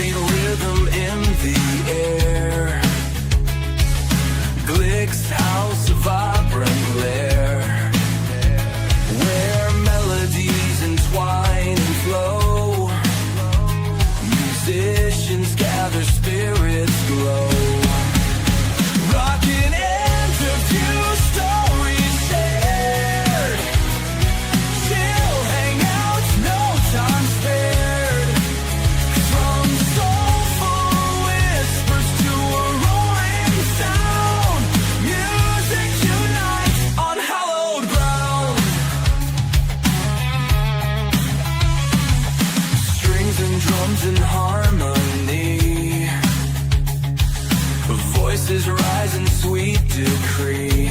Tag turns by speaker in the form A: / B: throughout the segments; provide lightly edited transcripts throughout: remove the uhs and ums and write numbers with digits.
A: heartbeat rhythm in the air. Glick's house, a vibrant lair, where melodies entwine and flow. Musicians gather, spirits glow. Rockin' interview, stories shared. Chill hangouts, no time spared. From soulful whispers to a roaring sound, music unites on hallowed ground. Strings and drums in harmony, voices rise in sweet decree.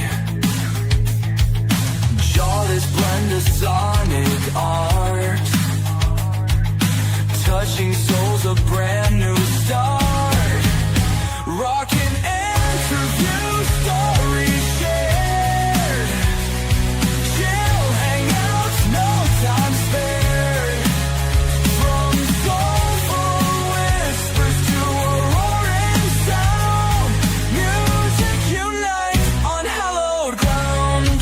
A: Jawless blend of sonic art, touching souls, a brand new start. Rockin' interview, stories shared. Chill hangouts, no time spared. From soulful whispers to a roaring sound, music unites on hallowed ground.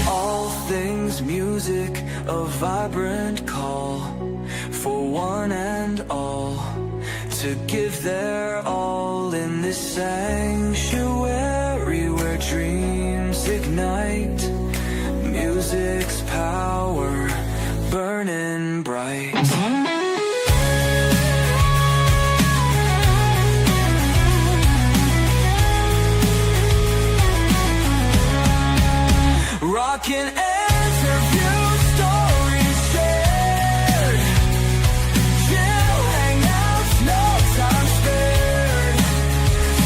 A: All things music, a vibrant call for one and all to give their all in this sanctuary where dreams ignite. Music's power burning bright. Rockin' interview, stories shared. Chill hangouts, no time spared.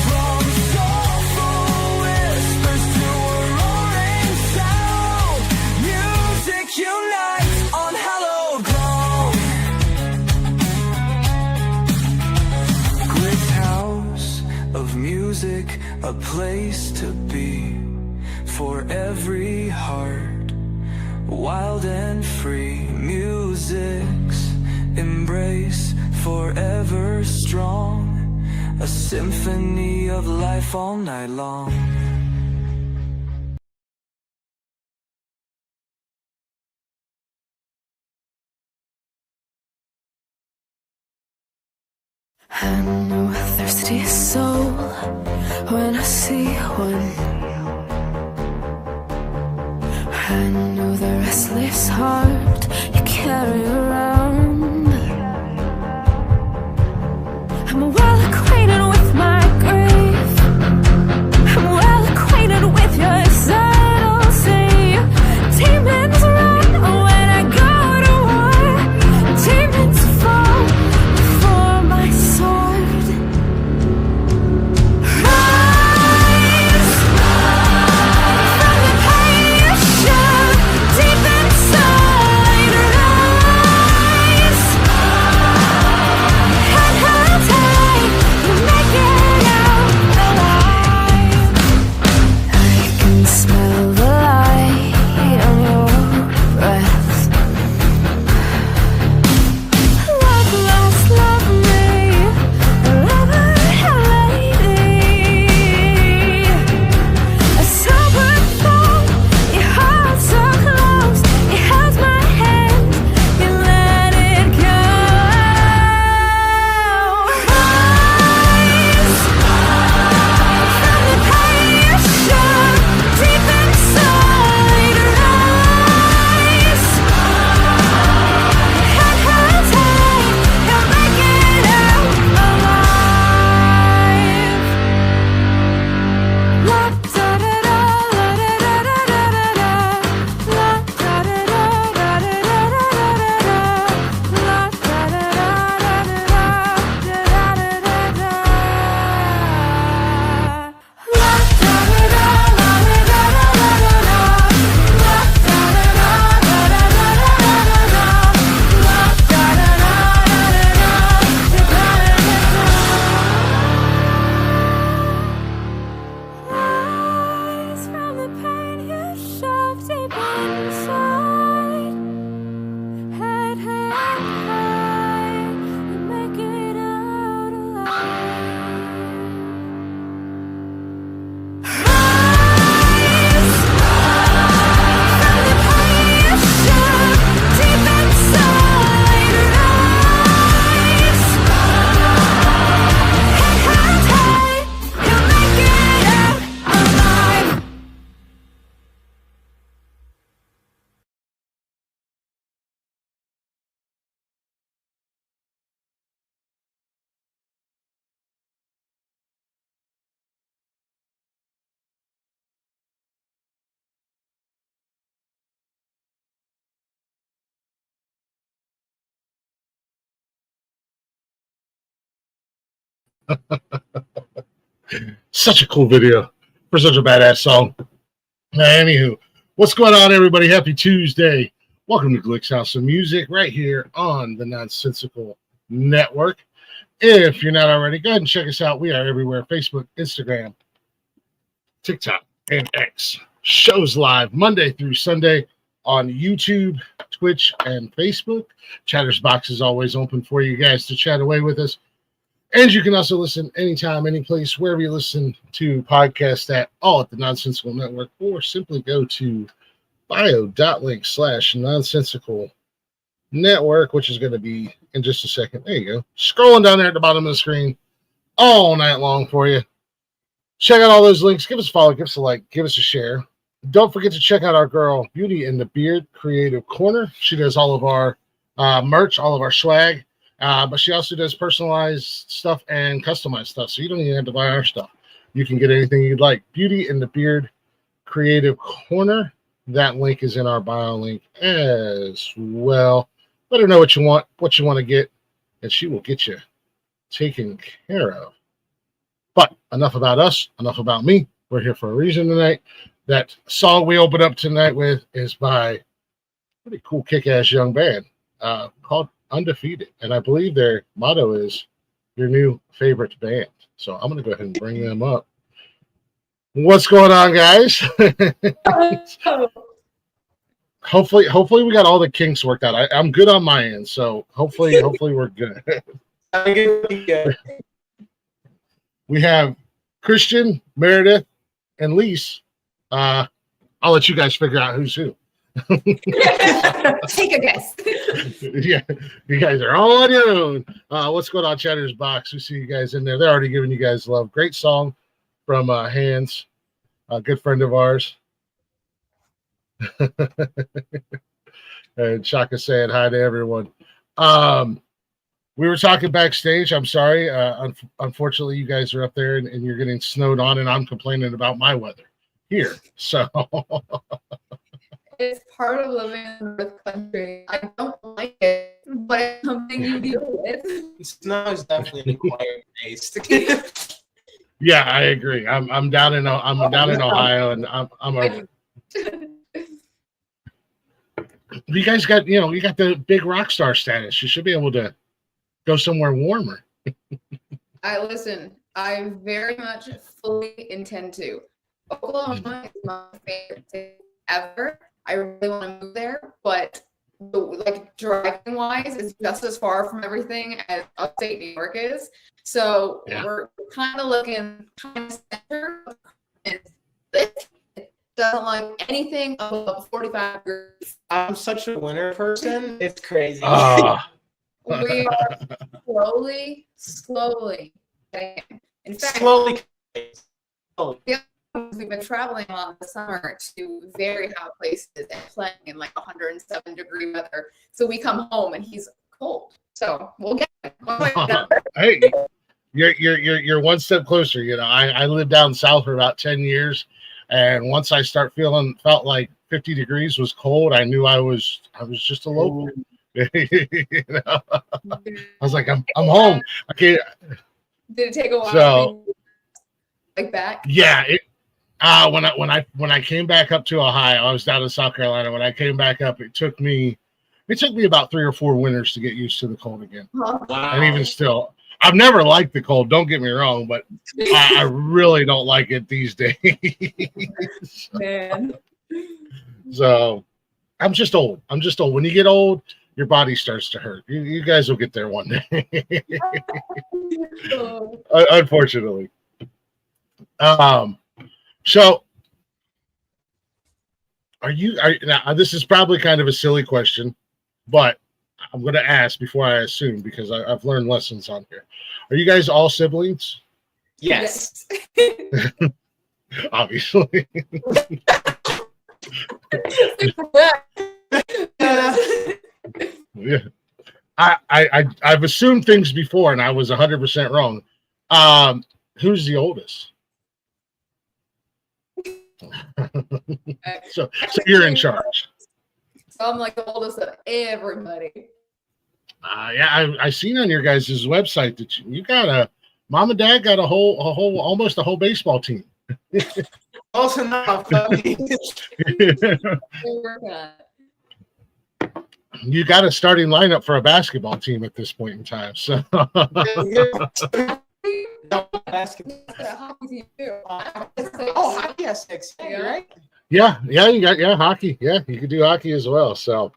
A: From soulful whispers to a roaring sound, music unites on hallowed ground. Glick's house of music, a place to be for every heart, wild and free. Music's embrace, forever strong, a symphony of life all night long.
B: I know a thirsty soul when I see one. I know the restless heart you carry around. I'm well acquainted with my grief. I'm well acquainted with your subtlety. Demons run when I go to war. Demons fall before my sword. Rise from the passion deep inside. Rise.
C: Such a cool video for such a badass song. Anywho, what's going on, everybody? Happy Tuesday. Welcome to Glick's House of Music right here on the Nonsensical Network. If you're not already, go ahead and check us out. We are everywhere: Facebook, Instagram, TikTok, and X. Shows live Monday through Sunday on YouTube, Twitch, and Facebook. Chatter's box is always open for you guys to chat away with us. And you can also listen anytime, any place, wherever you listen to podcasts at, all at the Nonsensical Network, or simply go to bio.link/nonsensical network, which is going to be in just a second. There you go. Scrolling down there at the bottom of the screen all night long for you. Check out all those links. Give us a follow, give us a like, give us a share. Don't forget to check out our girl, Beauty and the Beard Creative Corner. She does all of our merch, all of our swag, but she also does personalized stuff and customized stuff, so you don't even have to buy our stuff. You can get anything you'd like. Beauty and the Beard Creative Corner. That link is in our bio link as well. Let her know what you want to get, and she will get you taken care of. But enough about us, enough about me. We're here for a reason tonight. That song we open up tonight with is by a pretty cool kick-ass young band called Undefeated. And I believe their motto is your new favorite band. So I'm going to go ahead and bring them up. What's going on, guys? Hopefully we got all the kinks worked out. I'm good on my end, so hopefully we're good. We have Christian, Meredith, and Lise. I'll let you guys figure out who's who.
D: Take a guess.
C: Yeah, you guys are all on your own. What's going on, Chatter's Box? We see you guys in there. They're already giving you guys love. Great song from Hands, a good friend of ours. And Shaka saying hi to everyone. We were talking backstage. I'm sorry. Unfortunately, you guys are up there and you're getting snowed on, and I'm complaining about my weather here. So
D: It's part of living in the North Country. I don't like it, but it's something you deal with.
E: Snow is definitely an acquired taste.
C: yeah, I agree. I'm down in Ohio, and I'm a. You guys got you got the big rock star status. You should be able to go somewhere warmer.
D: I very much fully intend to. Oklahoma is my favorite city ever. I really want to move there, but like driving wise, it's just as far from everything as upstate New York is. So we're kind of looking kind of center. It doesn't like anything above 45 degrees.
E: I'm such a winter person. It's crazy.
D: We are slowly. In fact,
E: Slowly.
D: we've been traveling a lot this summer to very hot places and playing in like 107-degree weather. So we come home and he's cold. So we'll get it.
C: Hey, you're one step closer. I lived down south for about 10 years, and once I felt like 50 degrees was cold, I knew I was just a local. I was like, I'm home. I can't.
D: Did it take a while?
C: So,
D: like back?
C: Yeah. When I came back up to Ohio, I was down in South Carolina. When I came back up, it took me about 3 or 4 winters to get used to the cold again.
D: Wow.
C: And even still, I've never liked the cold. Don't get me wrong, but I really don't like it these days.
D: Man.
C: So I'm just old. When you get old, your body starts to hurt. You guys will get there one day. Unfortunately. So now this is probably kind of a silly question, but I'm going to ask before I assume, because I've learned lessons on here. Are you guys all siblings?
E: Yes.
C: Obviously. Yeah. I've assumed things before, and I was 100% wrong. Who's the oldest? So you're in charge.
D: So I'm like the oldest of everybody.
C: Yeah, I seen on your guys' website that you got Mom and Dad got almost a whole baseball team.
E: Also not funny.
D: We're working on it.
C: You got a starting lineup for a basketball team at this point in time. So
E: Basketball.
D: Hockey team too.
E: Oh, hockey has 6, right?
C: yeah, you got hockey. Yeah, you could do hockey as well. So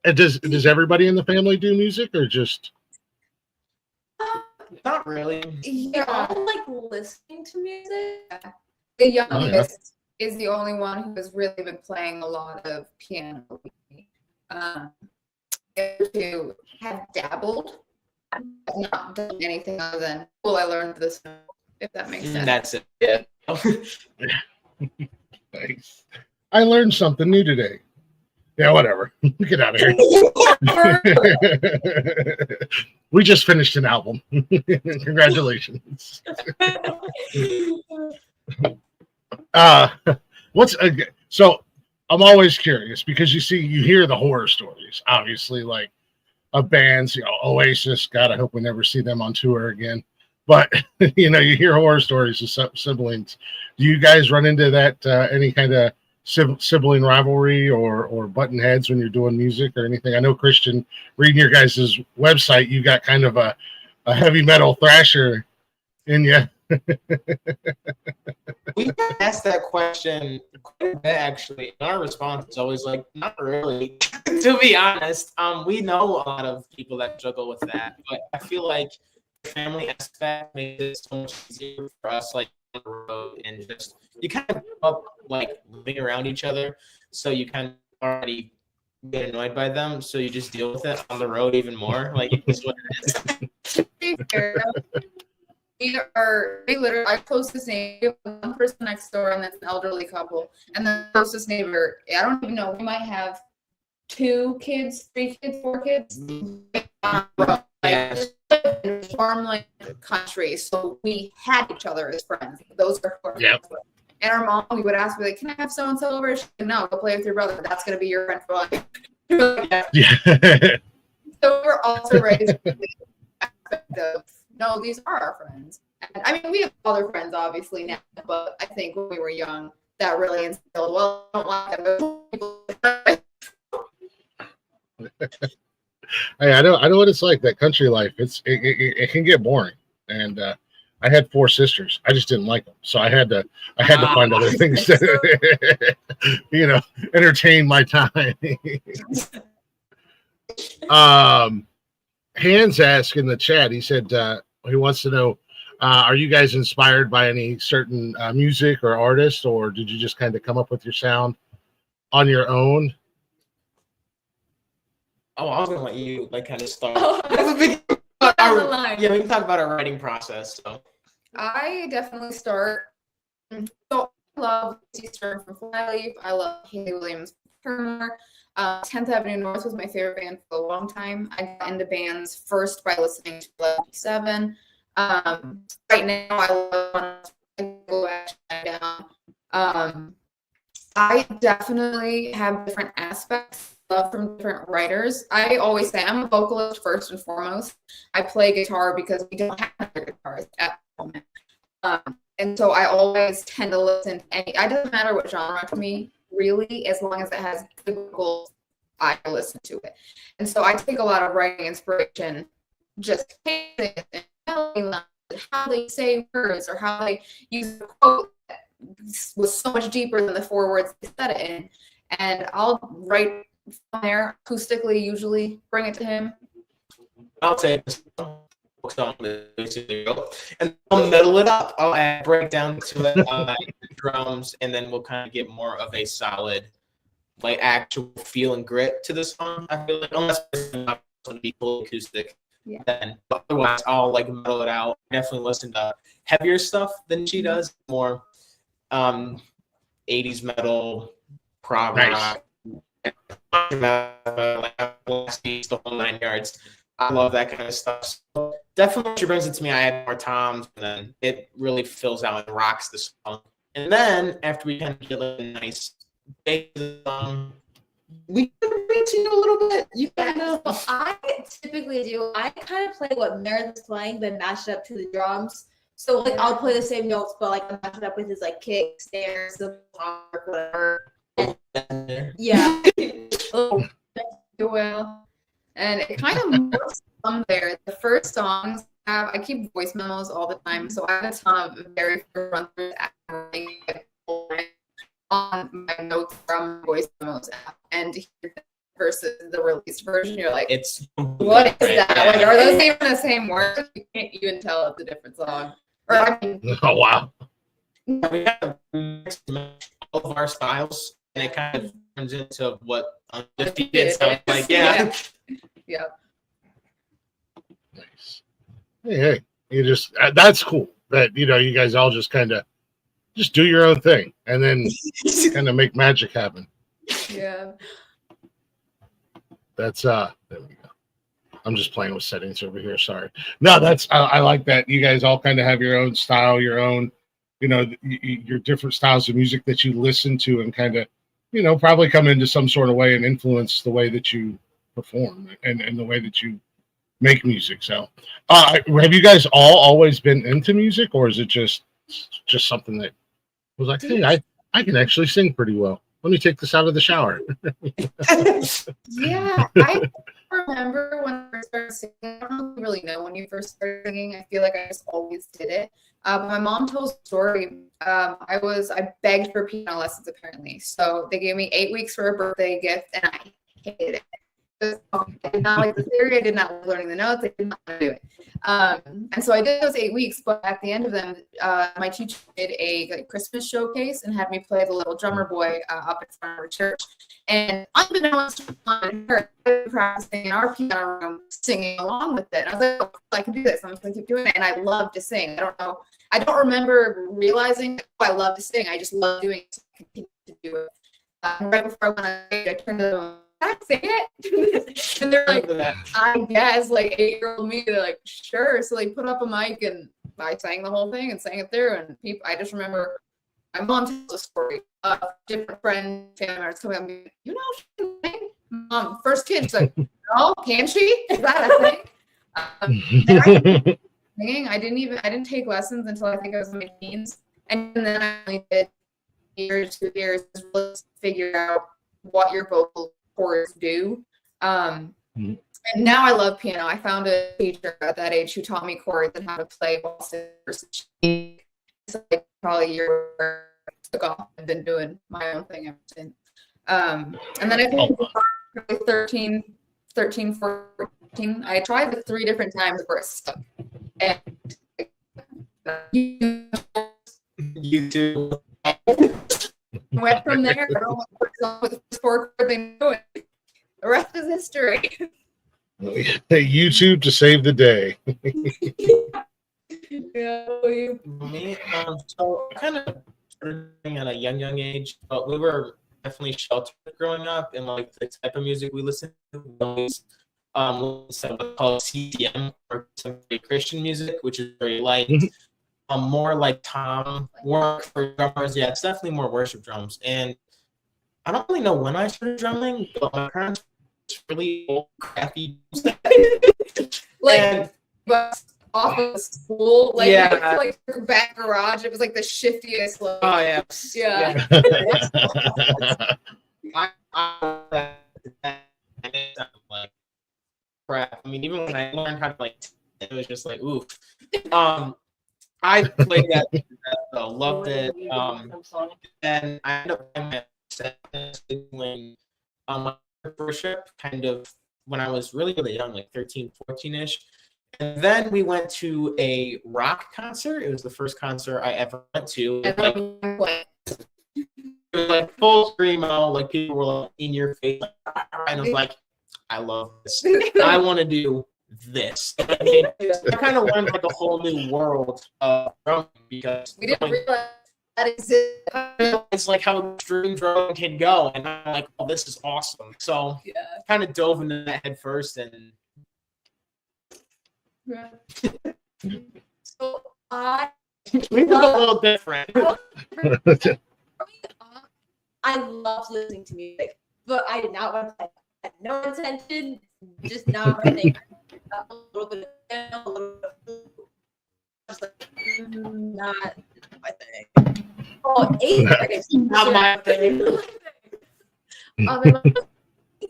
C: and does everybody in the family do music or just
E: Not really.
D: Yeah, I like listening to music. The youngest is the only one who has really been playing a lot of piano. The other two have dabbled, but not done anything other than, well, I learned this, if that makes sense.
E: That's it. Yeah.
C: nice? I learned something new today. Yeah, whatever. Get out of here. We just finished an album. Congratulations. So I'm always curious because you hear the horror stories, obviously, like of bands, Oasis. God, I hope we never see them on tour again. But you hear horror stories of siblings. Do you guys run into that any kind of sibling rivalry or button heads when you're doing music or anything? I know, Christian, reading your guys' website, you got kind of a heavy metal thrasher in you.
E: We asked that question quite a bit, actually, and our response is always like, not really. To be honest, we know a lot of people that struggle with that, but I feel like the family aspect makes it so much easier for us, like on the road, and just you kind of grow up like living around each other, so you kind of already get annoyed by them, so you just deal with it on the road even more. Like it's what it is.
D: We literally, our closest neighbor, one person next door, and that's an elderly couple. And the closest neighbor, I don't even know, we might have 2 kids, 3 kids, 4 kids. In farmland country, so we had each other as friends. Those are
C: Yep.
D: And our mom, we would ask, like, "Can I have so and so over?" She'd say, "No, go play with your brother. That's going to be your friend for life."
C: Yeah.
D: So we're also raised with the aspect of, no, these are our friends. And I mean, we have other friends obviously now, but I think when we were young, that really instilled, well, I don't like them.
C: Hey, I know what it's like, that country life. It can get boring, and I had 4 sisters. I just didn't like them, so I had to find other things to entertain my time. Hans asked in the chat. He said he wants to know, are you guys inspired by any certain music or artist, or did you just kind of come up with your sound on your own?
E: Oh, I was gonna let you kind of start.
D: Yeah,
E: we can talk about our writing process. So
D: I definitely start. So I love Eastern from Flyleaf. I love Haley Williams Turner. 10th Avenue North was my favorite band for a long time. I got into bands first by listening to 11:57. Right now, I love I definitely have different aspects from different writers. I always say I'm a vocalist first and foremost. I play guitar because we don't have other guitars at the moment. And so I always tend to listen to it doesn't matter what genre to me, really, as long as it has good vocals, I listen to it. And so I take a lot of writing inspiration, just how they say words or how they use a quote that was so much deeper than the 4 words they said it in. And I'll write from there acoustically, usually bring it to him.
E: I'll take this song and I'll metal it up. I'll add breakdown to it, drums, and then we'll kind of get more of a solid, like, actual feel and grit to the song. I feel like, unless it's not going to be full acoustic, then otherwise I'll metal it out. Definitely listen to heavier stuff than she does, more 80s metal, prog rock, the whole 9 yards. I love that kind of stuff. So definitely, she brings it to me. I add more toms, and then it really fills out and rocks the song. And then after we kind of get a nice base of the song, we can bring it to you a little bit.
D: You kind of
F: Well, I typically do. I kind of play what Meredith's playing, but mash it up to the drums. So like I'll play the same notes, but like I mash it up with his like kick, snares, the whatever. And, yeah.
D: well, and it kind of morphs from there. The first songs I keep voice memos all the time, so I have a ton of very first run throughs on my notes from voice memos app, and versus the released version, you're like,
E: It's
D: what is that?
E: Yeah.
D: Like, are those even the same words? You can't even tell it's a different song. Or I mean,
C: Oh wow.
E: We have mixed all of our styles, and it kind of turns into what Undefeated sounds like. Yeah.
D: Yeah.
C: Nice. Hey, you just that's cool. That you guys all just kind of just do your own thing, and then kind of make magic happen.
D: Yeah.
C: That's there we go. I'm just playing with settings over here. Sorry. No, that's I like that. You guys all kind of have your own style, your own, your different styles of music that you listen to, and kind of, probably come into some sort of way and influence the way that you perform and the way that you make music. So, have you guys all always been into music, or is it just something that was like, hey, I can actually sing pretty well. Let me take this out of the shower.
D: Yeah, I remember when I first started singing. I don't really know when you first started singing. I feel like I just always did it. But my mom told a story. I begged for piano lessons apparently. So they gave me 8 weeks for a birthday gift, and I hated it. I did not like the theory. I did not like learning the notes. I did not want to do it. And so I did those 8 weeks, but at the end of them, my teacher did a Christmas showcase and had me play the little drummer boy up in front of her church. And unbeknownst to her, I was practicing in our piano room, singing along with it. And I was like, oh, I can do this. I'm just going to keep doing it. And I love to sing. I don't remember realizing I love to sing. I just love doing it. So I continue to do it. Right before I went on stage, I turned to them. I sing it? And they're like, I guess, like 8-year-old me, they're like, sure. So they put up a mic and I sang the whole thing and sang it through. And I just remember my mom tells a story of different friends, family members coming up and she can sing? Mom, first kid, she's like, no, can she? Is that a thing? Singing, I didn't take lessons until I think I was in my teens. And then I only did 2 years to figure out what your vocal chords do. And now I love piano. I found a teacher at that age who taught me chords and how to play while singing. It's like probably a year took off. I've been doing my own thing ever since. And then I think 13, 14, I tried it 3 different times before it stuck. And
E: YouTube.
D: Went from there. I don't know what with the 4 chords they knew it. The rest is history.
C: YouTube to save the day.
E: Me, so I kind of started at a young age, but we were definitely sheltered growing up, and like the type of music we listened to was what's called CTM, or contemporary Christian music, which is very light. More like Tom work for drummers. Yeah, it's definitely more worship drums. And I don't really know when I started drumming, but my parents were really old, crappy.
D: But off of school, like,
E: yeah,
D: like back garage, it was like the shiftiest. Like,
E: oh yeah,
D: yeah.
E: Like crap. I mean, even when I learned how to it was just like oof. I played that, loved it. And I ended up doing my worship kind of when I was really, really young, like 13, 14-ish. And then we went to a rock concert. It was the first concert I ever went to. It was like full screamo, like people were like in your face. And I was like, I love this. I want to do this. I mean, I kind of learned like a whole new world of drumming because
D: we didn't realize that existed.
E: It's like how extreme drumming can go, and I'm like, oh, this is awesome. So kind of dove into that head first, and
F: So I
E: we look a little different.
F: I love listening to music, but I did not want to play had no intention, just not my thing. A little bit of a little bit of food. Just like, not my thing. Oh, eighth grade.
E: Not my thing.
F: And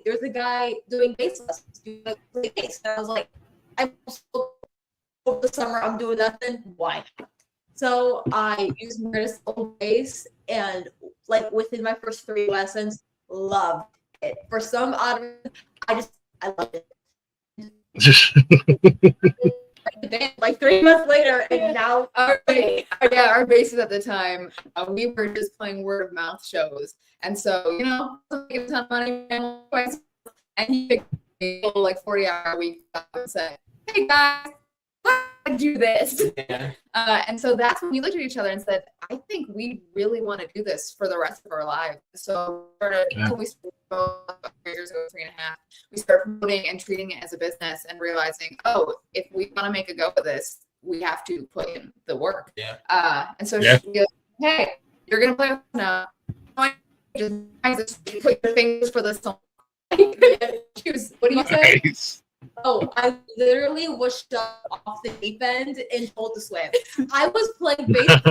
F: there was a guy doing bass lessons, doing like bass, and I was like, I'm so over the summer, I'm doing nothing. Why not? So I used Meredith's old bass, and like within my first 3 lessons, loved it. For some odd reason, I loved it. Like 3 months later, and now
D: Our bases at the time, we were just playing word of mouth shows, and so give a ton of money, and he picked me like 40-hour week and said, "Hey guys, let's do this."
E: Yeah.
D: And so that's when we looked at each other and said, "I think we really want to do this for the rest of our lives." So we started years ago, 3.5. We started promoting and treating it as a business and realizing, oh, if we want to make a go of this, we have to put in the work.
E: Yeah.
D: And so she goes, "Hey, you're gonna play with us now. Just put your fingers for the song." She was, "What do you say?"
C: Nice.
F: Oh, I literally was shut off the deep end and told to swim. I was playing bass.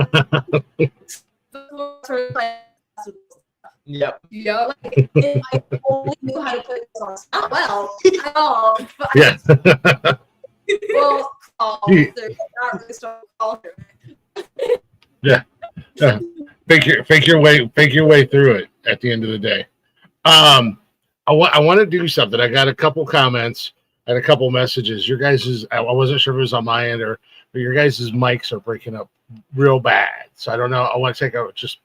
E: Yep.
D: Yep.
F: Like, I only knew how to play songs. Not well at all. But
C: Yeah.
F: well, there's not really strong culture.
C: Yeah. Fake your way through it at the end of the day. I want to do something. I got a couple comments and a couple messages. Your guys' I wasn't sure if it was on my end but your guys' mics are breaking up real bad. So I don't know. I want to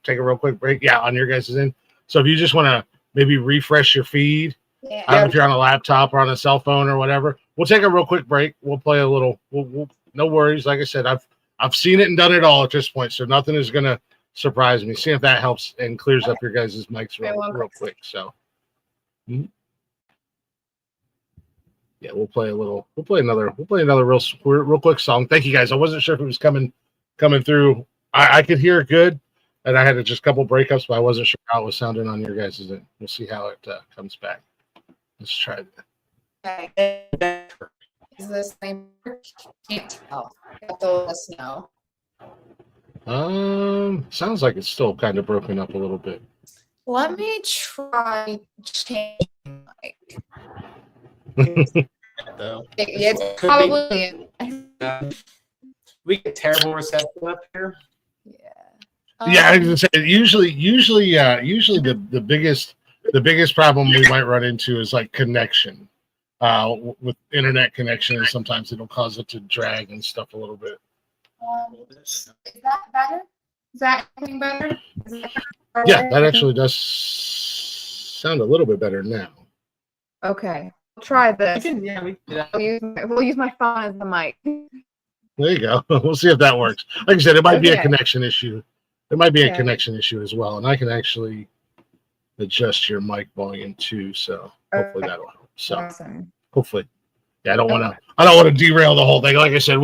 C: take a real quick break. Yeah, on your guys' end. So if you just want to maybe refresh your feed,
F: Yeah.
C: if you're on a laptop or on a cell phone or whatever, we'll take a real quick break. We'll play a little. We'll no worries. Like I said, I've seen it and done it all at this point, so nothing is gonna surprise me. See if that helps and clears up your guys' mics real quick. So, yeah, we'll play another real quick song. Thank you guys. I wasn't sure if it was coming through. I could hear it good, and I had just a couple breakups, but I wasn't sure how it was sounding on your guys' end. We'll see how it comes back. Let's try that.
D: Okay. Is this same? Can't tell. You have to let us know.
C: Sounds like it's still kind of broken up a little bit.
D: Let me try changing mic. It's probably
E: we get terrible reception up here.
C: Yeah, I was gonna say usually the biggest problem we might run into is like connection, with internet connection, and sometimes it'll cause it to drag and stuff a little bit.
D: Is that better? Is that anything better?
C: Yeah, that actually does sound a little bit better now.
D: Okay, we'll try this.
E: Yeah, we can do that.
D: We'll use my phone as the mic.
C: There you go. We'll see if that works. Like I said, it might be a
D: Okay.
C: connection issue. It might be a
D: Okay.
C: connection issue as well, and I can actually adjust your mic volume too. So hopefully that'll help. So
D: Awesome.
C: hopefully, yeah. I don't want to derail the whole thing. Like I said,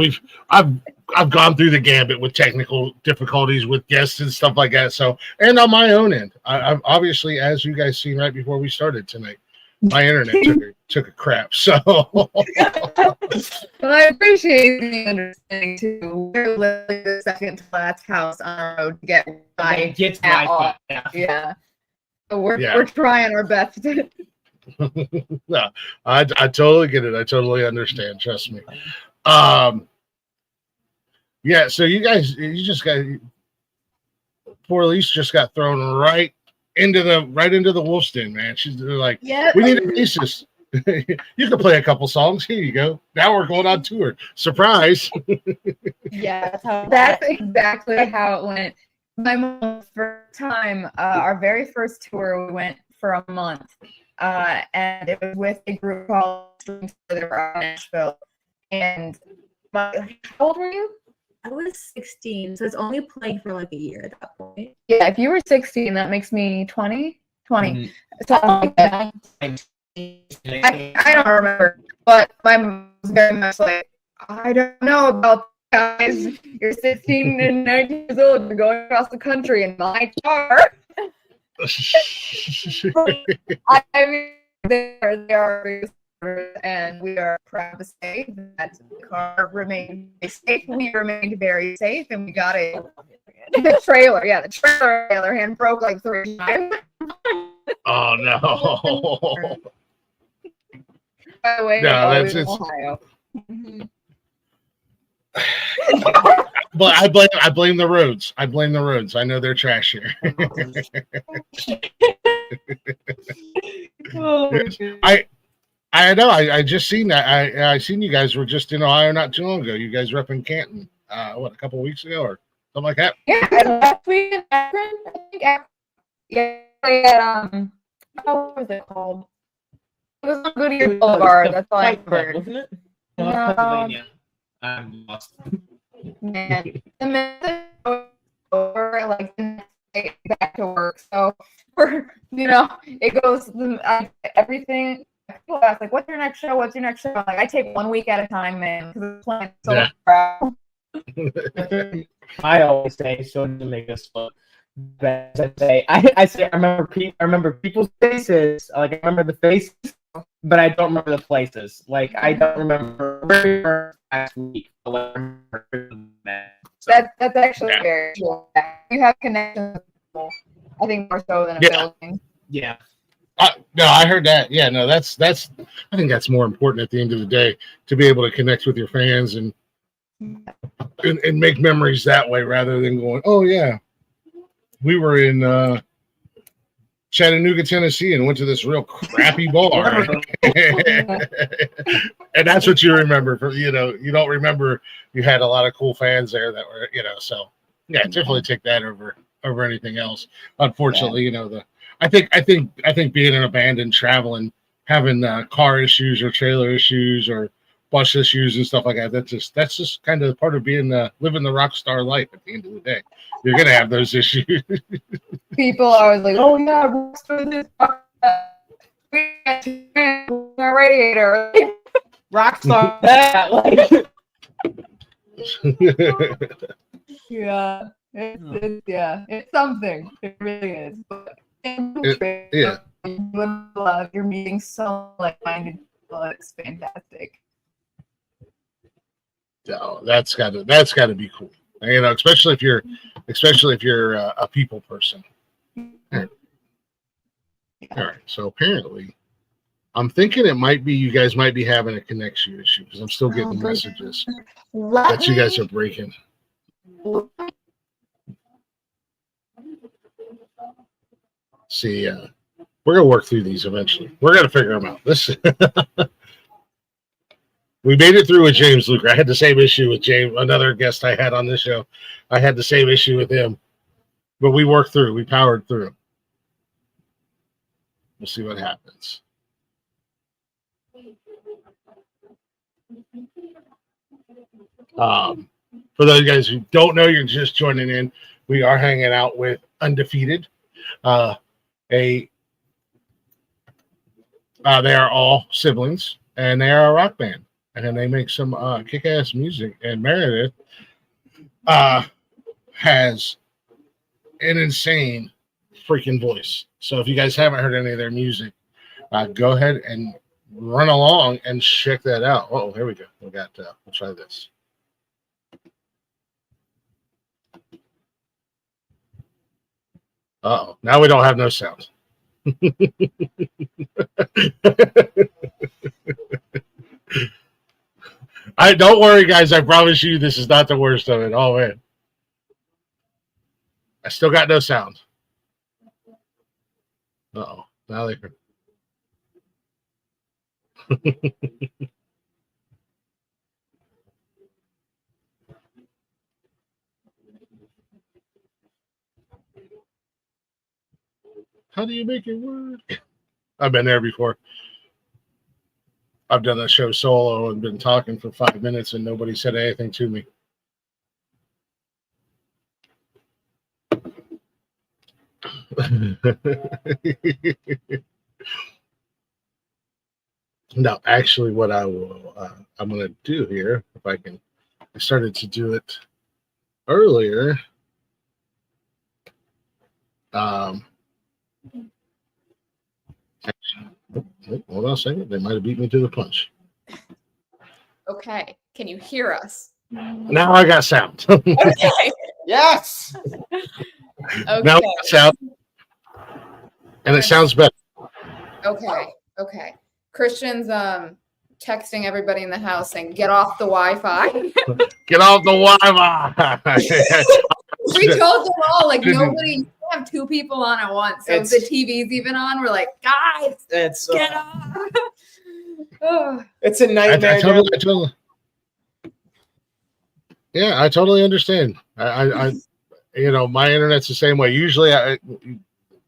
C: I've gone through the gambit with technical difficulties with guests and stuff like that. So, and on my own end, I've obviously, as you guys seen right before we started tonight, my internet took a crap. So,
D: Well, I appreciate the understanding too. We're literally the second to last house on our road to get by.
E: Get
D: at all.
E: Wi-Fi. Yeah.
D: Yeah. So we're
C: Yeah.
D: trying our best.
C: no, I totally get it. I totally understand. Trust me. Yeah. So you guys, poor Elise just got thrown right into the wolf's den, man. They're like,
F: Yeah.
C: we need a bassist. You can play a couple songs. Here you go. Now we're going on tour. Surprise.
F: Yeah.
D: That's exactly how it went. My mom's first time, our very first tour, we went for a month, and it was with a group called they were out in Nashville. And how old were you?
F: I was 16, so it's only playing for like a year at that point.
D: Yeah, if you were 16, that makes me 20.
E: Mhm.
D: Something like that. I don't remember, but my mom was very much like, I don't know about guys. You're 16 and 19 years old. You're going across the country in my car. I mean, they are very supportive, and we are proud to say that the car remained safe. We remained very safe, and we got it. The trailer, yeah, the trailer, on the other hand, broke like 3 times.
C: Oh no.
D: By the way,
C: No,
D: it's always
C: that's
D: in
C: it's.
D: Ohio.
C: But I blame the roads. I blame the roads. I know they're trash here. I know. I just seen that. I seen you guys were just in Ohio not too long ago. You guys were up in Canton. What, a couple of weeks ago or something like that?
D: Yeah, and last week in Akron, I think. Yeah, they had, what was it called? It was on Goodyear Boulevard. That's all I remember.
E: wasn't it?
D: No.
E: Pennsylvania. I'm lost.
D: Man, the minute over, like the next day, back to work. So it goes everything. People ask like, "What's your next show? What's your next show?" I'm like, I take 1 week at a time, man, because the plan's so proud.
E: I always say so to make us look. But I say I remember people's faces. Like I remember the faces, but I don't remember the places. Like I don't remember where we were last week.
D: That's actually very true. You have connections with people, I think, more so than a building.
E: Yeah.
C: No, I heard that. Yeah, no, that's. I think that's more important at the end of the day, to be able to connect with your fans and make memories that way, rather than going, oh yeah, we were in Chattanooga, Tennessee, and went to this real crappy bar. And that's what you remember. You don't remember you had a lot of cool fans there that were, so yeah, definitely take that over anything else. Unfortunately, I think being in a band and traveling, having car issues or trailer issues or bus issues and stuff like that, that's just kind of part of being living the rock star life. At the end of the day, you're gonna have those issues.
D: People are always like, "Oh yeah, rock star this, rock star radiator, rock star that." Like, yeah, it's something. It really is. But
C: Yeah.
D: You're meeting so like-minded people. It's fantastic.
C: So that's gotta be cool. Especially if you're a people person. All right. So apparently, I'm thinking it might be you guys might be having a connection issue, because I'm still getting messages that you guys are breaking. See, we're gonna work through these eventually. We're gonna figure them out. We made it through with James Luker. I had the same issue with James, another guest I had on this show. I had the same issue with him, but we worked through. We powered through. We'll see what happens. For those guys who don't know, you're just joining in. We are hanging out with Undefeated. They are all siblings, and they are a rock band, and they make some kick-ass music. And Meredith has an insane freaking voice. So if you guys haven't heard any of their music, go ahead and run along and check that out. Oh, here we go. We'll try this. Uh-oh. Now we don't have no sound. Don't worry, guys. I promise you this is not the worst of it. Oh, man. I still got no sound. Uh-oh. Now they heard. How do you make it work? I've been there before. I've done a show solo and been talking for 5 minutes and nobody said anything to me. No, actually, what I'm going to do here, if I can, I started to do it earlier. Hold on a second. They might have beat me to the punch.
D: Okay. Can you hear us?
C: Now I got sound.
D: Okay.
E: Yes.
D: Okay.
C: Now I got sound. And it sounds better.
D: Okay. Christian's texting everybody in the house saying, "Get off the Wi-Fi."
C: Get off the Wi-Fi.
D: We told them all, like, nobody, you can't have two people on at once. So if the TV's even on, we're like, guys, get off. Oh.
E: It's a nightmare.
C: I totally understand. I my internet's the same way. Usually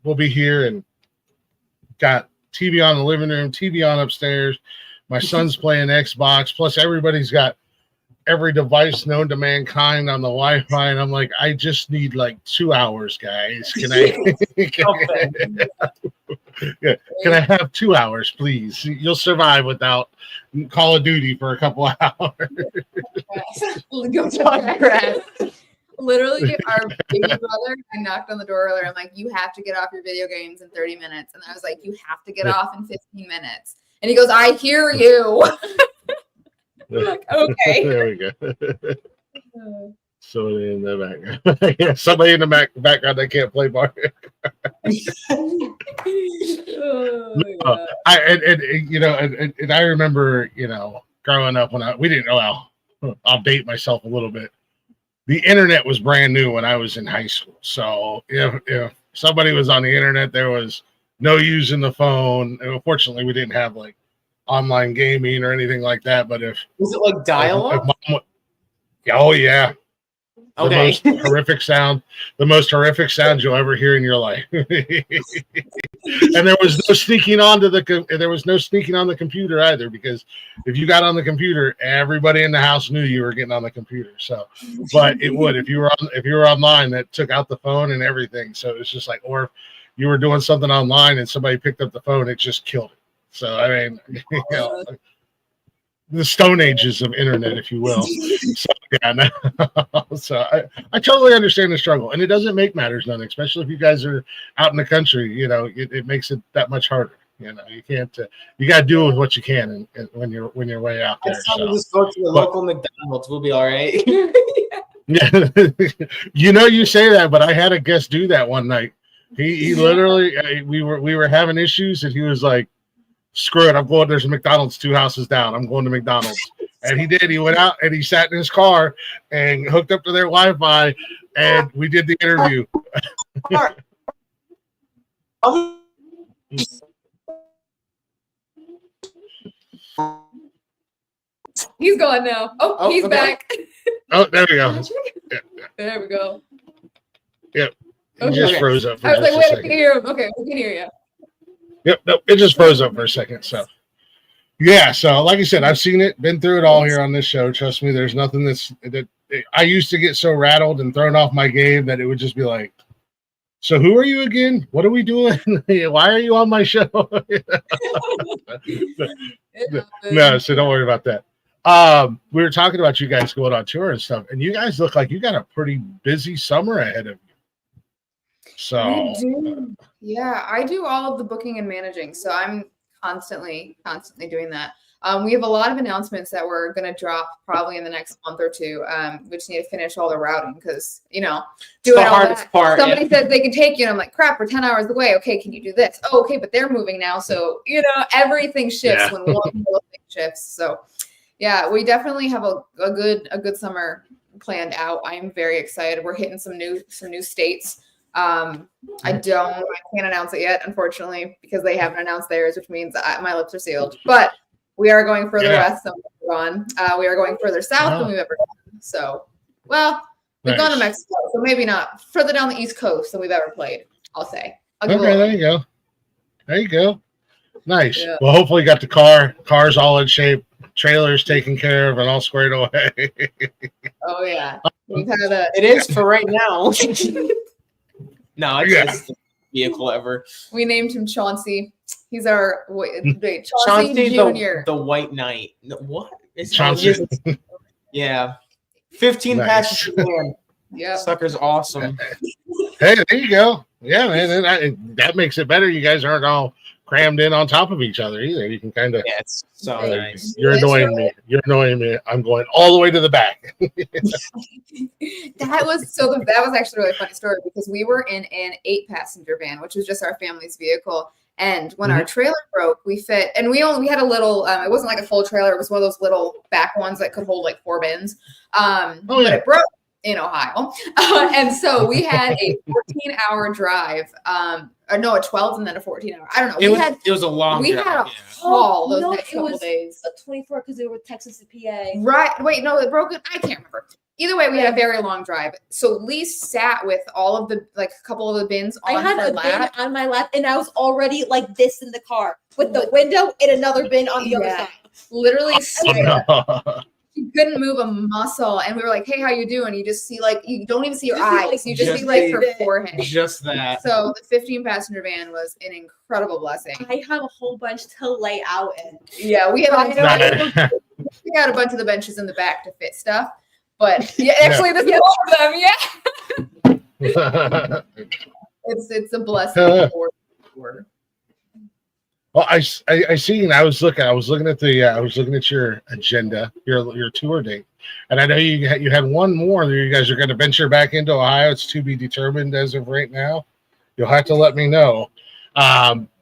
C: we'll be here and got TV on in the living room, TV on upstairs. My son's playing Xbox, plus everybody's got every device known to mankind on the Wi-Fi, and I'm like, I just need like 2 hours, guys. Can I have 2 hours, please? You'll survive without Call of Duty for a couple of hours.
D: Go talk grass. Literally, our baby brother, I knocked on the door earlier. I'm like, you have to get off your video games in 30 minutes. And I was like, you have to get off in 15 minutes. And he goes, I hear you. Like, okay.
C: There we go. Somebody in the background. Yeah, somebody in the background that can't play Mario. I remember, growing up when we didn't know. I'll date myself a little bit. The internet was brand new when I was in high school. So if somebody was on the internet, there was no using the phone. And unfortunately, we didn't have like online gaming or anything like that. But
E: was it like dial-up?
C: Oh yeah. The
E: Okay.
C: most horrific sound you'll ever hear in your life. And there was no sneaking on the computer either, because if you got on the computer, everybody in the house knew you were getting on the computer. So, but it would, if you were online, that took out the phone and everything. So it's just like, or if you were doing something online and somebody picked up the phone, it just killed it. So I mean, the Stone Ages of internet, if you will. So yeah, so I totally understand the struggle, and it doesn't make matters none, especially if you guys are out in the country. It makes it that much harder. You can't. You got to do with what you can, and when you're way out there.
E: So. Just go to the local McDonald's. We'll be all right.
C: Yeah, you say that, but I had a guest do that one night. He literally, we were having issues, and he was like, screw it, I'm going. There's a McDonald's 2 houses down. I'm going to McDonald's. And he did. He went out and he sat in his car and hooked up to their Wi-Fi, and we did the interview.
D: He's gone now. Oh, he's
E: okay.
D: Back.
C: Oh, there we go.
D: There we go.
C: Yep. He
D: Okay.
C: just froze up for
D: I was like,
C: just a
D: wait, I
C: second.
D: can hear him. Okay, we can hear you.
C: Yep, no, it just froze up for a second. So, yeah. So, like I said, I've seen it, been through it all here on this show. Trust me, there's nothing that I used to get so rattled and thrown off my game that it would just be like, so who are you again? What are we doing? Why are you on my show? No, so don't worry about that. We were talking about you guys going on tour and stuff, and you guys look like you got a pretty busy summer ahead of you. So
D: We do. Yeah, I do all of the booking and managing, so I'm constantly doing that. We have a lot of announcements that we're going to drop probably in the next month or two. We just need to finish all the routing because, doing
E: the
D: all
E: hardest
D: that.
E: part.
D: Somebody says they can take you, and I'm like, crap, we're 10 hours away. Okay, can you do this? Oh, okay, but they're moving now. So, everything shifts when one little thing shifts. So, yeah, we definitely have a good summer planned out. I am very excited. We're hitting some new states. I can't announce it yet, unfortunately, because they haven't announced theirs, which means my lips are sealed. But we are going further west than we've ever gone. We are going further south than we've ever gone. So, we've gone to Mexico, so maybe not further down the East Coast than we've ever played. I'll say.
C: Okay, there you go. There you go. Nice.
D: Yeah.
C: Well, hopefully you got the car's all in shape, trailers taken care of, and all squared away.
D: Oh yeah, we've had a.
E: It is for right now. No, it's just the vehicle ever.
D: We named him Chauncey. He's our Chauncey Jr.
E: The White Knight. No, what? It's
C: Chauncey.
E: Yeah. 15 passenger van.
D: Yeah.
E: Sucker's awesome.
C: Hey, there you go. Yeah, man. That makes it better. You guys aren't all crammed in on top of each other either. You can kind of.
E: Yeah, it's so
F: Like,
E: nice.
C: You're annoying me. You're annoying me. I'm going all the way to the back.
D: That was actually a really funny story because we were in an 8-passenger van, which was just our family's vehicle. And when our trailer broke, we fit, and we had a little. It wasn't like a full trailer; it was one of those little back ones that could hold like 4 bins. But it broke in Ohio, and so we had a 14-hour drive. Or no, a 12 and then a 14-hour. I don't know.
E: It was a long.
D: We
E: drive,
D: had a haul those next
F: it
D: couple
F: was
D: days.
F: a 24 because they were Texas to PA.
D: Right. Wait, no, it broke. I can't remember. Either way, we had a very long drive. So Lee sat with all of the, like a couple of the bins on
F: I had
D: her
F: a
D: lap.
F: bin on my lap, and I was already like this in the car with the window and another bin on the other side.
D: Literally,
C: Oh,
D: she couldn't move a muscle, and we were like, "Hey, how you doing?" You just see like you don't even see your
F: You see,
D: eyes.
F: like,
D: You just see
E: just
D: like her
F: the-
D: forehead.
E: Just that.
D: So the 15-passenger van was an incredible blessing.
F: I have a whole bunch to lay out in.
D: Yeah, we had
C: Nice.
D: we got a bunch of the benches in the back to fit stuff, but yeah, actually, there's all of them. Yeah, it's a blessing. For sure.
C: Well, I seen. I was looking at your agenda, your tour date, and I know you had one more. You guys are going to venture back into Ohio. It's to be determined as of right now. You'll have to let me know,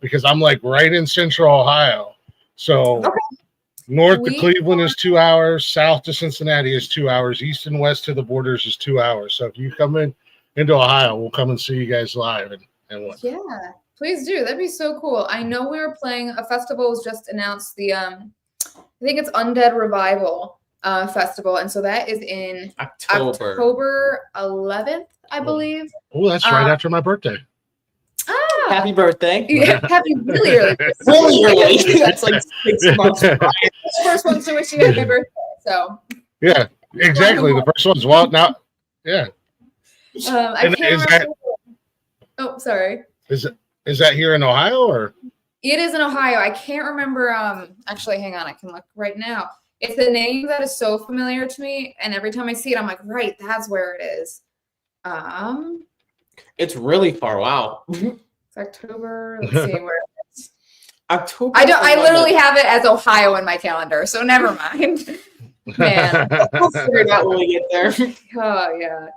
C: because I'm like right in Central Ohio. So north to Cleveland is 2 hours, south to Cincinnati is 2 hours, east and west to the borders is 2 hours. So if you come into Ohio, we'll come and see you guys live and what.
D: Yeah, please do. That'd be so cool. I know we were playing a festival was just announced. The I think it's Undead Revival festival, and so that is in October 11th, I believe.
C: Oh, that's right after my birthday.
D: Ah,
E: Happy birthday.
D: yeah, happy really early.
E: Really early. That's like 6 months.
D: First one to wish you happy birthday. So
C: Yeah, exactly. The first one's now. Yeah.
D: I
C: And
D: can't
C: is
D: remember. Oh, sorry.
C: Is that here in Ohio or?
D: It is in Ohio. I can't remember. Actually, hang on. I can look right now. It's a name that is so familiar to me, and every time I see it, I'm like, right, that's where it is.
E: It's really far. Wow.
D: It's October. Let's see where it is.
E: October.
D: I literally have it as Ohio in my calendar, so never mind. Man,
E: We'll figure it out when we get there.
D: oh yeah,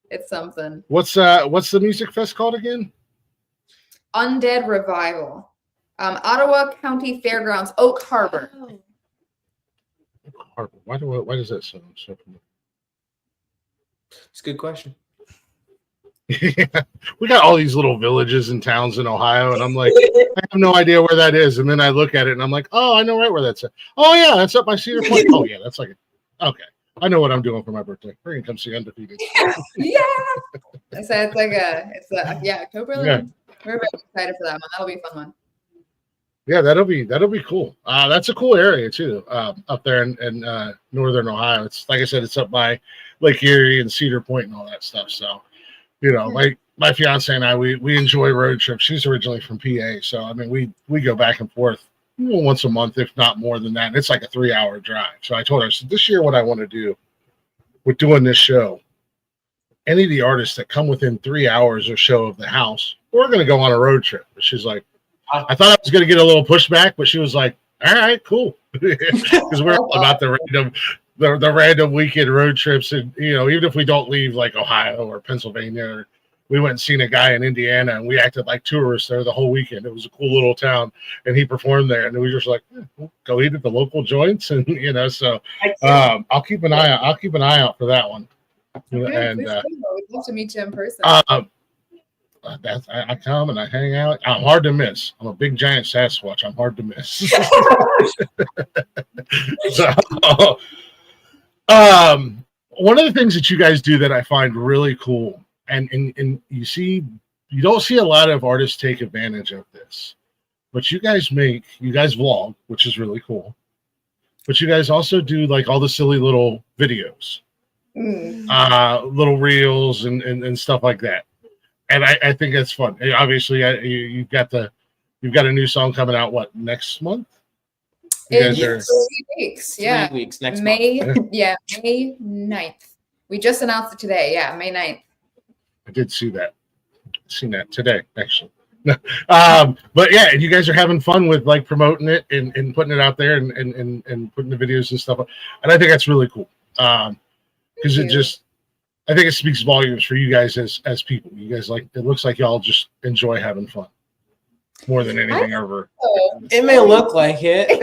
D: it's something.
C: What's the music fest called again?
D: Undead Revival. Ottawa County Fairgrounds, Oak Harbor.
C: Harbor. Why does that sound so familiar?
E: It's a good question.
C: Yeah. We got all these little villages and towns in Ohio, and I'm like, I have no idea where that is. And then I look at it, and I'm like, oh, I know right where that's at. Oh yeah, that's up by Cedar Point. Oh yeah, that's like okay. I know what I'm doing for my birthday. We're gonna come see Undefeated.
D: Yeah. So it's like October 11th.
C: Yeah.
D: We're very excited for that one. That'll be a fun one.
C: Yeah, that'll be cool. That's a cool area too, up there in northern Ohio. It's like I said, it's up by Lake Erie and Cedar Point and all that stuff. So, you know, my fiance and I, we enjoy road trips. She's originally from PA, so I mean, we go back and forth once a month, if not more than that. And it's like a 3-hour drive. So I told her, I said, this year, what I want to do with doing this show, any of the artists that come within 3 hours or so of the house, we're going to go on a road trip. She's like, I thought I was going to get a little pushback, but she was like, all right, cool. Because we're all about the random weekend road trips. And, you know, even if we don't leave like Ohio or Pennsylvania, or we went and seen a guy in Indiana and we acted like tourists there the whole weekend. It was a cool little town and he performed there. And we were just like, we'll go eat at the local joints. And, you know, so I'll keep an eye out for that one.
D: Okay,
C: And
D: we'd love to meet you in person.
C: I come and I hang out. I'm hard to miss. I'm a big giant Sasquatch. I'm hard to miss. So, one of the things that you guys do that I find really cool, and you don't see a lot of artists take advantage of this, but you guys vlog, which is really cool. But you guys also do like all the silly little videos, little reels and stuff like that. And I think that's fun. Obviously, you've got a new song coming out. What, next month?
D: In 3 weeks. Yeah,
E: 3 weeks next
D: May.
E: month.
D: Yeah, May 9th. We just announced it today. Yeah, May 9th.
C: I did see that. Seen that today, actually. But yeah, and you guys are having fun with like promoting it and putting it out there and putting the videos and stuff up. And I think that's really cool. Because I think it speaks volumes for you guys as people. You guys it looks like y'all just enjoy having fun more than anything ever.
E: It may look like it.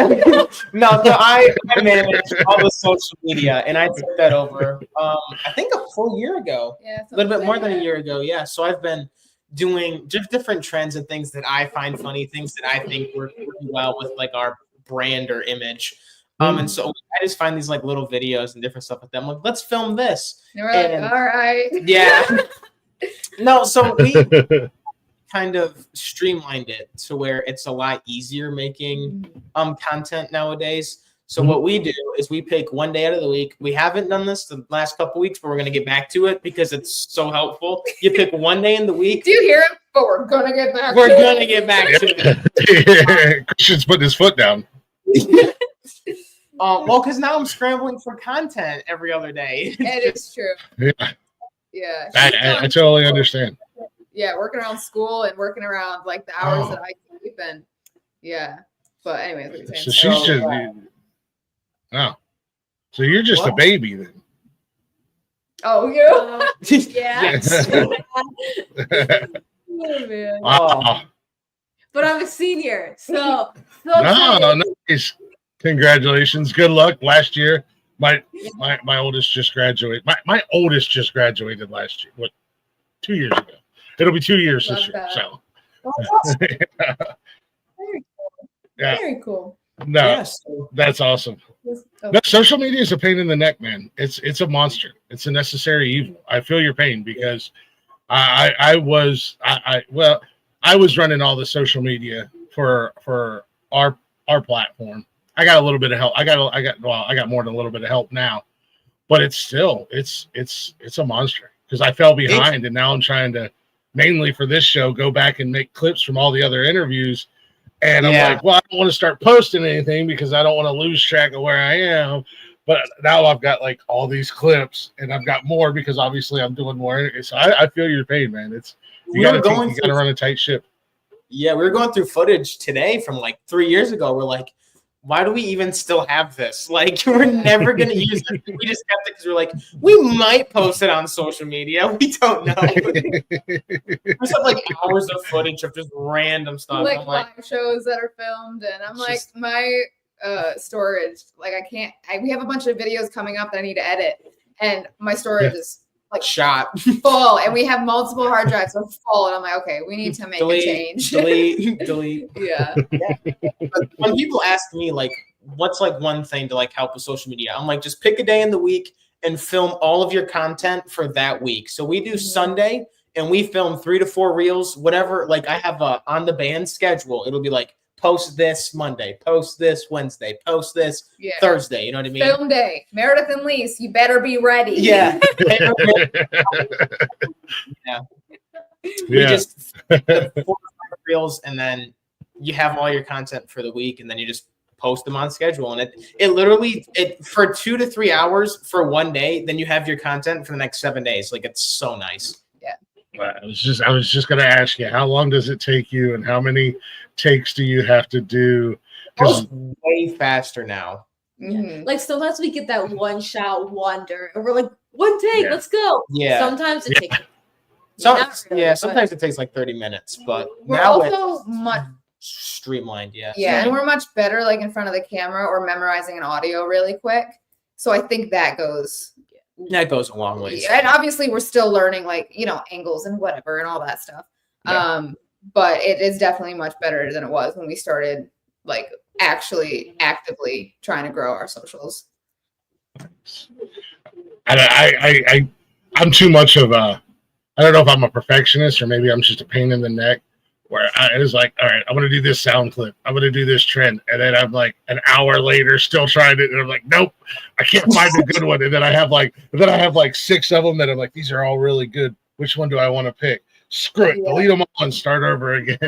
E: No, I manage all the social media, and I took that over. I think a full year ago.
D: Yeah,
E: A little bit more than a year ago. Yeah. So I've been doing just different trends and things that I find funny, things that I think work really well with like our brand or image. And so I just find these like little videos and different stuff with them. Like, let's film this.
D: And we're like, all right.
E: Yeah. No, so we kind of streamlined it to where it's a lot easier making content nowadays. So what we do is we pick one day out of the week. We haven't done this the last couple weeks, but we're going to get back to it because it's so helpful. You pick one day in the week.
D: Do you hear him? But we're going to get back
E: We're going to get back to it.
C: Christian's putting his foot down.
E: Well, because now I'm scrambling for content every other day.
D: It is true.
C: Yeah,
D: Yeah.
C: I totally understand.
D: Yeah, working around school and working around like the hours that I keep and yeah. But anyways, what you're
C: So
D: saying.
C: she's just so you're just a baby then.
D: Oh, you?
F: Yeah.
E: Yes.
D: Oh, man.
C: Wow.
F: But I'm a senior, so
C: No, nice. Congratulations. Good luck. Last year, my oldest just graduated. My oldest just graduated last year. What? 2 years ago. It'll be 2 years
D: Love
C: this year.
D: that.
C: So.
D: Very cool.
C: Yeah.
D: Very cool.
C: No,
E: Yes.
C: that's awesome.
D: Oh,
C: No, social media is a pain in the neck, man. It's a monster. It's a necessary evil. I feel your pain because I was running all the social media for our platform. I got a little bit of help. I got more than a little bit of help now, but it's still it's a monster because I fell behind and now I'm trying to mainly for this show go back and make clips from all the other interviews. And I'm like, well, I don't want to start posting anything because I don't want to lose track of where I am. But now I've got like all these clips and I've got more because obviously I'm doing more. So I feel your pain, man. You got to run a tight ship.
E: Yeah, we were going through footage today from like 3 years ago. We're like, why do we even still have this? Like, we're never going to use it. We just kept it because we're like, we might post it on social media. We don't know. There's like hours of footage of just random stuff.
D: like live shows that are filmed, and I'm like, my storage, like we have a bunch of videos coming up that I need to edit, and my storage is like
E: shot
D: full, and we have multiple hard drives are full, and I'm like, okay, we need to make a change.
E: delete.
D: Yeah.
E: But when people ask me like, what's like one thing to like help with social media, I'm like, just pick a day in the week and film all of your content for that week. So we do Sunday and we film 3 to 4 reels, whatever. Like I have on the band schedule, it'll be like post this Monday, post this Wednesday, post this Thursday. You know what I mean?
D: Film day, Meredith and Lise, you better be ready.
E: Yeah. We just 4 or 5 reels, and then you have all your content for the week, and then you just post them on schedule. And it literally for 2 to 3 hours for one day, then you have your content for the next 7 days. Like it's so nice.
C: I was just going to ask you, how long does it take you, and how many takes do you have to do?
E: It's way faster now.
D: Mm-hmm.
F: like sometimes we get that one shot wonder, and we're like, one take, let's go.
E: Yeah.
F: Sometimes it takes.
E: Sometimes it takes like 30 minutes, but
D: we're
E: now
D: also much
E: streamlined. Yeah,
D: and we're much better like in front of the camera or memorizing an audio really quick. So I think that goes
E: a long way.
D: And obviously we're still learning like, angles and whatever and all that stuff. But it is definitely much better than it was when we started like actually actively trying to grow our socials.
C: I'm too much of I don't know if I'm a perfectionist or maybe I'm just a pain in the neck where I was like, all right, I'm going to do this sound clip. I'm going to do this trend. And then I'm like an hour later still trying it. And I'm like, nope, I can't find a good one. And then I have like 6 of them that I'm like, these are all really good. Which one do I want to pick? Screw it. Delete them all and start over again.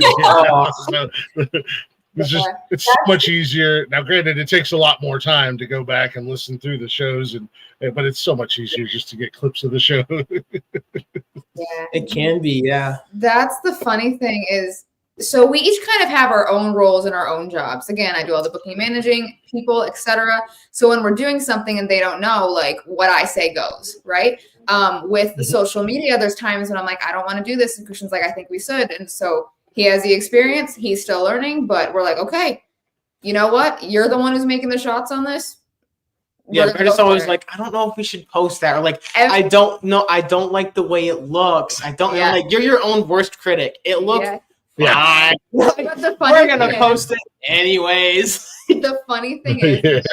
C: So, it's so much easier. Now, granted, it takes a lot more time to go back and listen through the shows, but it's so much easier just to get clips of the show.
E: It can be, yeah.
D: That's the funny thing is so we each kind of have our own roles and our own jobs. Again, I do all the booking, managing people, etc. So when we're doing something and they don't know, like what I say goes, right? With the social media, there's times when I'm like, I don't want to do this, and Christian's like, I think we should, and so he has the experience. He's still learning, but we're like, okay, you know what? You're the one who's making the shots on this.
E: Yeah, Meredith's always like, I don't know if we should post that, or like, I don't know, I don't like the way it looks. I don't. I'm like, you're your own worst critic. It looks.
C: Yeah.
D: But the funny
E: We're gonna post it anyways.
D: The funny thing is,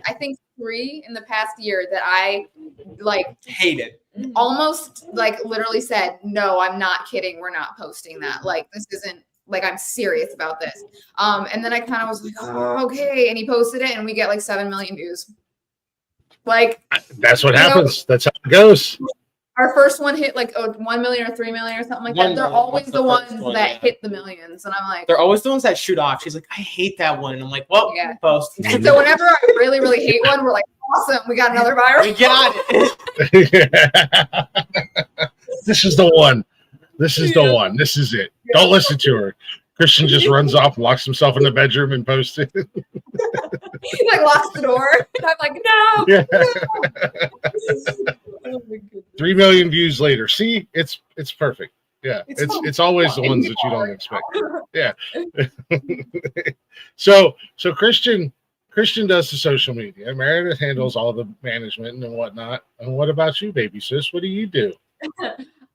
D: I think 3 in the past year that I like
E: hated,
D: almost like literally said, no, I'm not kidding. We're not posting that. Like this isn't like I'm serious about this. And then I kind of was like, oh, okay. And he posted it, and we get like 7 million views. Like
C: that's what happens. That's how it goes.
D: Our first one hit like 1 million or 3 million or something like that. They're always the ones that hit the millions. And I'm like,
E: they're always the ones that shoot off. She's like, I hate that one. And I'm like, well, post.
D: And so whenever I really, really hate one, we're like, awesome, we got another viral.
E: We got it.
C: This is the one. This is the one. This is it. Don't listen to her. Christian just runs off, locks himself in the bedroom, and posts it.
D: He like locks the door, and I'm like, no.
C: 3 million views later. See, it's perfect. Yeah, it's always the ones that you don't expect. Yeah. So Christian does the social media. Meredith handles all the management and whatnot. And what about you, baby sis? What do you do?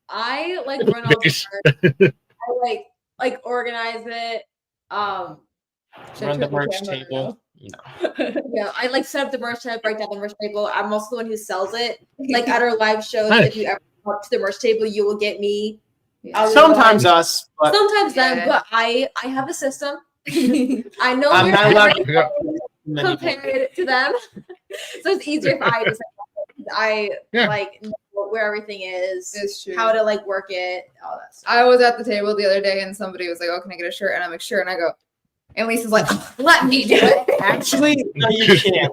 F: I like run all the work. I like organize it.
E: Run the merch table. No.
F: Yeah, I like set up the merch table, break down the merch table. I'm also the one who sells it. Like at our live shows, if you ever come up to the merch table, you will get me.
E: Sometimes us, but
F: sometimes them. But I have a system. I know
E: I'm not allowed
F: compared to them, so it's easier if I just like know where everything is.
D: It's true.
F: How to like work it, all that stuff.
D: I was at the table the other day and somebody was like, "Oh, can I get a shirt?" And I'm like, "Sure." And I go, and Lisa's like, "Let me do it."
E: Actually, no, you can't.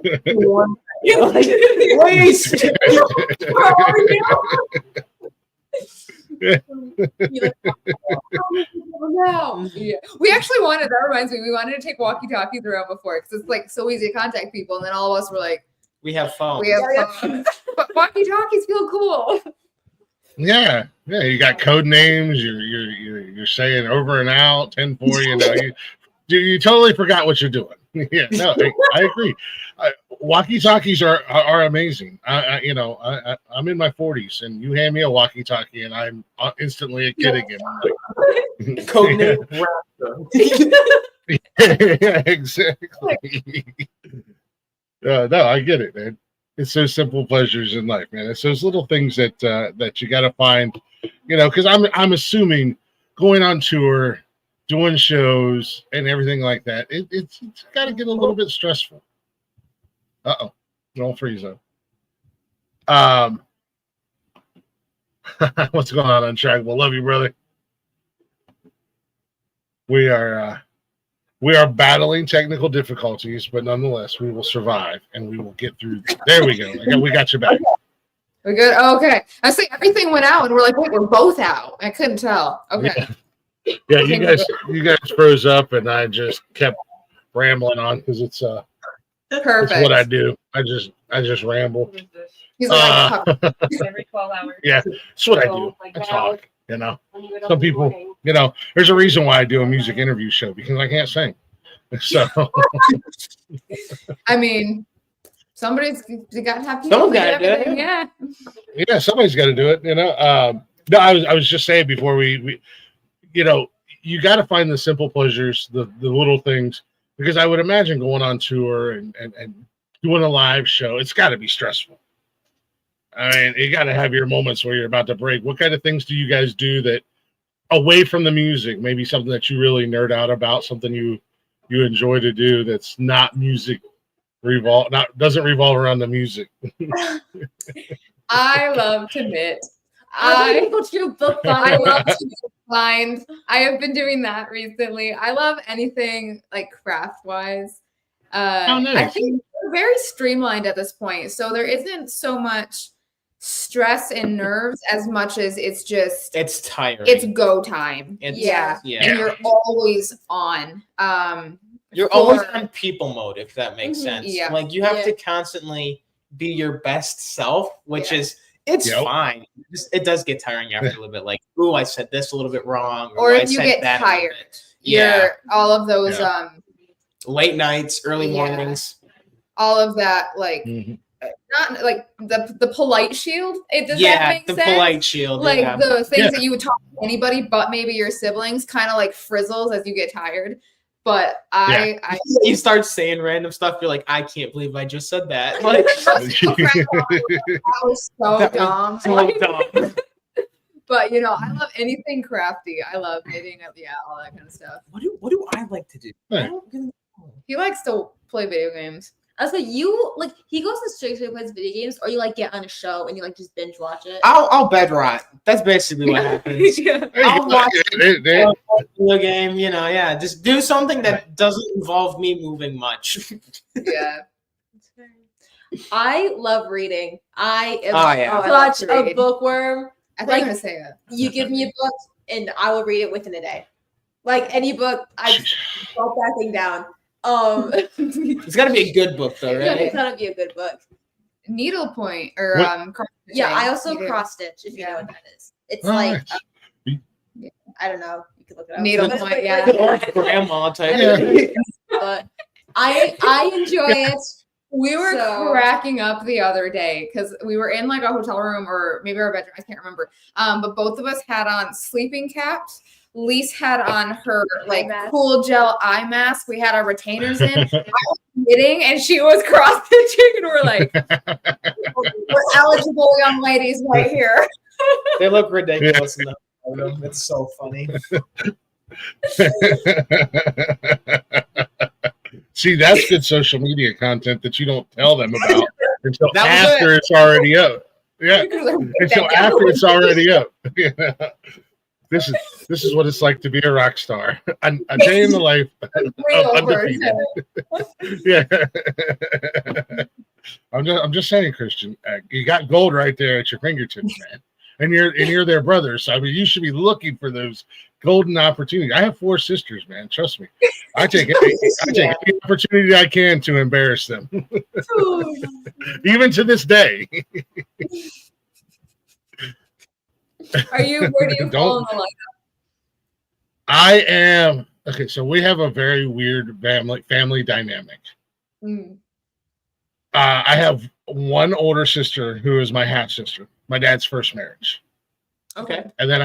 D: We actually wanted, that reminds me, we wanted to take walkie-talkies around before because it's like so easy to contact people, and then all of us were like,
E: we have phones.
D: But walkie-talkies feel cool.
C: Yeah, you got code names. You're saying over and out 10-4. You totally forgot what you're doing. Yeah, no, I agree. Walkie-talkies are amazing. I'm in my 40s, and you hand me a walkie-talkie, and I'm instantly a kid again.
E: Code name.
C: Yeah, exactly. No, I get it, man. It's those simple pleasures in life, man. It's those little things that you got to find, because I'm assuming going on tour, doing shows and everything like that, it's got to get a little bit stressful. Don't freeze up. What's going on, Untrackable? Love you, brother. We are battling technical difficulties, but nonetheless, we will survive and we will get through. There we go. We got your back.
D: We're good. Okay. I see everything went out, and we're like, wait, we're both out. I couldn't tell. Okay.
C: Yeah, you guys froze up, and I just kept rambling on because it's
D: perfect.
C: It's what I do. I just ramble.
D: He's like,
G: every 12 hours.
C: Yeah, that's what I do. I talk. Some people, there's a reason why I do a music interview show, because I can't sing. So,
D: I mean, somebody's got to have people.
E: Someone's got to do it.
D: Yeah,
C: somebody's got to do it. No, I was just saying before we you got to find the simple pleasures, the little things, because I would imagine going on tour and doing a live show, it's got to be stressful. I mean, you got to have your moments where you're about to break. What kind of things do you guys do that, away from the music, maybe something that you really nerd out about, something you enjoy to do that's not music doesn't revolve around the music?
D: I love to knit.
F: I love
D: to blind. I have been doing that recently. I love anything like craft wise.
C: Nice.
D: I think we're very streamlined at this point, so there isn't so much stress and nerves as much as it's just
E: It's tiring.
D: it's go time.
E: It's,
D: Yeah.
E: yeah.
D: And you're always on.
E: You're
D: for-
E: always on people mode, if that makes
F: Mhm.
E: sense.
D: Yeah.
E: Like you have
F: Yeah.
E: to constantly be your best self, which
D: Yeah.
E: is it's
C: Yep.
E: fine. It does get tiring after a little bit. Like, ooh, I said this a little bit wrong,
D: Or
E: I
D: if you
E: said
D: get
E: that a little
D: tired,
E: bit.
D: you're
E: Yeah,
D: all of those
E: late nights, early
D: Yeah.
E: mornings.
D: all of that like
C: Mhm.
D: not like the polite shield. Does that
E: Yeah,
D: make
E: the
D: sense?
E: polite shield.
D: Like
E: yeah.
D: the things
C: Yeah.
D: that you would talk to anybody but maybe your siblings kind of like frizzles as you get tired. But I
E: You start saying random stuff. You're like, I can't believe I just said that. Like,
D: that was so
E: that was
D: dumb.
E: so dumb.
D: But you know, I love anything crafty. I love knitting, yeah, all that kind of stuff.
E: What do I like to do?
C: Right.
E: I don't really know.
D: He likes to play video games.
F: I was like, you like he goes to straight to plays video games, or you like get on a show and you like just binge watch it.
E: I'll bed rot. That's basically what happens.
D: Yeah.
E: I'll watch
C: They-
E: a video game, yeah. Just do something that doesn't involve me moving much.
D: Yeah.
F: I love reading. I am
E: Oh, yeah.
D: I love
F: such
D: to
F: a
D: read.
F: bookworm.
D: I think I'm
F: Like-
D: gonna say it.
F: You give me a book and I will read it within a day. Like any book, I just gulp that thing down.
E: It's got to be a good book, though,
F: It's
E: right?
F: gotta be a good book.
D: Needlepoint or
C: What-
D: cross
F: Yeah,
D: stitching.
F: I also
D: You do.
F: cross stitch if you know
D: Yeah.
F: what that is. It's
C: Oh,
F: like
C: nice.
F: I don't know. You can look it up.
D: Needlepoint,
F: But-
D: yeah.
E: Or grandma type.
C: Yeah.
F: But I enjoy it.
D: We were
F: So-
D: cracking up the other day because we were in like a hotel room or maybe our bedroom. I can't remember. But both of us had on sleeping caps. Lise had on her like
F: mask.
D: cool gel eye mask. We had our retainers in. I was knitting and she was cross stitching, and we're like, we're eligible young ladies right here.
E: They look ridiculous in the photo. It's so funny.
C: See, that's good social media content that you don't tell them about until
E: That was
C: after it's already up. Yeah, until after it's already up. Yeah. This is what it's like to be a rock star. A day in the life of
D: Real
C: Undefeated.
D: person.
C: Yeah. I'm just saying, Christian, you got gold right there at your fingertips, man. And you're their brother. So I mean, you should be looking for those golden opportunities. I have 4 sisters, man. Trust me. I take any opportunity I can to embarrass them. Even to this day.
D: Where do you fall in the line?
C: I am okay. So we have a very weird family dynamic.
D: Mm.
C: I have one older sister who is my half sister, my dad's first marriage,
E: Okay.
C: and then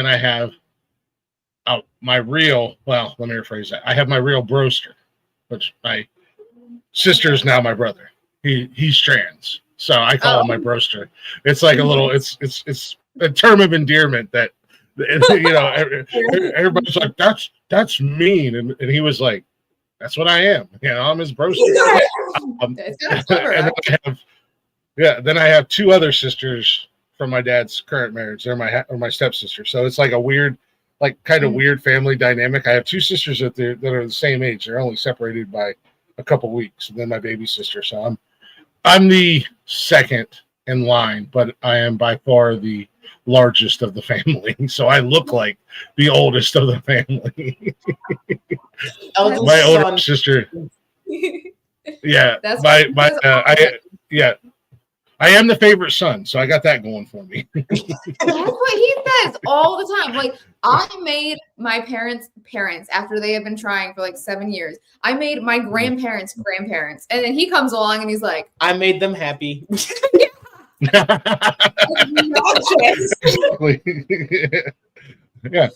C: I have my real. Well, let me rephrase that. I have my real broster, which my sister is now my brother. He's trans, so I call him my broster. It's like a little. It's a term of endearment that everybody's like that's mean, and he was like, that's what I am. I'm his broster.
D: It's kind of clever.
C: And then I have 2 other sisters from my dad's current marriage. They're my stepsister. So it's like a weird, like kind of weird family dynamic. I have 2 sisters that are the same age. They're only separated by a couple weeks, and then my baby sister. So I'm the second in line, but I am by far the largest of the family. So I look like the oldest of the family.
E: Eldest
C: My older
E: son.
C: sister. Yeah,
D: That's-
C: I am the favorite son, so I got that going for me.
D: That's what he says all the time. Like, I made my parents after they had been trying for like 7 years. I made my grandparents, and then he comes along and he's like,
E: I made them happy.
D: no chance.
C: Yeah,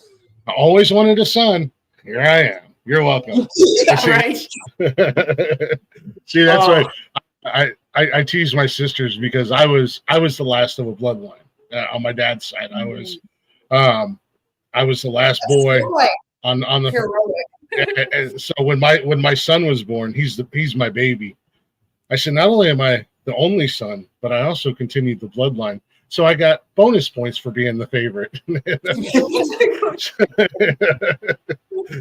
C: I always wanted a son. Here I am. You're welcome.
D: Yeah, right.
C: See, that's
E: Oh.
C: why I tease my sisters because I was the last of a bloodline on my dad's side. I was the last boy
D: Like,
C: on the.
D: heroic.
C: And so when my son was born, he's my baby. I said, not only am I the only son, but I also continued the bloodline. So I got bonus points for being the favorite.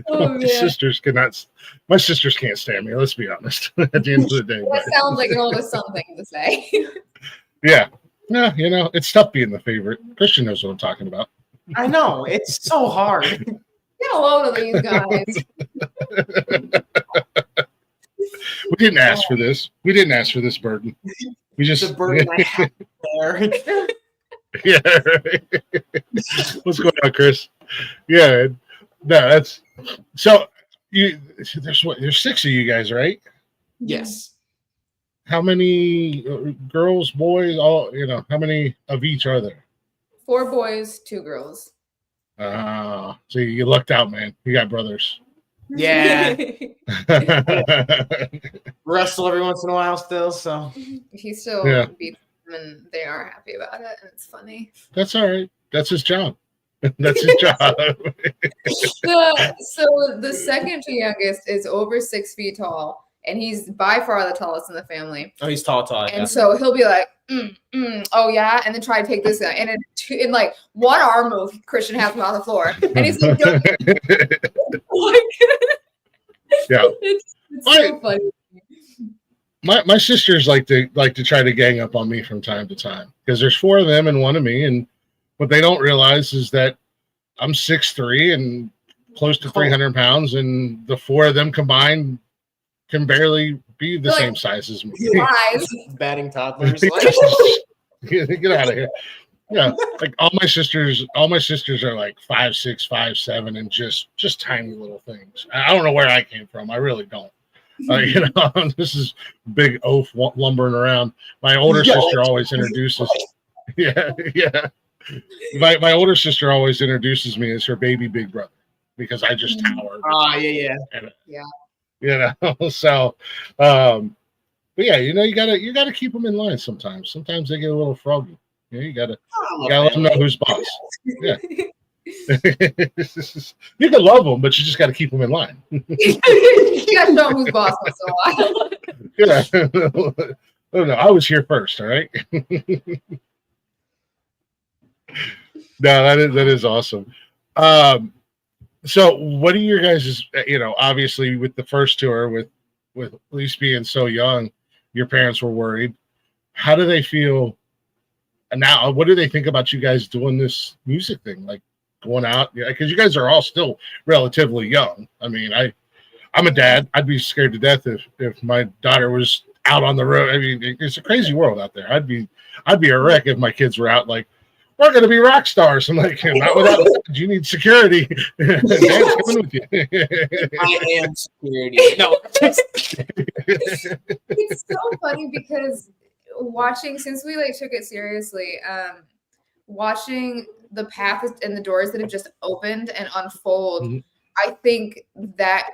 D: Oh,
C: my
D: man.
C: sisters can't stand me. Let's be honest. At the end of the day,
D: That sounds like an oldest son thing to say.
C: yeah. Yeah, you know, it's tough being the favorite. Christian knows what I'm talking about.
E: I know it's so hard.
D: Get a load of these guys.
C: We didn't ask for this. We didn't ask for this burden. We just
E: The burden I have there.
C: yeah. Right. What's going on, Chris? Yeah, no, that's so. There's 6 of you guys, right?
E: Yes.
C: How many girls, boys? All how many of each are there?
D: 4 boys, 2 girls.
C: So you lucked out, man. You got brothers.
E: Yeah. Wrestle every once in a while still, so
D: He still beats them, and they are happy about it, and it's funny.
C: That's all right. That's his job. That's his job.
D: So the second to youngest is over 6 feet tall, and he's by far the tallest in the family.
E: oh, he's tall, yeah.
D: And so he'll be like, oh yeah, and then try to take this guy. And in like one arm move, Christian has him on the floor, and he's like,
C: yeah,
D: it's so funny.
C: My sisters like to try to gang up on me from time to time because there's 4 of them and 1 of me, and what they don't realize is that I'm 6'3" and close to 300 pounds, and the 4 of them combined can barely be the same size as me.
E: Batting toddlers.
C: Get out of here. Yeah, like all my sisters are like 5'6", 5'7", and just tiny little things. I don't know where I came from. I really don't. This is big oaf lumbering around. My older sister always introduces. Yeah. My older sister always introduces me as her baby big brother because I just tower.
E: Yeah.
C: So, but yeah, you gotta keep them in line sometimes. Sometimes they get a little froggy. You gotta let them know who's boss. Yeah. You can love them, but you just got to keep them in line.
D: You got to know who's boss once in a while.
C: Yeah. No, I was here first. All right. No, that is awesome. So what are your guys', obviously with the first tour, with Elise being so young, your parents were worried. How do they feel now? What do they think about you guys doing this music thing? Like going out? Yeah, because you guys are all still relatively young. I mean, I'm a dad. I'd be scared to death if my daughter was out on the road. I mean, it's a crazy world out there. I'd be a wreck if my kids were out like, we're going to be rock stars. I'm like, not without that. You need security. Dad's coming with you.
E: I am security. No.
D: It's so funny because since we took it seriously, watching the path and the doors that have just opened and unfold, I think that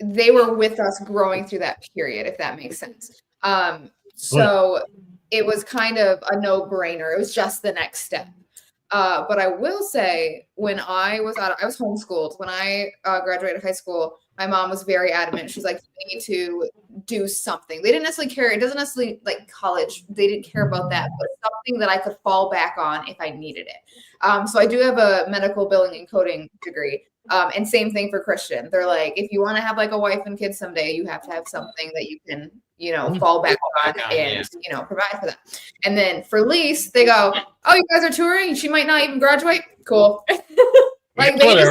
D: they were with us growing through that period, if that makes sense. So it was kind of a no-brainer. It was just the next step. But I will say, when I was homeschooled. When I graduated high school, my mom was very adamant. She's like, you need to do something. They didn't necessarily care. It doesn't necessarily like college. They didn't care about that, but something that I could fall back on if I needed it. So I do have a medical billing and coding degree. And same thing for Christian. They're like, if you want to have like a wife and kids someday, you have to have something that you can, fall back on and, provide for that. And then for Lise, they go, oh, you guys are touring? She might not even graduate? Cool. And I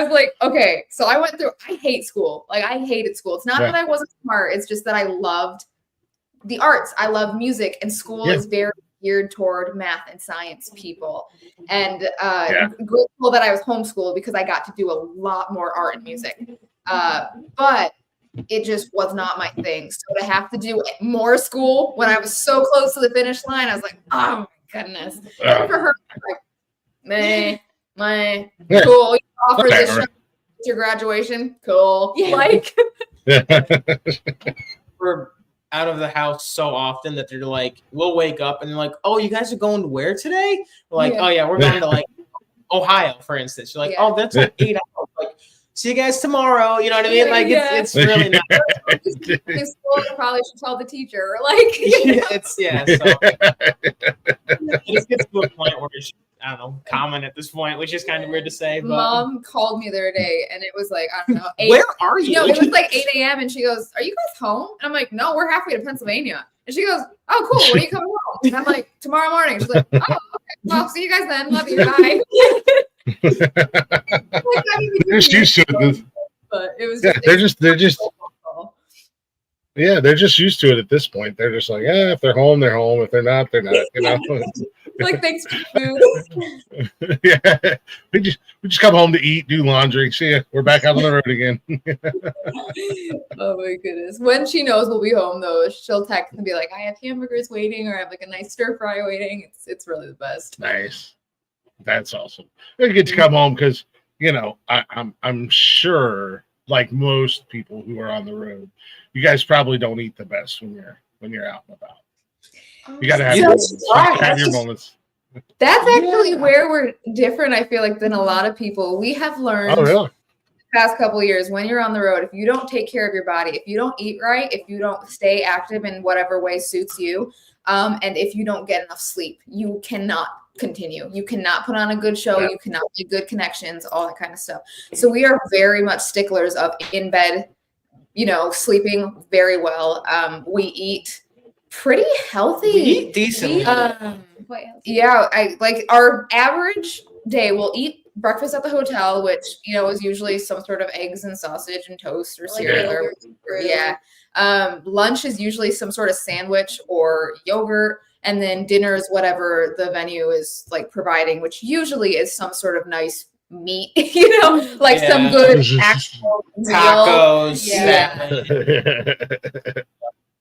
D: was like, okay. So I hate school. Like, I hated school. It's not that I wasn't smart. It's just that I loved the arts. I love music, and school is very geared toward math and science people. And grateful that I was homeschooled because I got to do a lot more art and music. But it just was not my thing. So to have to do more school when I was so close to the finish line, I was like, oh my goodness. And for her, like, cool. You offer this show at your graduation? Cool.
F: Yeah.
D: Like,
E: we're out of the house so often that they're like, we'll wake up and they're like, oh, you guys are going to where today? We're like, oh yeah, we're going to like Ohio, for instance. You're like, oh, that's like 8 hours. Like, see you guys tomorrow. You know what I mean? Like it's really not.
D: In school, I probably should tell the teacher. Like,
E: It's So it just gets to a point where it's, I don't know, common at this point, which is kind of weird to say. But
D: Mom called me the other day, and it was like, I don't know, 8.
E: Where are you?
D: No, it was like 8 a.m. and she goes, "Are you guys home?" And I'm like, "No, we're halfway to Pennsylvania." And she goes, "Oh, cool. When are you coming home?" And I'm like, "Tomorrow morning." She's like, "Oh, okay. Well, see you guys then. Love you. Bye."
C: They're just used to it.
D: But it was.
C: They're just used to it at this point. They're just like, yeah, if they're home, they're home. If they're not, they're not. You know.
D: Like, thanks for food.
C: Yeah, we just come home to eat, do laundry. See ya. We're back out on the road again.
D: Oh my goodness! When she knows we'll be home, though, she'll text and be like, "I have hamburgers waiting," or "I have like a nice stir fry waiting." It's really the best.
C: Nice. That's awesome. They get to come home because I'm sure, like most people who are on the road, you guys probably don't eat the best when you're out and about. You got to have, have your moments.
D: That's actually where we're different, I feel like, than a lot of people. We have learned the past couple of years, when you're on the road, if you don't take care of your body, if you don't eat right, if you don't stay active in whatever way suits you, and if you don't get enough sleep, you cannot continue. You cannot put on a good show. You cannot make good connections, all that kind of stuff. So we are very much sticklers of in bed, sleeping very well. We eat pretty healthy.
E: We eat decently.
D: Yeah, I like our average day. We'll eat breakfast at the hotel, which is usually some sort of eggs and sausage and toast or cereal. Lunch is usually some sort of sandwich or yogurt, and then dinner is whatever the venue is like providing, which usually is some sort of nice meat, like some good actual
E: tacos.
D: Yeah.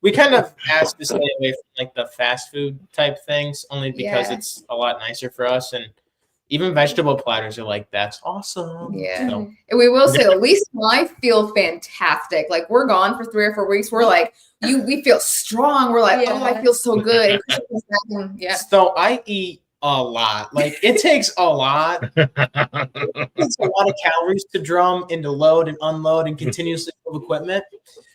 E: We kind of asked to stay away from like the fast food type things, only because it's a lot nicer for us. And even vegetable platters are like, that's awesome.
D: Yeah. So, and we will say, at least I feel fantastic. Like, we're gone for 3 or 4 weeks. We're like, we feel strong. We're like, oh, I feel so good.
E: So I eat a lot. Like, it takes a lot. It's a lot of calories to drum and to load and unload and continuously move equipment.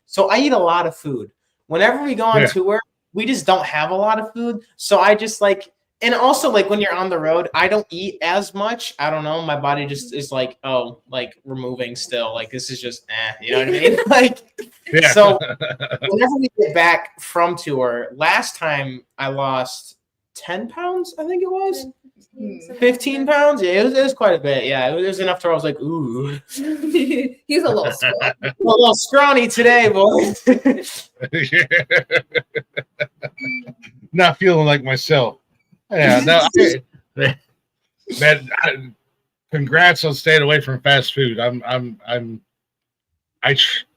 E: So I eat a lot of food. Whenever we go on tour, we just don't have a lot of food. So I just like, and also like when you're on the road, I don't eat as much. I don't know. My body just is like, oh, like we're moving still. Like this is just, you know what I mean? Like, so whenever we get back from tour, last time I lost 10 pounds, I think it was. 15 pounds? Yeah, it was quite a bit. Yeah, it was enough to where I was like, ooh.
D: He's a little scrawny.
E: A little scrawny today, boys.
C: Not feeling like myself. Yeah, no. Congrats on staying away from fast food. I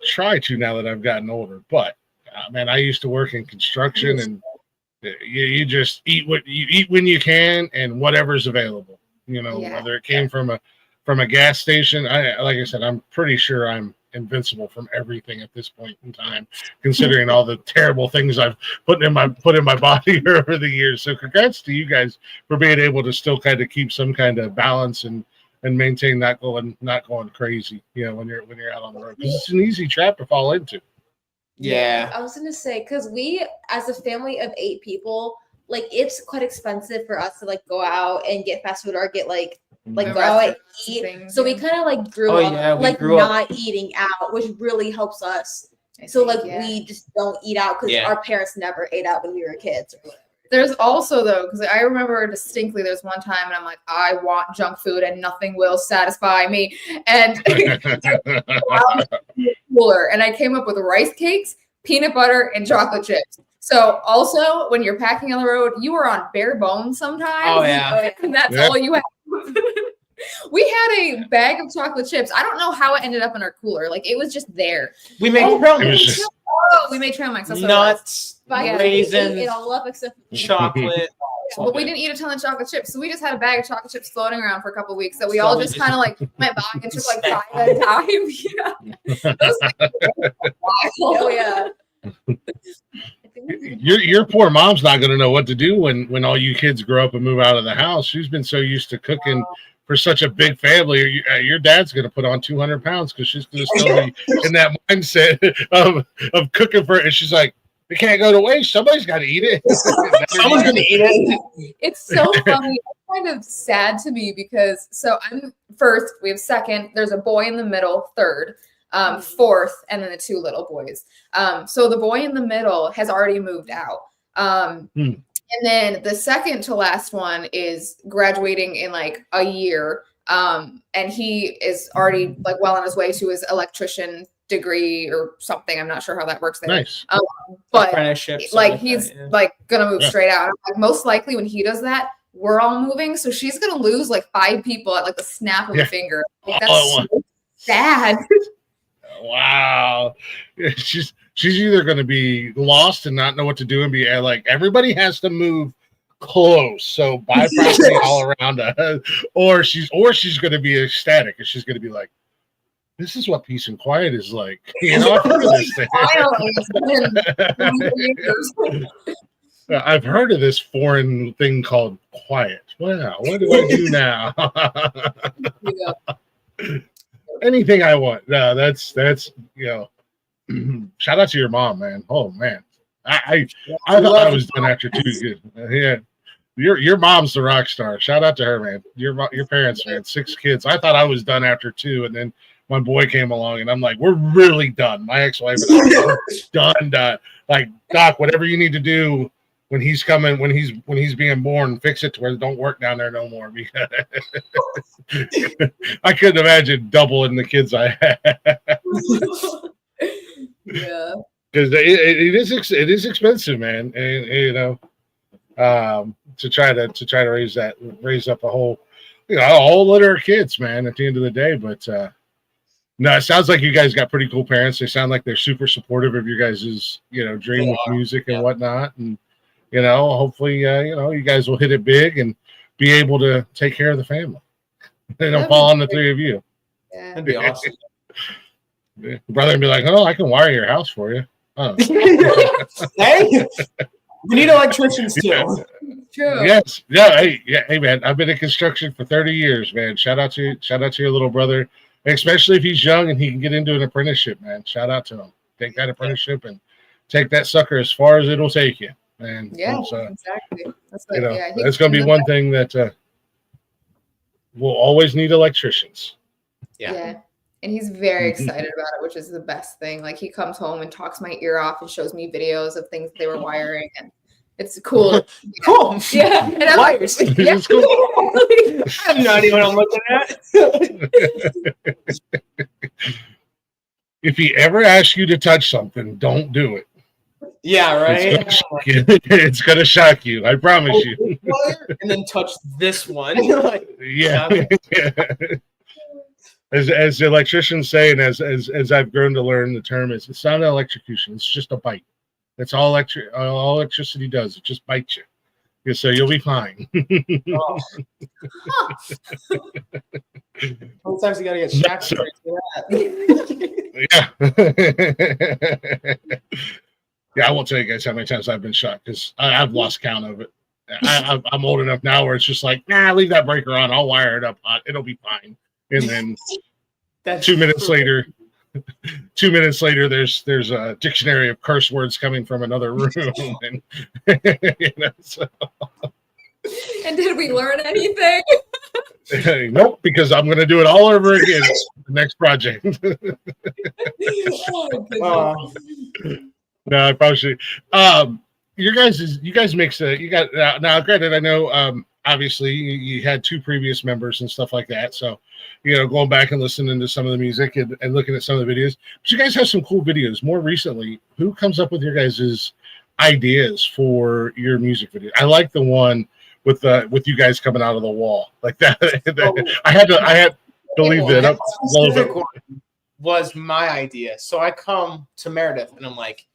C: try to now that I've gotten older, but man, I used to work in construction, and you just eat what you eat when you can and whatever's available. Whether it came from a gas station. Like I said, I'm pretty sure I'm invincible from everything at this point in time, considering all the terrible things I've put in my body over the years. So congrats to you guys for being able to still kind of keep some kind of balance and maintain not going crazy, when you're out on the road, because it's an easy trap to fall into.
E: Yeah,
F: I was gonna say, because we, as a family of 8 people, like it's quite expensive for us to like go out and get fast food or get like go out and eat.
D: Things,
F: so we kind of like grew up not eating out, which really helps us. So like we just don't eat out because our parents never ate out when we were kids.
D: There's also, though, because I remember distinctly there's one time and I'm like, I want junk food and nothing will satisfy me. And cooler, and I came up with rice cakes, peanut butter, and chocolate chips. So also, when you're packing on the road, you are on bare bones sometimes.
E: Oh, yeah.
D: And that's all you have. We had a bag of chocolate chips. I don't know how it ended up in our cooler. Like, it was just there.
E: We made trail mix.
D: We made trail mix.
E: Nuts, raisins,
F: it all up except
E: chocolate.
D: But we didn't eat a ton of chocolate chips. So we just had a bag of chocolate chips floating around for a couple of weeks that we all just kind of like went by and took like 5 at a time.
F: Oh, yeah.
C: Your poor mom's not going to know what to do when all you kids grow up and move out of the house. She's been so used to cooking for such a big family, your dad's going to put on 200 pounds because she's going to still be in that mindset of cooking for it. And she's like, it can't go to waste. Somebody's got to eat it.
E: Someone's going to eat it.
D: It's so funny. It's kind of sad to me because so I'm first, we have second, there's a boy in the middle, third, fourth, and then the two little boys. So the boy in the middle has already moved out. And then the second to last one is graduating in like a year. And he is already like well on his way to his electrician degree or something. I'm not sure how that works there.
C: Nice.
D: But
E: Apprenticeship,
D: like
E: something
D: he's
E: that, yeah.
D: like gonna move straight out. Like most likely when he does that, we're all moving. So she's gonna lose like 5 people at like the snap of a finger. Like, that's so sad.
C: Wow. She's either going to be lost and not know what to do and be like, everybody has to move close. So buy property all around us. Or she's going to be ecstatic and she's going to be like, this is what peace and quiet is like. You know, I've heard of this thing. I've heard of this foreign thing called quiet. Wow, what do I do now? Anything I want. No, that's you know. Shout out to your mom, man. Oh man, I thought I was done after 2. Yeah, your mom's the rock star. Shout out to her, man. Your parents, man. 6 kids. I thought I was done after 2, and then my boy came along, and I'm like, we're really done. My ex-wife and I are done. Like, Doc, whatever you need to do when he's coming, when he's being born, fix it to where it don't work down there no more. Because I couldn't imagine doubling the kids I had.
D: Yeah,
C: because it is expensive, man, and you know, to try to raise up a whole litter of kids, man. At the end of the day, but no, it sounds like you guys got pretty cool parents. They sound like they're super supportive of your guys' dream with music and whatnot, and hopefully you guys will hit it big and be able to take care of the family. They don't fall on the 3 of you.
D: yeah.
E: That'd be awesome.
C: Yeah. Brother would be like, oh, I can wire your house for you. Oh.
E: Hey, we need electricians too.
C: Yeah.
D: True.
C: Yes. Yeah. Hey, man. I've been in construction for 30 years, man. Shout out to your little brother, especially if he's young and he can get into an apprenticeship, man. Shout out to him. Take that apprenticeship and take that sucker as far as it'll take you, man.
D: Yeah, exactly. That's
C: that's going to be one thing that we'll always need electricians.
D: Yeah. And he's very excited about it, which is the best thing. Like, he comes home and talks my ear off and shows me videos of things they were wiring, and it's cool.
E: Cool.
D: Yeah. And I'm
E: Wires.
D: like, yeah.
C: Cool.
E: I have no idea what I'm looking at.
C: If he ever asks you to touch something, don't do it.
E: Yeah, right.
C: It's gonna shock you. I promise you.
E: And then touch this one.
C: Yeah. As the electricians say, and as I've grown to learn, the term is, it's not an electrocution. It's just a bite. That's all electricity does. It just bites you. Yeah, so you'll be fine.
E: Sometimes you gotta get shocked.
C: So, yeah, I won't tell you guys how many times I've been shocked because I've lost count of it. I'm old enough now where it's just like, leave that breaker on. I'll wire it up. It'll be fine. And then 2 minutes later, there's a dictionary of curse words coming from another room. And, so.
D: And did we learn anything?
C: Nope, because I'm going to do it all over again. The next project. No, I probably should. You guys makes now. Granted, I know. Obviously, you had 2 previous members and stuff like that. So, going back and listening to some of the music and looking at some of the videos. But you guys have some cool videos. More recently, who comes up with your guys' ideas for your music video? I like the one with you guys coming out of the wall like that. I had to leave that up a little bit.
E: Was my idea. So I come to Meredith and I'm like,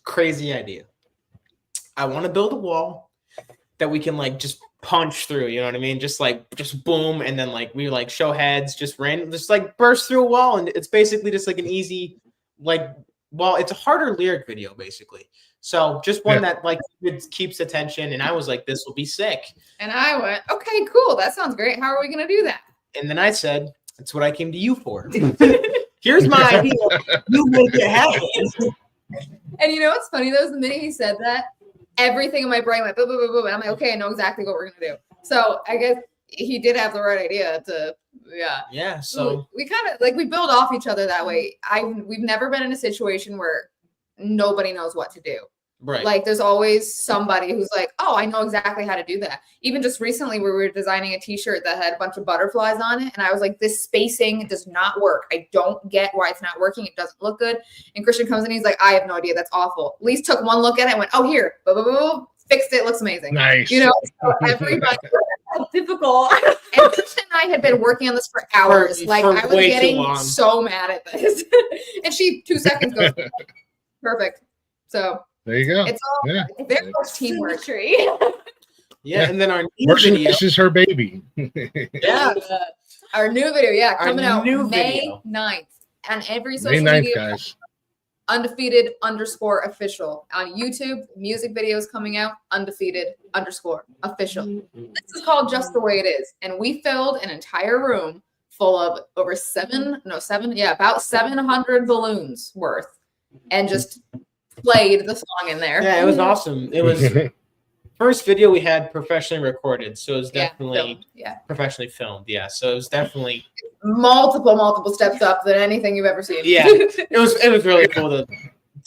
E: crazy idea. I want to build a wall that we can just punch through, you know what I mean? Just boom, and then we show heads, just burst through a wall, and it's basically just an easy, it's a harder lyric video basically. So just one that it keeps attention, and I was like, this will be sick.
D: And I went, okay, cool. That sounds great. How are we gonna do that?
E: And then I said, that's what I came to you for. Here's my idea. You make it happen.
D: And you know what's funny though? Is the minute he said that, everything in my brain went boom, boom, boom, boom. And I'm like, okay, I know exactly what we're gonna do. So I guess he did have the right idea to, yeah.
E: Yeah. So
D: we kind of like we build off each other that way. We've never been in a situation where nobody knows what to do.
E: right.
D: Like there's always somebody who's like, oh, I know exactly how to do that. Even just recently we were designing a t-shirt that had a bunch of butterflies on it. And I was like, this spacing does not work. I don't get why it's not working. It doesn't look good. And Christian comes in, he's like, I have no idea. That's awful. Lise took one look at it and went, oh, here, boom, boom, boom, fixed it. Looks amazing.
C: Nice.
D: You know, so everybody,
F: Difficult.
D: and Christian and I had been working on this for hours. Like I was
E: way too
D: getting
E: long.
D: so mad at this. And she 2 seconds goes, perfect. So
C: There you go.
D: it's all
C: Yeah.
D: very much teamwork.
F: Symmetry.
E: Yeah. And then our new
C: Working
E: video.
C: this is her baby.
E: Yeah.
D: Our new video, yeah,
E: Our
D: coming out
E: new
D: May
E: video.
D: 9th. And every
C: May
D: social
C: 9th,
D: media,
C: guys.
D: undefeated_official. On YouTube, music videos coming out, undefeated_official. This is called Just the Way It Is. And we filled an entire room full of about 700 balloons worth and just played the song in there.
E: Yeah, it was awesome. It was first video we had professionally recorded, so it was definitely
D: filmed, yeah.
E: professionally filmed. Yeah, so it was definitely
D: Multiple steps up than anything you've ever seen.
E: yeah. It was really cool to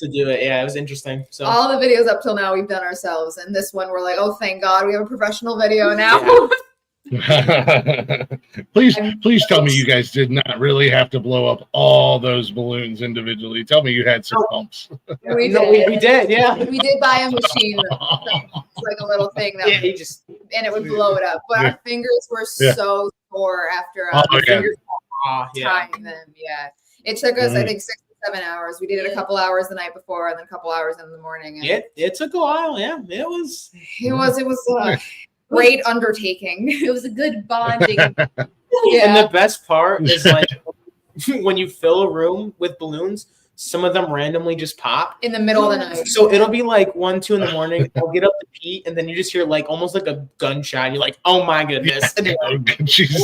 E: do it. Yeah, it was interesting. So
D: All the videos up till now we've done ourselves, and this one we're like, oh, thank God we have a professional video now.
C: please tell me you guys did not really have to blow up all those balloons individually. Tell me you had some pumps.
D: we
E: No,
D: did.
E: we did. Yeah.
D: We did buy a machine, it's like a little thing that,
E: Yeah, he just
D: and it would blow it up. But
C: Yeah.
D: our fingers were
C: Yeah.
D: so sore after
C: Oh, yeah.
E: yeah.
D: tying them. Yeah, it took us, I
C: Mhm.
D: think, 6 to 7 hours. We did it a couple hours the night before, and then a couple hours in the morning. And
E: It took a while. Yeah, it was.
D: it was a great undertaking.
F: It was a good bonding.
E: And the best part is like when you fill a room with balloons, some of them randomly just pop.
D: In the middle of the night.
E: So it'll be like 1, 2 in the morning. I'll get up to pee, and then you just hear like almost like a gunshot. And you're like, "Oh my goodness!" And you're like,
C: Oh, Jesus.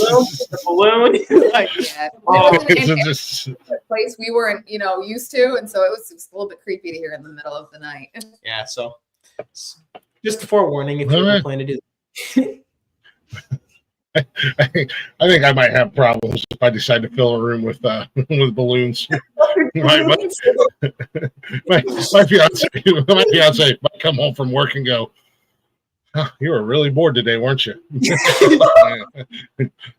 E: the balloon. Like,
D: Yeah,
E: Oh,
D: it wasn't in
C: Just-
D: a place we weren't, used to, and so it was a little bit creepy to hear in the middle of the night.
E: yeah. So just a forewarning if you
C: Alright.
E: plan to do.
C: I think I might have problems if I decide to fill a room with balloons. my fiance might come home from work and go, "Oh, you were really bored today, weren't you?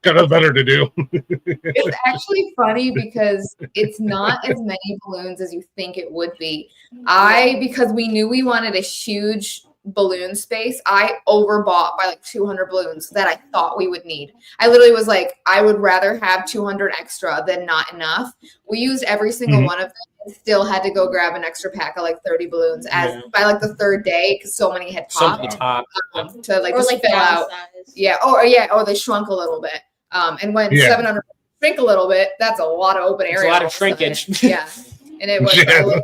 C: Got nothing better to do."
D: It's actually funny because it's not as many balloons as you think it would be. Because we knew we wanted a huge balloon space, I overbought by like 200 balloons that I thought we would need. I literally was like, I would rather have 200 extra than not enough. We used every single one of them and still had to go grab an extra pack of like 30 balloons by like the third day because so many had
E: Some
D: popped
E: at the top.
D: to like
F: Or
D: just
F: like
D: fill out.
F: size.
D: Yeah. Or they shrunk a little bit. And when
C: Yeah.
D: 700 shrink a little bit, that's a lot of open
E: It's
D: area.
E: a lot
D: all
E: of
D: a sudden.
E: shrinkage.
D: Yeah. And it was
C: Yeah.
D: a little,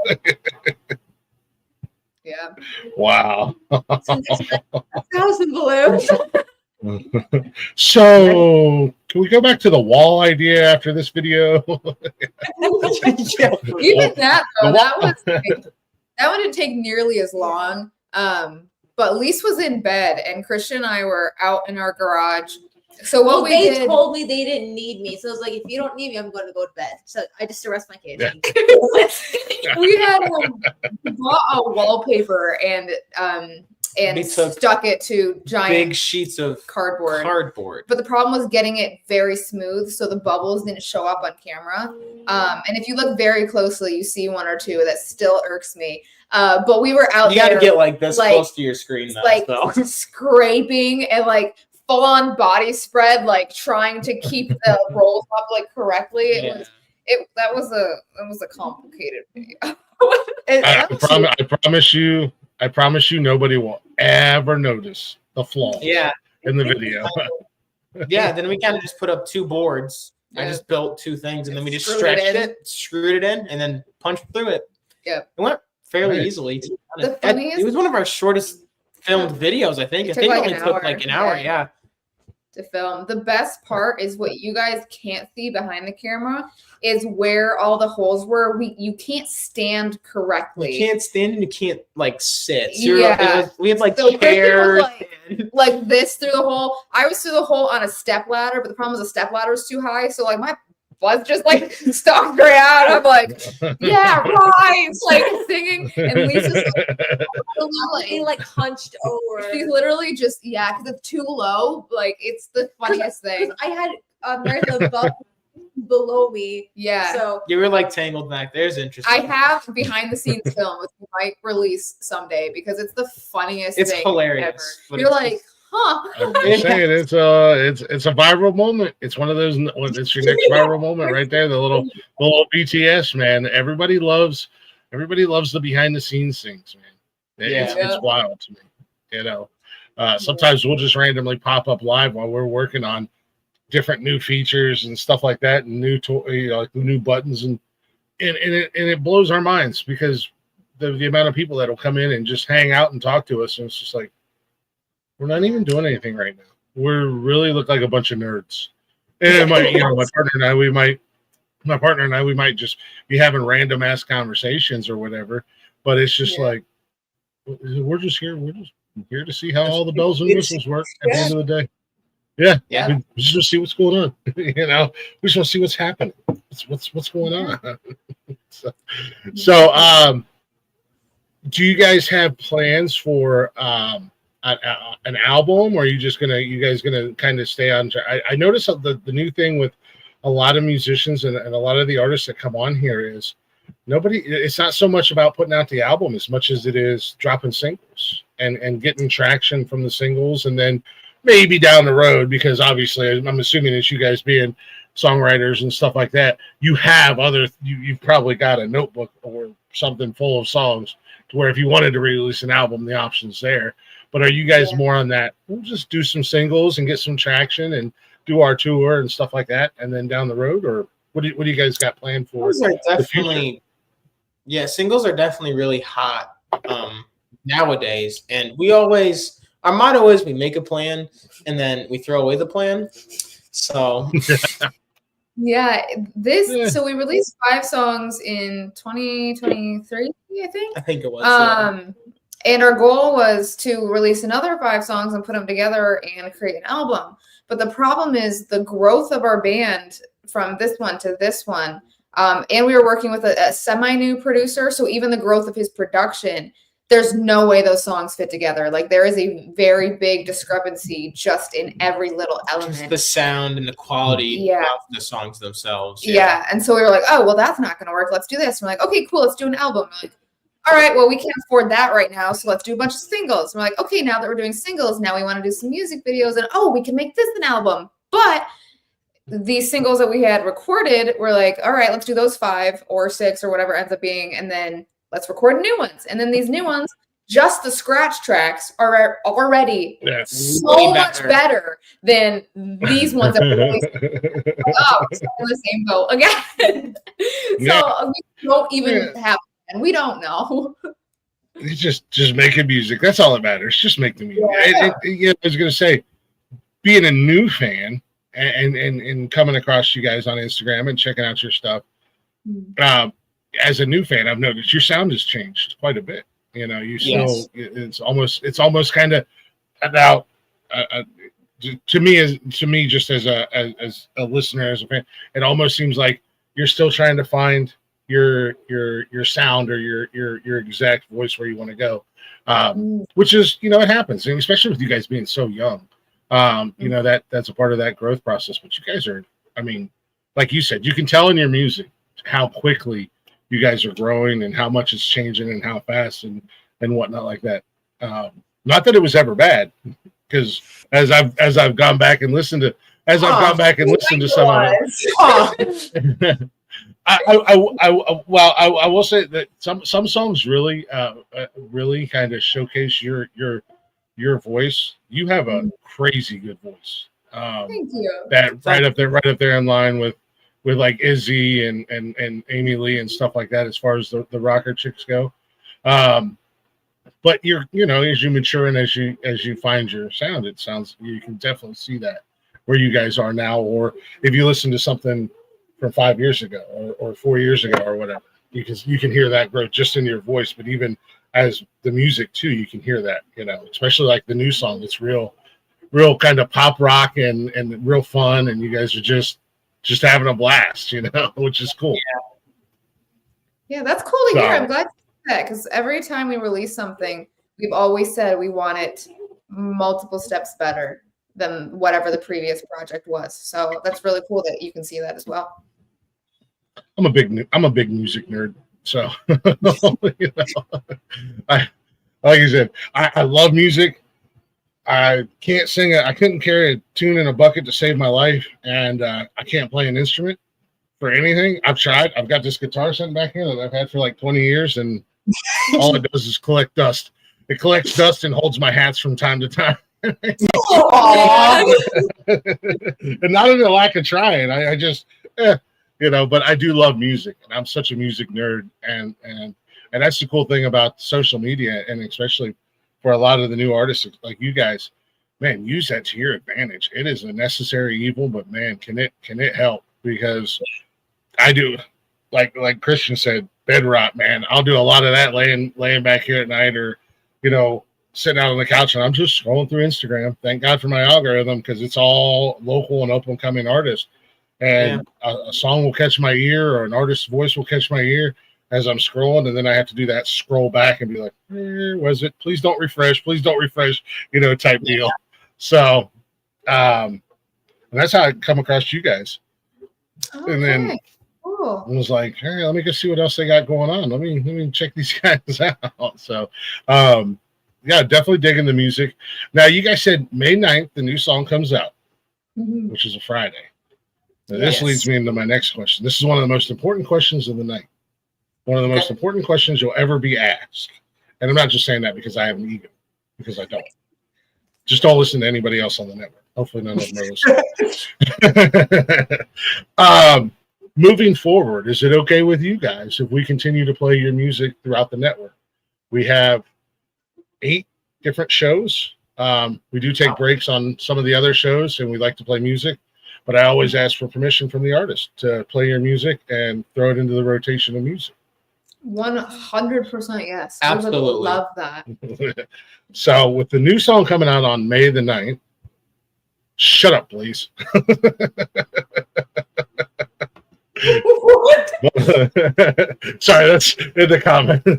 D: yeah.
C: Wow.
F: 1,000 balloons.
C: So, can we go back to the wall idea after this video?
E: Yeah.
D: Even that though,
C: The
D: that
C: wall.
D: that one didn't take nearly as long. But Lise was in bed and Christian and I were out in our garage. So what we
F: they
D: did,
F: told me they didn't need me. So I was like, if you don't need me, I'm going to go to bed. So I just arrest my case.
C: Yeah.
D: we had we bought a wallpaper and
E: We took
D: stuck it to giant
E: Big sheets of
D: cardboard. But the problem was getting it very smooth so the bubbles didn't show up on camera. And if you look very closely, you see 1 or 2 that still irks me. But we were out
E: You got
D: there
E: to get like this
D: like-
E: close to your screen, though.
D: like
E: so.
D: scraping and like full on body spread, like trying to keep the rolls up like correctly. That was a complicated video.
C: I promise you, nobody will ever notice the flaw
E: Yeah.
C: in the video.
E: Yeah. Then we kind of just put up 2 boards. I
D: Yeah.
E: just built 2 things, and then we just
D: Screwed
E: stretched
D: it in.
E: it, screwed it in, and then punched through it.
D: Yep.
E: It went fairly
C: Right.
E: easily. to be
D: The
E: honest.
D: funniest-
E: It was one of our shortest filmed videos, I think.
D: It
E: I
D: took
E: think
D: like
E: it only
D: an
E: took
D: hour,
E: like an hour.
D: yeah.
E: Yeah.
D: to film. The best part is what you guys can't see behind the camera is where all the holes were. You can't stand correctly.
E: You can't stand and you can't like sit. So we had like
D: so
E: chairs.
D: Like this through the hole. I was through the hole on a step ladder, but the problem was the step ladder was too high. So like my butt just like stuck right out. I'm like, yeah, right. Like singing. And Lisa's
F: like hunched over.
D: She's literally just, because it's too low. Like it's the funniest thing.
F: I had Meredith above below me.
D: Yeah.
F: So
E: you were like tangled back. There's interesting.
D: I have behind the scenes film which we might release someday because it's the funniest
E: it's
D: thing
E: hilarious.
D: ever. You're like, huh?
C: I'm saying it's a viral moment. It's one of those. It's your next viral moment right there. The little BTS, man. Everybody loves the behind the scenes things, man. It's wild to me. You know, sometimes we'll just randomly pop up live while we're working on different new features and stuff like that, and new buttons, and it blows our minds because the amount of people that will come in and just hang out and talk to us, and it's just like we're not even doing anything right now. We really look like a bunch of nerds. And my partner and I, we might just be having random ass conversations or whatever, but it's just like we're just here to see how all the bells and whistles work at the end of the day. Yeah. We just want to see what's going on. We just want to see what's happening. What's going on. So, do you guys have plans for an album, or are you guys gonna kind of stay on? I noticed the new thing with a lot of musicians and a lot of the artists that come on here is it's not so much about putting out the album as much as it is dropping singles and getting traction from the singles, and then maybe down the road, because obviously I'm assuming as you guys being songwriters and stuff like that, you've probably got a notebook or something full of songs to where if you wanted to release an album, the option's there. But are you guys more on that? We'll just do some singles and get some traction and do our tour and stuff like that, and then down the road, or what do you guys got planned for?
E: Singles are definitely really hot nowadays, and our motto is we make a plan and then we throw away the plan. So
D: so we released 5 songs in 2023, I think
E: it was.
D: And our goal was to release another 5 songs and put them together and create an album. But the problem is the growth of our band from this one to this one. And we were working with a semi-new producer. So even the growth of his production, there's no way those songs fit together. Like there is a very big discrepancy just in every little element.
E: Just the sound and the quality of the songs themselves.
D: Yeah. And so we were like, oh, well, that's not going to work. Let's do this. And we're like, okay, cool. Let's do an album. We're like, all right, well, we can't afford that right now, so let's do a bunch of singles. And we're like, okay, now that we're doing singles, now we want to do some music videos, and we can make this an album. But these singles that we had recorded, we're like, all right, let's do those 5 or 6 or whatever ends up being, and then let's record new ones. And then these new ones, just the scratch tracks are already so much better than these ones that we're releasing. We're in the same boat again. So we don't even have. And we don't know.
C: It's just making music. That's all that matters. Just make the music. I was gonna say, being a new fan and coming across you guys on Instagram and checking out your stuff. As a new fan, I've noticed your sound has changed quite a bit. It's almost kind of now. To me, just as a listener, as a fan, it almost seems like you're still trying to find your sound or your exact voice where you want to go, which is it happens, and especially with you guys being so young, that's a part of that growth process. But you guys are, like you said, you can tell in your music how quickly you guys are growing and how much it's changing and how fast and whatnot like that. Not that it was ever bad, because as I've gone back and listened to some of it. I will say that some songs really kind of showcase your voice. You have a crazy good voice.
D: Thank you.
C: That right up there in line with like Izzy and Amy Lee and stuff like that, as far as the rocker chicks go. But as you mature and as you find your sound, you can definitely see that. where you guys are now, or if you listen to something from 5 years ago or 4 years ago or whatever, you can hear that growth just in your voice. But even as the music too, you can hear that, especially like the new song. It's real kind of pop rock and real fun, and you guys are just having a blast, which is cool.
D: Yeah, that's cool to hear. I'm glad you said that, because every time we release something, we've always said we want it multiple steps better than whatever the previous project was. So that's really cool that you can see that as well.
C: I'm a big music nerd, so like I said, I love music. I can't sing it. I couldn't carry a tune in a bucket to save my life, and I can't play an instrument for anything. I've tried. I've got this guitar sitting back here that I've had for like 20 years, and all it does is collect dust. It collects dust and holds my hats from time to time. And not in a lack of trying. I just, but I do love music, and I'm such a music nerd, and that's the cool thing about social media, and especially for a lot of the new artists like you guys, man, use that to your advantage. It is a necessary evil, but man, can it help? Because I do, like Christian said, bed rot, man. I'll do a lot of that laying back here at night, or sitting out on the couch, and I'm just scrolling through Instagram. Thank God for my algorithm, because it's all local and up and coming artists, and a song will catch my ear, or an artist's voice will catch my ear as I'm scrolling, and then I have to do that scroll back and be like, where was it? Please don't refresh, type deal. So and that's how I come across you guys. Okay. And then cool. I was like, hey, let me go see what else they got going on. Let me check these guys out. So yeah, definitely digging the music. Now, you guys said May 9th, the new song comes out, which is a Friday. Now, this leads me into my next question. This is one of the most important questions of the night. One of the most important questions you'll ever be asked. And I'm not just saying that because I have an ego, because I don't. Just don't listen to anybody else on the network. Hopefully none of them are listening. Moving forward, is it okay with you guys if we continue to play your music throughout the network? We have 8 different shows. We do take breaks on some of the other shows, and we like to play music. But I always ask for permission from the artist to play your music and throw it into the rotation of music.
D: 100% yes.
E: Absolutely.
D: I would love that.
C: So with the new song coming out on May the 9th, shut up, please.
D: What?
C: Sorry, that's in the comment.
D: I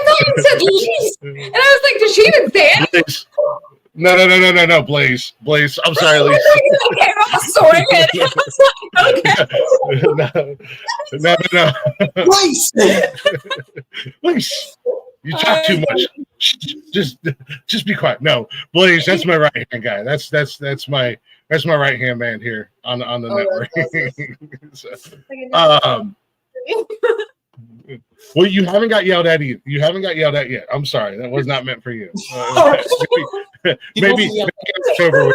D: thought you said please. And I was like, did she even say it?
C: Please. No, Blaze. I'm sorry, Lisa.
D: Okay, I'm sorry.
C: No.
E: Please.
C: Please. You talk too much. Just be quiet. No, Blaze, that's my right hand guy. That's my right hand man here on the network. So, well, you haven't got yelled at either. You haven't got yelled at yet. I'm sorry. That was not meant for you. Maybe October.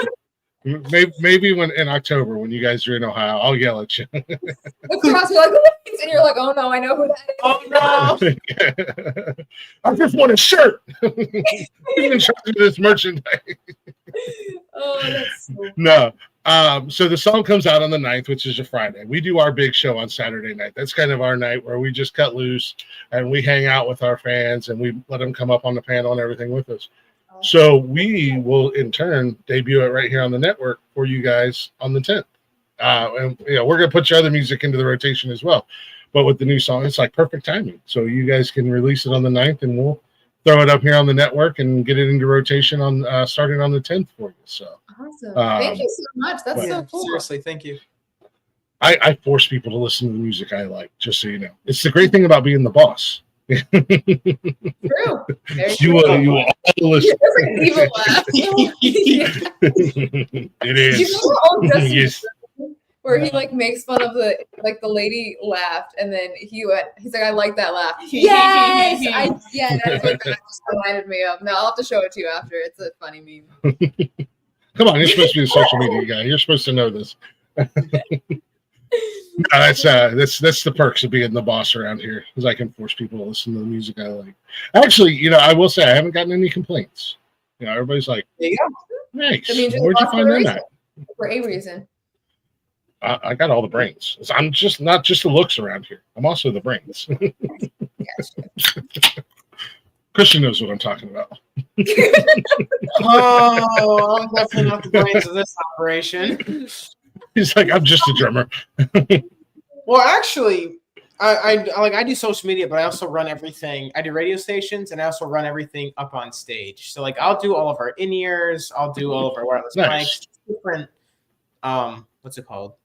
C: Maybe when in October, when you guys are in Ohio, I'll yell at you.
D: Across, you're like, and you're like, oh no, I know who that is.
E: Oh no!
C: I just want a shirt. You've been charging this merchandise.
D: Oh, that's so
C: No. So the song comes out on the 9th, which is a Friday. We do our big show on Saturday night. That's kind of our night where we just cut loose and we hang out with our fans and we let them come up on the panel and everything with us. So we will in turn debut it right here on the network for you guys on the 10th. And we're going to put your other music into the rotation as well. But with the new song, it's like perfect timing. So you guys can release it on the 9th and we'll throw it up here on the network and get it into rotation on starting on the 10th for you. So
D: awesome. Thank you so much. That's so cool.
E: Seriously, thank you.
C: I force people to listen to the music I like, just so you know. It's the great thing about being the boss.
D: True.
C: You will all listen.
D: That's like evil laugh.
C: It is.
D: You know old Justin
C: Yes.
D: where he like makes fun of the lady laughed and then he's like, I like that laugh.
F: Yes,
D: That's what that just reminded me of. Now I'll have to show it to you after. It's a funny meme.
C: Come on, you're supposed to be a social media guy. You're supposed to know this. No, that's the perks of being the boss around here, because I can force people to listen to the music I like. Actually, I will say I haven't gotten any complaints. Everybody's like,
E: There you go.
C: Nice.
D: That means you're
C: Where'd you
D: lost
C: find
D: for a
C: them
D: reason.
C: at?
D: For a reason.
C: I got all the brains. I'm just not just the looks around here. I'm also the brains. Christian knows what I'm talking about.
E: Oh, I'm definitely not the brains of this operation.
C: He's like, I'm just a drummer.
E: Well, actually, I do social media, but I also run everything. I do radio stations, and I also run everything up on stage. So like, I'll do all of our in-ears. I'll do all of our wireless
C: Nice.
E: mics, different what's it called?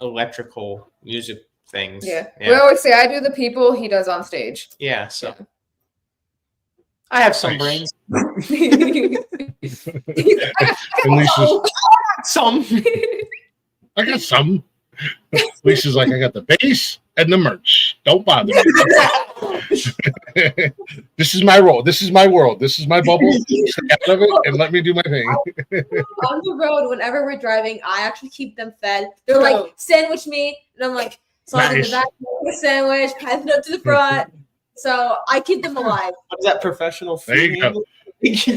E: Electrical music things.
D: Yeah. We always say I do the people, he does on stage.
E: Yeah. So I have some
C: Nice.
E: brains.
C: And Lisa's,
E: Some.
C: I got some. Lisa's like, I got the bass and the merch. Don't bother me. This is my role. This is my world. This is my bubble. Stay out of it and let me do my thing.
F: On the road, whenever we're driving, I actually keep them fed. They're like, sandwich me. And I'm like, so I'm in
C: Nice.
F: the back, a sandwich, pass it up to the front. So I keep them alive.
E: What is that professional food?
C: There you go.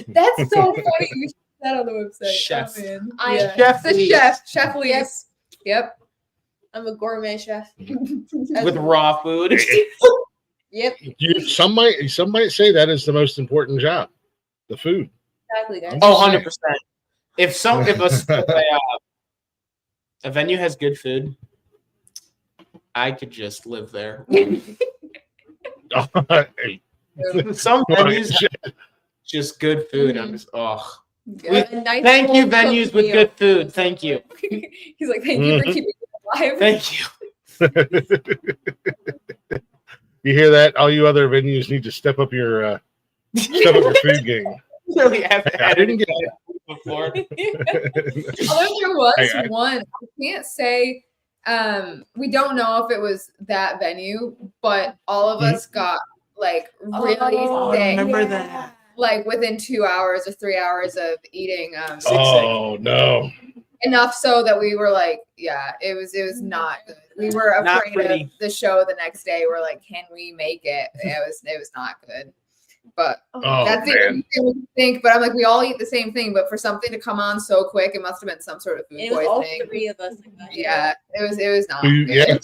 D: That's so funny. You should put that on the website.
E: Chef.
D: Oh, man.
F: I-
D: Yeah.
E: Chef
D: The
E: Lee.
D: Chef Lee.
F: Yes.
D: Yep.
F: I'm a gourmet chef.
E: With raw food.
F: Yep,
C: Some might say that is the most important job, the food.
F: exactly, guys.
E: Oh, 100%. If a venue has good food, I could just live there.
C: Hey,
E: Some venues have just good food. I'm just
D: Yeah.
F: A nice
E: Thank you,
F: home-cooked
E: venues with
F: meal.
E: good food. Thank you.
D: He's like, thank you for keeping it alive.
E: Thank you.
C: You hear that? All you other venues need to step up your food game.
E: Really haven't
C: I
E: had
C: didn't
E: it
C: get
E: before.
D: Although there was
C: I-
D: one, I can't say, we don't know if it was that venue, but all of us got like really
E: Oh, I
D: sick,
E: remember that.
D: like within 2 hours or 3 hours of eating.
C: Oh no!
D: Enough so that we were like, yeah, it was not good. We were
E: Not
D: afraid
E: pretty.
D: of the show the next day. We're like, can we make it? It was not good. But
C: Oh
D: that's the
C: man!
D: only thing we think. But I'm like, we all eat the same thing. But for something to come on so quick, it must have been some sort of food
F: It was all
D: poisoning.
F: three of us.
D: Yeah, it was not.
C: Food,
D: good.
C: yeah,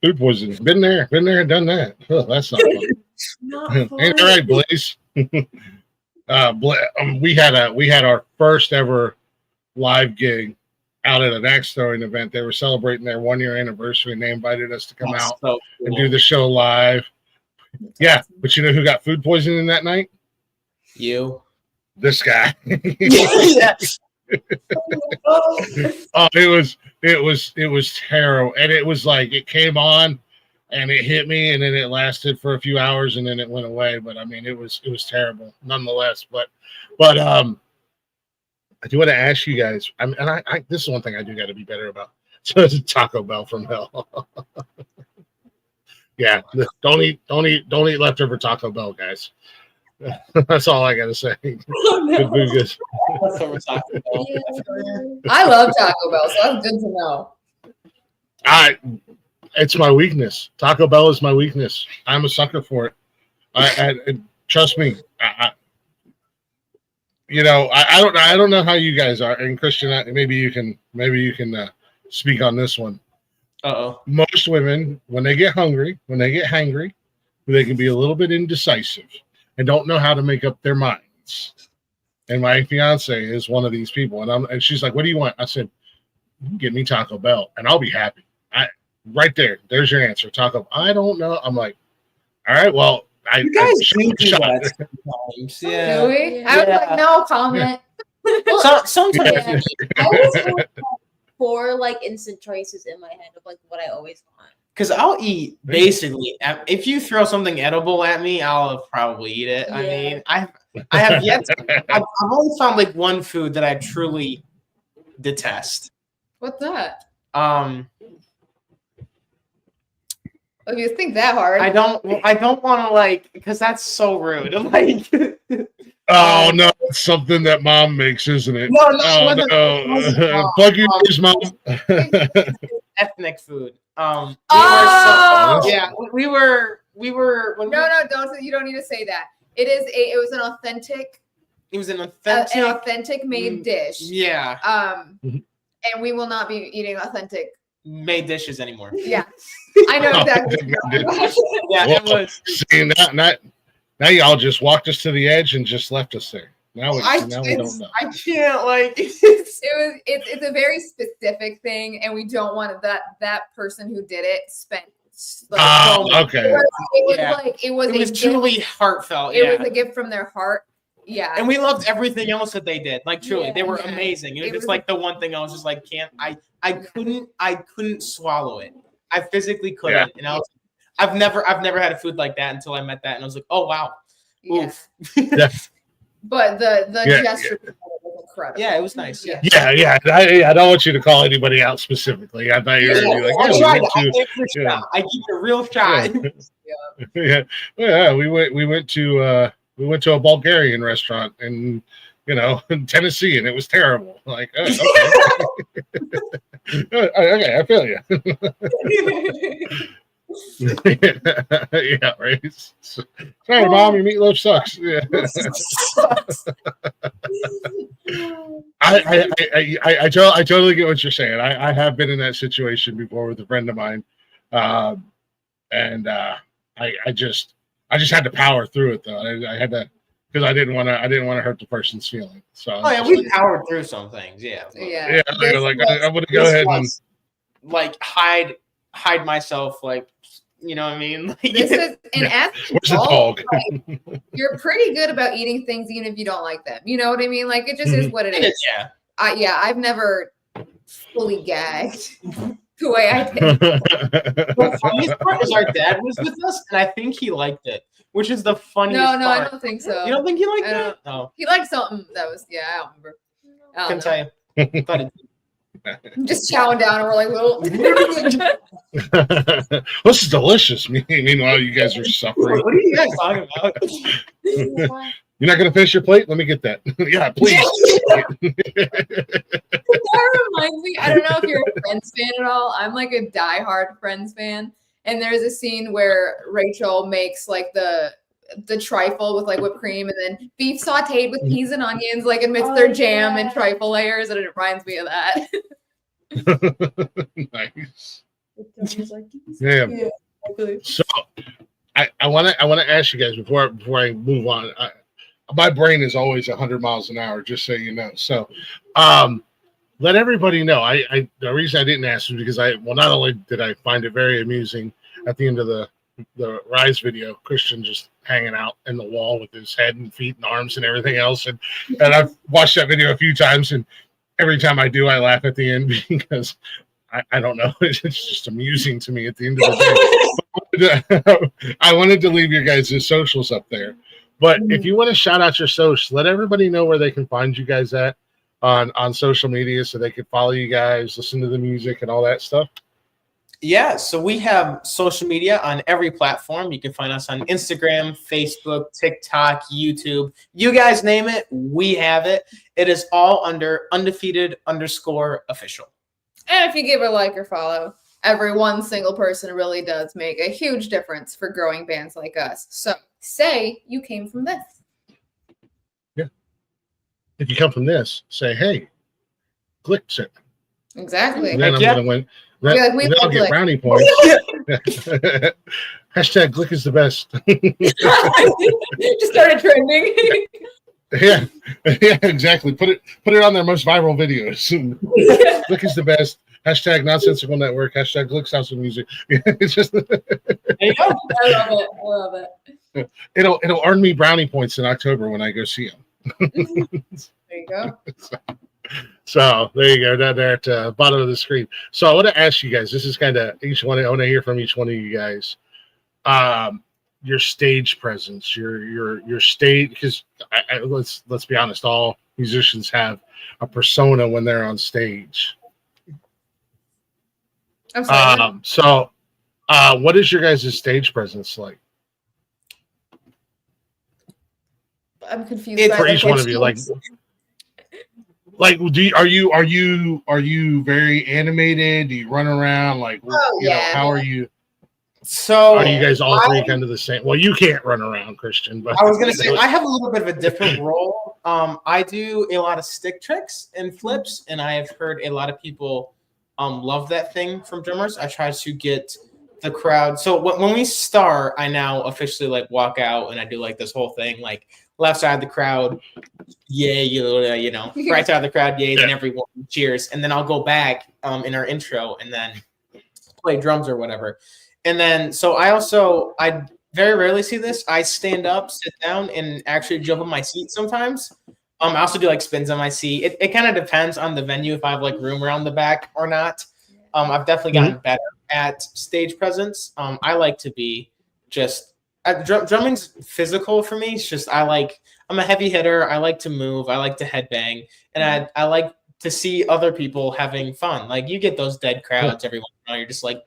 C: food poisoning. Been there and done that. Oh, that's not fun.
F: Not
C: Ain't
F: fun.
C: that right, Blaze? We had our first ever live gig out at an axe throwing event. They were celebrating their 1 year anniversary, and they invited us to come
E: That's
C: out
E: so
C: and
E: cool.
C: do the show live. Yeah, but you know who got food poisoning that night?
E: You.
C: This guy.
E: Yes.
C: Oh, it was terrible, and it was like it came on, and it hit me, and then it lasted for a few hours, and then it went away. But I mean, it was terrible, nonetheless. But I do want to ask you guys. I this is one thing I do got to be better about. So it's Taco Bell from hell. Yeah, don't eat leftover Taco Bell, guys. That's all I got to say. Good food, guys.
E: That's what we're talking about.
D: I love Taco Bell, so that's good to know.
C: It's my weakness. Taco Bell is my weakness. I'm a sucker for it. I trust me. I don't know how you guys are. And Christian, maybe you can speak on this one. Most women, when they get hungry, when they get hangry, they can be a little bit indecisive and don't know how to make up their minds. And my fiance is one of these people, and she's like, "What do you want?" I said, "You can get me Taco Bell, and I'll be happy." Right there's your answer. Taco. I don't know. I'm like, all right, well,
E: You guys do that sometimes. Yeah.
D: Do we? I was like, no comment.
E: Sometimes.
F: I always have 4 like instant choices in my head of like what I always want.
E: Because I'll eat basically. If you throw something edible at me, I'll probably eat it. I
F: Yeah.
E: mean, I have yet. I've only found like one food that I truly detest.
D: What's that? If you think that hard,
E: I don't want to like because that's so rude. Like,
C: Oh no, it's something that mom makes, isn't it?
E: No,
C: Oh,
E: it
C: no.
E: wasn't.
C: Plug your ears, mom.
E: ethnic food. We were when
D: no, don't. You don't need to say that. It was an authentic
E: It was an
D: authentic made dish.
E: Yeah.
D: And we will not be eating authentic
E: made dishes anymore.
D: Yeah, I know exactly.
E: Yeah, it was.
C: See, now y'all just walked us to the edge and just left us there. Now we don't know.
E: I can't like.
D: It's a very specific thing, and we don't want that person who did it spent.
C: Okay.
D: It was
E: truly heartfelt.
D: It was a gift from their heart. Yeah.
E: And we loved everything else that they did. Like truly, they were
D: Yeah.
E: amazing. It was just like the one thing I was just like, I couldn't swallow it. I physically couldn't. And I've never had a food like that until I met that, and I was like, oh wow. Oof.
C: Yeah.
D: But the gesture was incredible.
E: Yeah, it was nice. Yeah.
C: I don't want you to call anybody out specifically. I thought you were gonna be like,
E: I give you a real shot.
C: Yeah. We went to a Bulgarian restaurant in Tennessee, and it was terrible. Like, okay. Okay, I feel you. Yeah, right. Sorry, Mom, your meatloaf sucks. Yeah. I totally get what you're saying. I have been in that situation before with a friend of mine, and I just had to power through it though. I had to, because I didn't want to hurt the person's feelings. So
E: we powered through some things. Yeah.
C: I would go ahead and
E: like hide myself, like, you know what I mean? Like,
D: this is an
C: where's the dog?
D: You're pretty good about eating things even if you don't like them. You know what I mean? Like, it just is what it is.
E: Yeah.
D: I've never fully gagged the way I did.
E: The funniest part is our dad was with us, and I think he liked it, which is the funniest part.
D: No, I don't think so.
E: You don't think he liked it? No.
D: He liked something that was, I don't remember. I
E: Couldn't tell you. Thought it
D: I'm just chowing down, and we're like, well,
C: this is delicious. Meanwhile, you guys are suffering.
E: What are you guys talking about?
C: You're not going to finish your plate? Let me get that. Yeah, please.
D: That reminds me, I don't know if you're a Friends fan at all. I'm like a diehard Friends fan. And there's a scene where Rachel makes like the trifle with like whipped cream and then beef sauteed with peas and onions, like amidst their jam and trifle layers, and it reminds me of that.
C: Nice. Yeah. So I want to ask you guys before I move on. My brain is always 100 miles an hour, just so you know. So let everybody know. The reason I didn't ask is because not only did I find it very amusing at the end of the Rise video, Christian just hanging out in the wall with his head and feet and arms and everything else, and I've watched that video a few times, and every time I do, I laugh at the end because I don't know, it's just amusing to me at the end of the day. I wanted to leave your guys' socials up there, but if you want to shout out your socials, let everybody know where they can find you guys at on social media, so they can follow you guys, listen to the music and all that stuff.
E: Yeah, so we have social media on every platform. You can find us on Instagram, Facebook, TikTok, YouTube. You guys name it, we have it. It is all under undefeated_official.
D: And if you give a like or follow, every one single person really does make a huge difference for growing bands like us. So say you came from this.
C: Yeah. If you come from this, say, hey, Glick sent me.
D: Exactly.
C: Then I'm going to win. Then I'll get brownie points. Hashtag Glick is the best.
D: Just started trending.
C: Yeah, exactly. Put it on their most viral videos. Glick is the best. Hashtag Nonsensical Network. Hashtag Glick's House of Music. It's just.
E: There you go.
D: I love it.
C: It'll earn me brownie points in October when I go see them.
D: There you go.
C: So there you go, down there at the bottom of the screen. So I want to ask you guys, this is kind of each one. I want to hear from each one of you guys. Your stage presence, your stage, because let's be honest, all musicians have a persona when they're on stage.
D: I'm sorry.
C: So what is your guys' stage presence like?
D: I'm confused.
C: For each one of you, like are you very animated? Do you run around like? How are you?
E: So
C: are you guys all three kind of the same? Well, you can't run around, Christian. But
E: I was gonna say I have a little bit of a different role. I do a lot of stick tricks and flips, and I have heard a lot of people love that thing from drummers. I try to get the crowd. So when we start, I now officially like walk out and I do like this whole thing, like left side of the crowd, yay, you know, right side of the crowd, yay, then everyone cheers, and then I'll go back in our intro and then play drums or whatever. And then so I very rarely see this. I stand up, sit down, and actually jump in my seat sometimes. I also do like spins on my seat. It kind of depends on the venue if I have like room around the back or not. I've definitely gotten better at stage presence. I like to be just drumming's physical for me. It's just I'm a heavy hitter. I like to move. I like to headbang, and I like to see other people having fun. Like you get those dead crowds every once in a while. You're just like,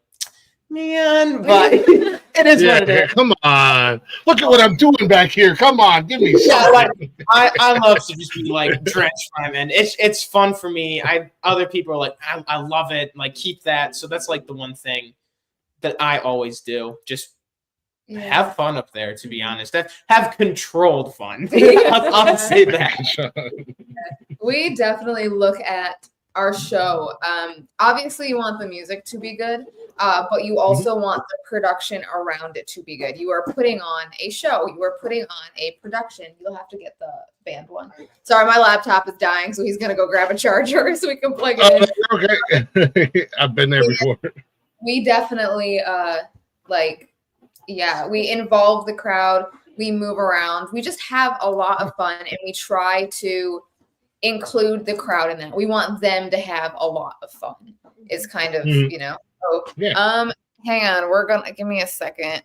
E: man, but it is what it is.
C: Come on, look at what I'm doing back here. Come on, give me something.
E: Like, I love to just be like drenched by it, and it's fun for me. Other people are like, I love it. Like keep that. So that's like the one thing that I always do. Just have fun up there. To be honest, have controlled fun. I'll say that.
D: We definitely look at our show. Obviously, you want the music to be good, but you also want the production around it to be good. You are putting on a show. You are putting on a production. You'll have to get the band one. Sorry, my laptop is dying, so he's gonna go grab a charger so we can plug it in.
C: Okay, I've been there before.
D: We definitely we involve the crowd. We move around. We just have a lot of fun, and we try to include the crowd in that. We want them to have a lot of fun. It's kind of, you know. So, hang on. Give me a second.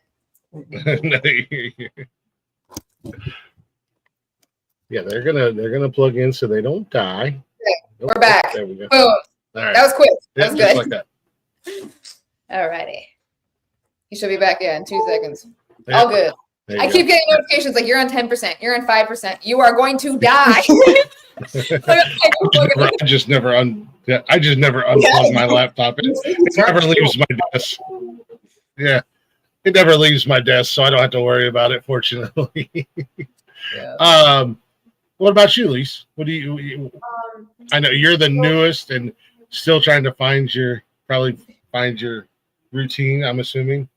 C: Yeah, they're gonna plug in so they don't die.
D: Okay, we're back.
C: There we go.
D: Boom.
C: Right.
D: That was quick. That was
C: just
D: good.
C: like that.
D: Alrighty. You should be back in 2 seconds. All good. I keep getting notifications like you're on 10%, you're on 5%. You are going to die.
C: I just never unplug my laptop. It never leaves my desk. Yeah, it never leaves my desk, so I don't have to worry about it. Fortunately. What about you, Lise? What do you? I know you're the newest and still trying to find your routine. I'm assuming.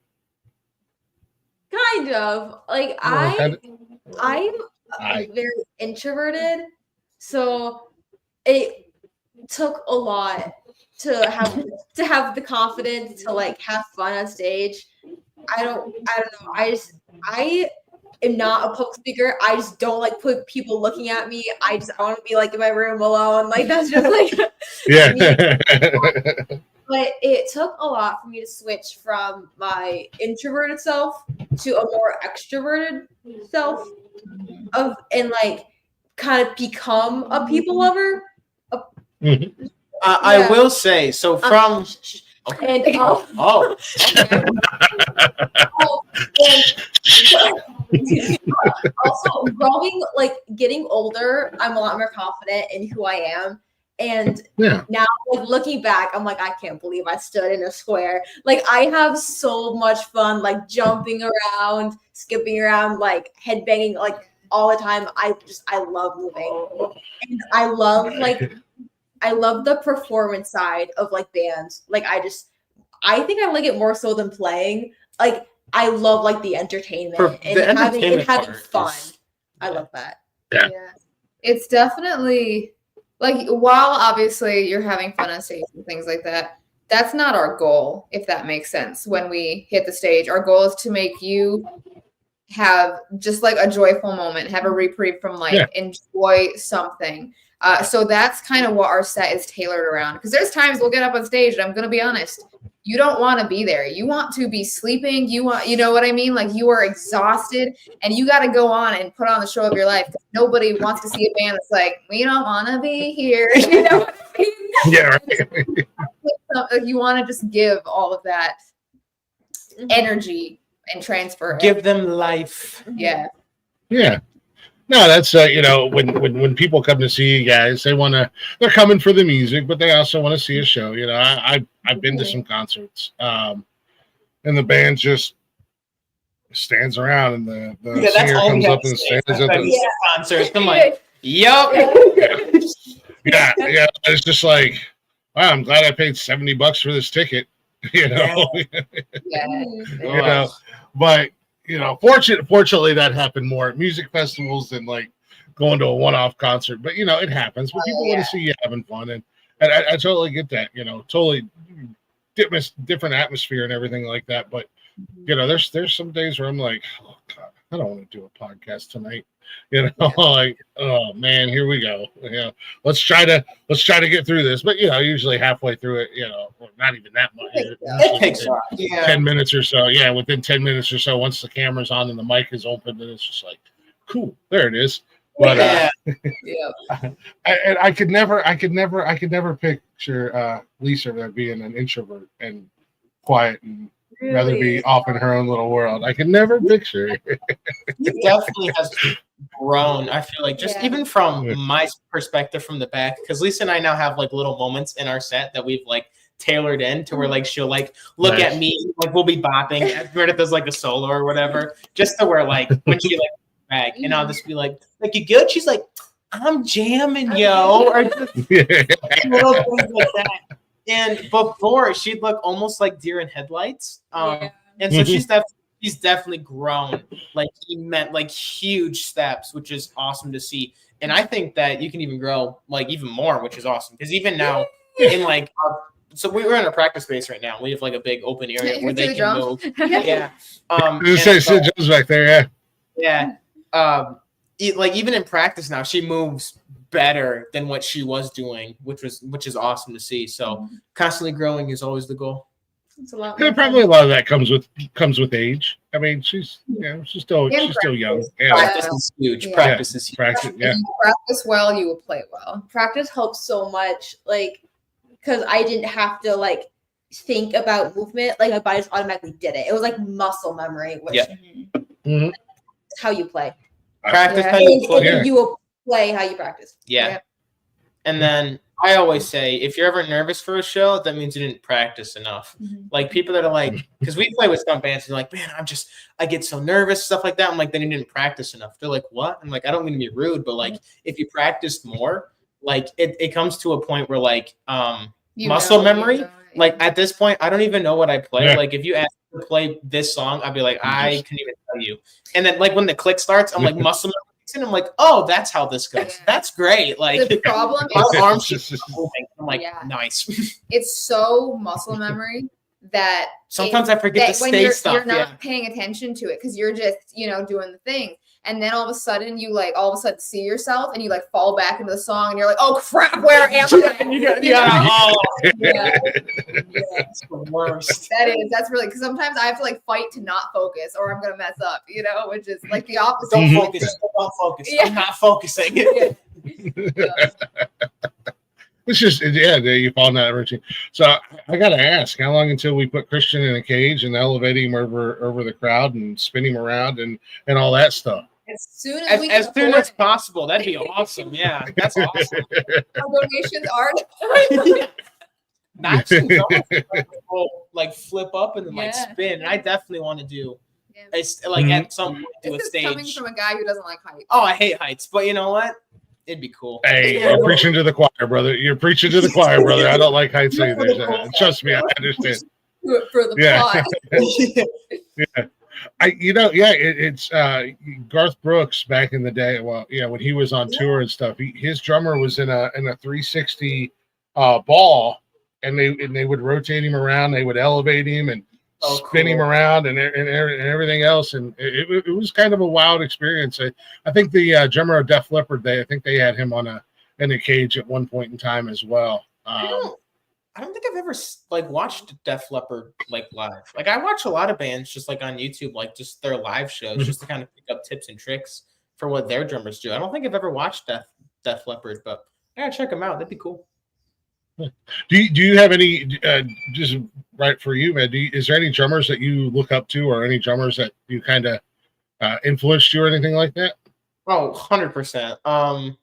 F: Kind of. Like I'm very introverted, so it took a lot to have the confidence to like have fun on stage. I don't know. I am not a public speaker. I just don't like put people looking at me. I want to be like in my room alone. Like that's just like But it took a lot for me to switch from my introverted self to a more extroverted self and like kind of become a people lover.
E: I will say, so from
F: and also getting older, I'm a lot more confident in who I am. And now, like looking back, I'm like, I can't believe I stood in a square. Like, I have so much fun, like jumping around, skipping around, like headbanging, like all the time. I love moving, and I love the performance side of like bands. Like, I think I like it more so than playing. Like, I love like the entertainment and having fun. I love that.
C: Yeah,
D: it's definitely. Like, while obviously you're having fun on stage and things like that, that's not our goal, if that makes sense. When we hit the stage, our goal is to make you have just like a joyful moment, have a reprieve from life, enjoy something. So that's kind of what our set is tailored around. Because there's times we'll get up on stage, and I'm going to be honest, you don't want to be there. You want to be sleeping. You know what I mean? Like, you are exhausted, and you got to go on and put on the show of your life. Nobody wants to see a band that's like, we don't want to be here. You know what I mean?
C: Yeah, right.
D: You want to just give all of that energy and transfer.
E: Give them life.
D: Yeah.
C: Yeah. No, that's when people come to see you guys, they're coming for the music, but they also want to see a show. You know, I've been to some concerts, and the band just stands around, and the singer comes up and stands at the
E: concerts. I'm like, Yup.
C: Yeah. It's just like, wow, I'm glad I paid $70 for this ticket. You know,
D: Yeah.
C: you know, but fortunately that happened more at music festivals than like going to a one-off concert. But it happens. But people want to see you having fun, and I totally get that. Totally different atmosphere and everything like that. But there's some days where I'm like, oh God, I don't want to do a podcast tonight. Like, oh man, here we go. Let's try to get through this. But usually halfway through it, well, not even that much.
E: It takes
C: 10 minutes or so. Yeah, within 10 minutes or so, once the camera's on and the mic is open, then it's just like, cool, there it is. But I could never picture Lisa there being an introvert and quiet and rather be off in her own little world. I could never picture it.
E: It definitely has grown. I feel like just even from my perspective from the back, because Lisa and I now have like little moments in our set that we've like tailored in to where like she'll like look at me, like we'll be bopping. Meredith does like a solo or whatever, just to where like when she like back, and I'll just be like you good? She's like, I'm jamming, yo, or just little things like that. And before she'd look almost like deer in headlights. And so she's definitely grown. Like he meant like huge steps, which is awesome to see. And I think that you can even grow like even more, which is awesome. Because even now in like so we're in a practice space right now. We have like a big open area where they can move. Yeah.
C: Sid Jones back there,
E: yeah. Like even in practice now, she moves better than what she was doing, which is awesome to see. So constantly growing is always the goal.
D: It's a lot.
C: Probably a lot of that comes with age. I mean, she's still young.
E: Practice is huge. Practice is huge.
C: Practice,
D: If you practice well, you will play well.
F: Practice helps so much, like, because I didn't have to like think about movement. Like my body just automatically did it. It was like muscle memory, which is how you play.
E: Practice how you play.
F: And you will play how you practice.
E: Yeah. And then I always say, if you're ever nervous for a show, that means you didn't practice enough. Like people that are like, because we play with some bands, and they're like, man, I get so nervous, stuff like that. I'm like, then you didn't practice enough. They're like, what? I'm like, I don't mean to be rude, but like, if you practiced more, like it comes to a point where like muscle memory, like at this point, I don't even know what I play. Yeah. Like if you ask me to play this song, I'd be like, I couldn't even tell you. And then like when the click starts, I'm like muscle memory. And I'm like, oh, that's how this goes. That's great. Like
D: the problem
E: my
D: is
E: arms just moving. I'm like, nice.
D: It's so muscle memory that
E: sometimes I forget to stay stuff.
D: You're not paying attention to it because you're just doing the thing, and then all of a sudden you see yourself and you like fall back into the song and you're like, oh crap, where am I?
E: It's the worst.
D: That's really, because sometimes I have to like fight to not focus or I'm gonna mess up, which is like the opposite.
E: Don't focus. I'm not focusing.
C: It's just you fall in that routine. So I gotta ask, how long until we put Christian in a cage and elevate him over the crowd and spin him around and all that stuff?
D: As soon as
E: possible. That'd be awesome. Yeah, that's awesome.
D: Our donations are
E: like flip up and then like spin. And I definitely want to do. It's like at some point do a stage.
D: Coming from a guy who doesn't like heights.
E: Oh, I hate heights, but you know what? It'd be cool.
C: Hey, you're preaching to the choir, brother. You're preaching to the choir, brother. I don't like heights either. Trust me, I understand.
D: For the
C: plot. It's Garth Brooks back in the day. Well, when he was on tour and stuff, his drummer was in a 360 ball, and they would rotate him around. They would elevate him and spin him around and everything else, and it was kind of a wild experience. I think the drummer of Def Leppard, I think they had him in a cage at one point in time as well.
E: I don't think I've ever like watched Def Leppard like live. Like I watch a lot of bands just like on YouTube, like just their live shows, just to kind of pick up tips and tricks for what their drummers do. I don't think I've ever watched Def Leppard, but I gotta check them out. That'd be cool.
C: Do you have any just right for you, man? Is there any drummers that you look up to, or any drummers that you kind of influenced you or anything like that?
E: Oh, 100%.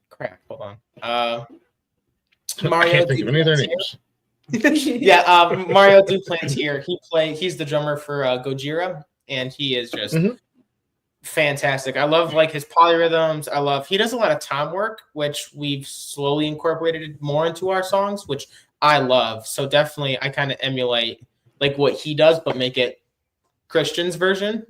E: Crap, hold on. Mario,
C: I can't think of any of their names.
E: Mario Duplantier. He's the drummer for Gojira, and he is just fantastic. I love like his polyrhythms. He does a lot of time work, which we've slowly incorporated more into our songs, which I love. So definitely I kind of emulate like what he does, but make it Christian's version.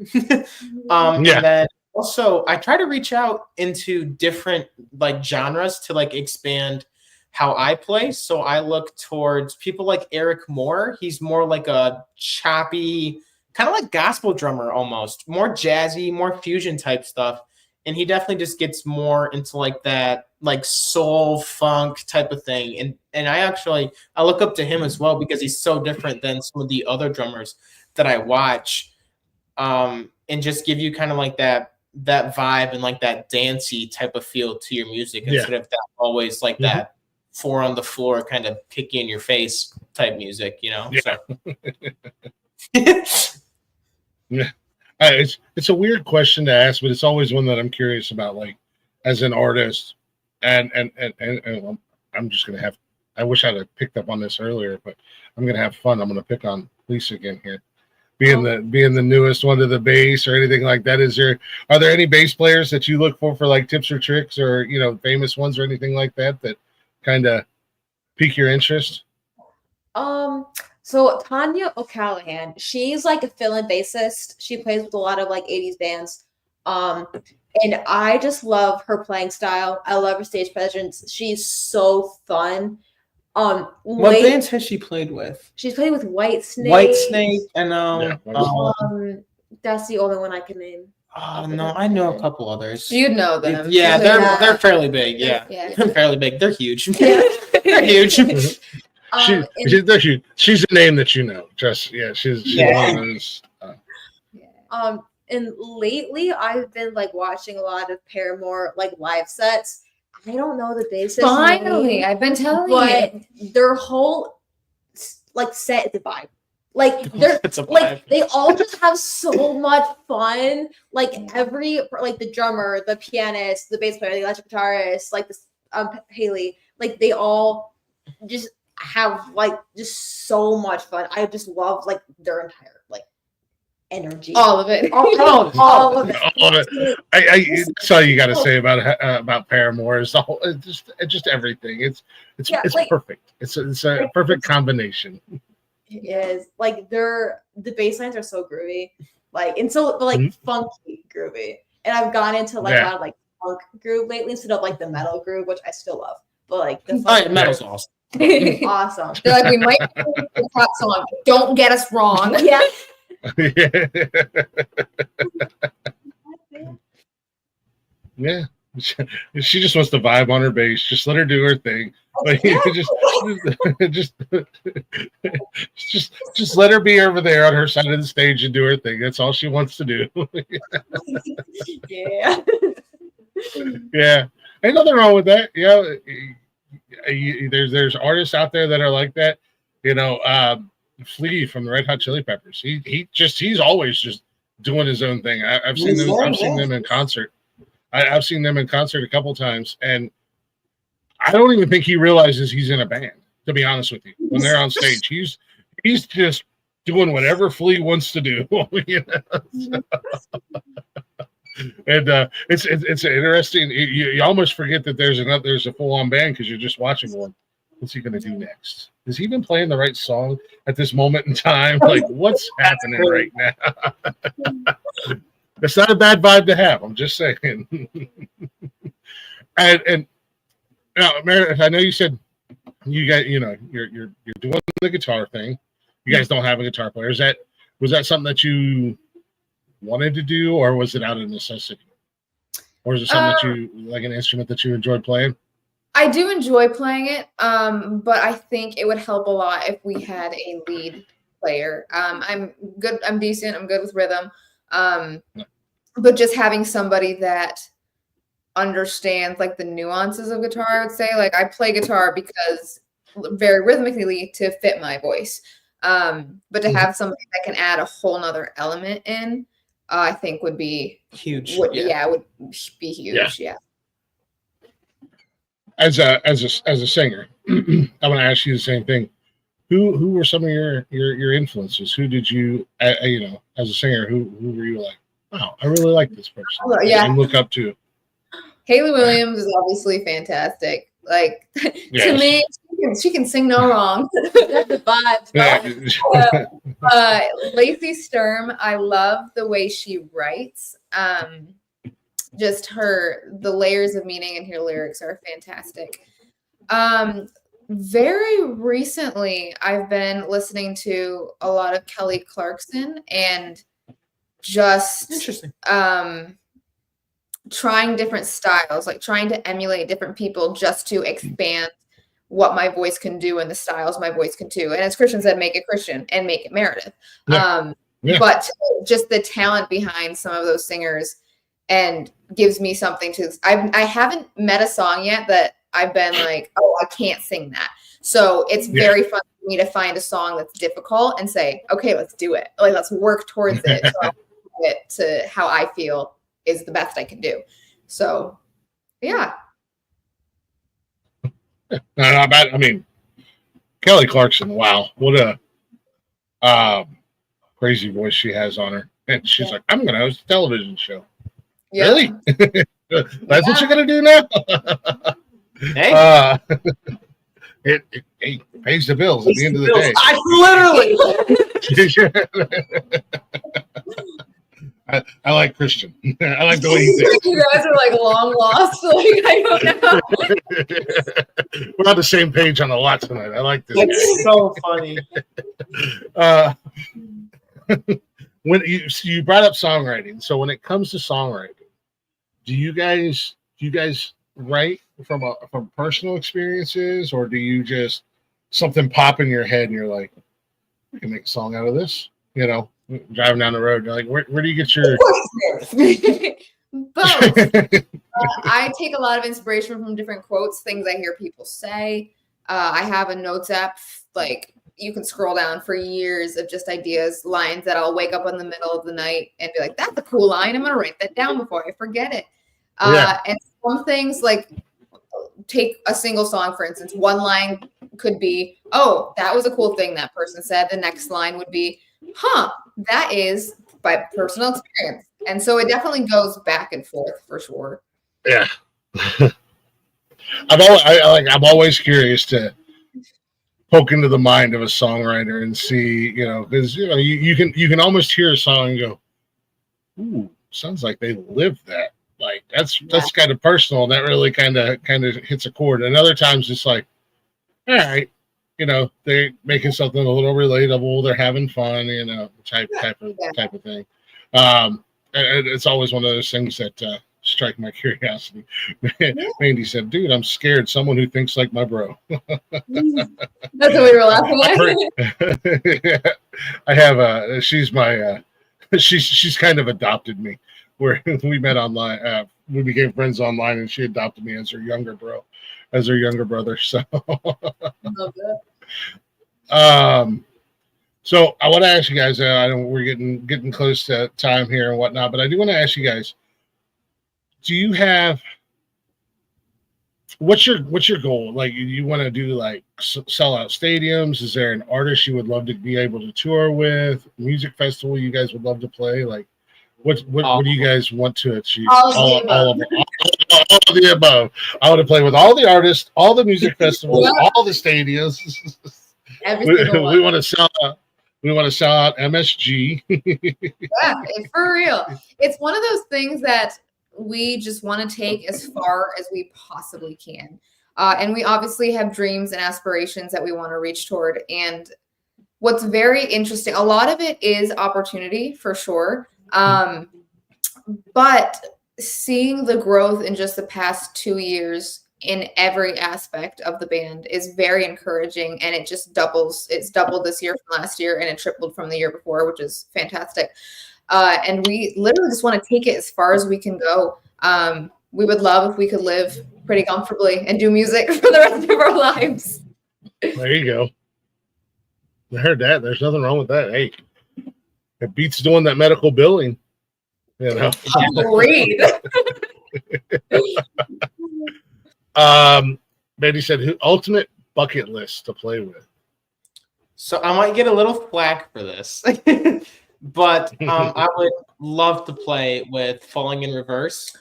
E: And then also I try to reach out into different like genres to like expand how I play. So I look towards people like Eric Moore. He's more like a choppy, kind of like gospel drummer almost, more jazzy, more fusion type stuff. And he definitely just gets more into like that like soul funk type of thing. And I look up to him as well because he's so different than some of the other drummers that I watch. And just give you kind of like that vibe and like that dancey type of feel to your music instead of that always like that 4 on the floor kind of kick you in your face type music, you know?
C: Yeah.
E: So.
C: Yeah. It's a weird question to ask, but it's always one that I'm curious about, like as an artist, and I'm just gonna have. I wish I'd have picked up on this earlier, but I'm gonna have fun. I'm gonna pick on Lisa again here, being the newest one to the bass or anything like that. Are there any bass players that you look for like tips or tricks, or famous ones or anything like that kind of pique your interest?
F: So Tanya O'Callahan, she's like a fill-in bassist. She plays with a lot of like 80s bands. And I just love her playing style. I love her stage presence. She's so fun.
E: What bands has she played with?
F: She's played with White Snake.
E: White Snake, I know.
C: Yeah,
F: that's the only one I can name.
E: Oh no, I know a couple others.
D: You'd know them.
E: Yeah, they're fairly big. Yeah, they're fairly big. They're huge.
F: Yeah.
E: They're huge.
C: She's a name that she's one of those.
F: And lately I've been like watching a lot of Paramore like live sets. I don't know the bassist.
D: Finally, I've been telling you.
F: Their whole like set is a vibe. Like they're like they all just have so much fun. Like the drummer, the pianist, the bass player, the electric guitarist, like this Haley, like they all just have like just so much fun. I just love like their entire like energy.
D: All of it.
F: All of it.
C: All of it. That's all you got to say about Paramore is just everything. It's like, perfect. It's a perfect combination.
F: It is like the bass lines are so groovy, like and so like funky groovy. And I've gone into like a lot of like funk groove lately instead of like the metal groove, which I still love. But like the
E: metal's awesome.
F: Awesome.
D: They're like, we might do a pop song. Don't get us wrong.
F: Yeah.
C: Yeah. She just wants to vibe on her bass. Just let her do her thing. Like, just let her be over there on her side of the stage and do her thing. That's all she wants to do.
F: Yeah.
C: Yeah. Ain't nothing wrong with that. Yeah. There's artists out there that are like that. Flea from the Red Hot Chili Peppers. He's always just doing his own thing. I've seen them in concert. I've seen them in concert a couple times, and I don't even think he realizes he's in a band, to be honest with you. When they're on stage, he's just doing whatever Flea wants to do. And it's interesting. You almost forget that there's a full-on band because you're just watching one. What's he going to do next? Is he even playing the right song at this moment in time? Like, what's happening right now? That's not a bad vibe to have. I'm just saying. and now, Meredith, I know you said you guys, you're doing the guitar thing. You guys don't have a guitar player. Was that something that you wanted to do, or was it out of necessity? Or is it something that you like, an instrument that you enjoyed playing?
D: I do enjoy playing it, but I think it would help a lot if we had a lead player. I'm good. I'm decent. I'm good with rhythm. But just having somebody that understands like the nuances of guitar, I would say. Like I play guitar because very rhythmically to fit my voice. But to have somebody that can add a whole nother element in, I think would be
E: huge.
D: Would be huge. Yeah.
C: As a singer, I'm going to ask you the same thing. Who were some of your influences? Who did you, as a singer, who were you like? wow, I really like this person.
D: Yeah.
C: And look up to.
D: Hayley Williams is obviously fantastic. Like to
C: Yes.
D: me, she can sing no wrong.
F: That's the vibes.
C: Yeah.
D: Lacey Sturm, I love the way she writes. Just the layers of meaning in her lyrics are fantastic. Very recently, I've been listening to a lot of Kelly Clarkson and just
E: Interesting.
D: trying different styles, like trying to emulate different people just to expand what my voice can do and the styles my voice can do. And as Christian said, make it Christian and make it Meredith.
C: Yeah. Yeah.
D: But just the talent behind some of those singers and gives me something to. I haven't met a song yet that I've been like, oh, I can't sing that. So it's very fun for me to find a song that's difficult and say, okay, let's do it. Like, let's work towards it. So I'll do it to how I feel is the best I can do. So, yeah.
C: I mean, Kelly Clarkson, wow. What a crazy voice she has on her. And she's like, I'm going to host a television show.
D: Yeah.
C: Really? That's what you're going to do now?
E: Hey.
C: It pays the bills at the end of the day. I like Christian. I like the way he thinks.
D: You guys are like long lost. Like, I don't know.
C: We're on the same page on a lot tonight. I like this.
E: It's so funny.
C: When you brought up songwriting, so when it comes to songwriting, do you guys write from personal experiences, or do you just something pop in your head and you're like, I can make a song out of this? You know, driving down the road, you're like, where do you get your
D: both? I take a lot of inspiration from different quotes, things I hear people say. I have a notes app, like you can scroll down for years of just ideas, lines that I'll wake up in the middle of the night and be like, that's a cool line. I'm going to write that down before I forget it. And some things, like take a single song, for instance, one line could be, oh, that was a cool thing that person said. The next line would be, that is by personal experience. And so it definitely goes back and forth for sure.
C: Yeah. I'm always curious to poke into the mind of a songwriter and see, you know, because you can almost hear a song and go, ooh, sounds like they lived that. Like that's kind of personal, and that really kind of hits a chord. And other times it's like, all right, you know, they're making something a little relatable, they're having fun, you know, type of thing. And it's always one of those things that strike my curiosity. Mandy said, dude, I'm scared. Someone who thinks like my bro.
D: That's what we were laughing at.
C: I have she's my she's kind of adopted me, where we met online. We became friends online, and she adopted me as her younger brother. So so I want to ask you guys, I know we're getting close to time here and whatnot, but I do want to ask you guys, do you have, what's your goal? Like, you want to do like sell out stadiums? Is there an artist you would love to be able to tour with? Music festival you guys would love to play? Like, what do you guys want to achieve? All of the above. I want to play with all the artists, all the music festivals, all the stadiums. We want to sell out. We want to sell out MSG.
D: Yeah, for real. It's one of those things that we just want to take as far as we possibly can. And we obviously have dreams and aspirations that we want to reach toward. And what's very interesting, a lot of it is opportunity for sure. But seeing the growth in just the past 2 years in every aspect of the band is very encouraging, and it just doubles. It's doubled this year from last year, and it tripled from the year before, which is fantastic. And we literally just want to take it as far as we can go. We would love if we could live pretty comfortably and do music for the rest of our lives.
C: There you go. I heard that. There's nothing wrong with that. Hey, it beats doing that medical billing. You know.
D: Agreed.
C: Betty said, "Who ultimate bucket list to play with?"
E: So I might get a little flack for this. But I would love to play with Falling in Reverse.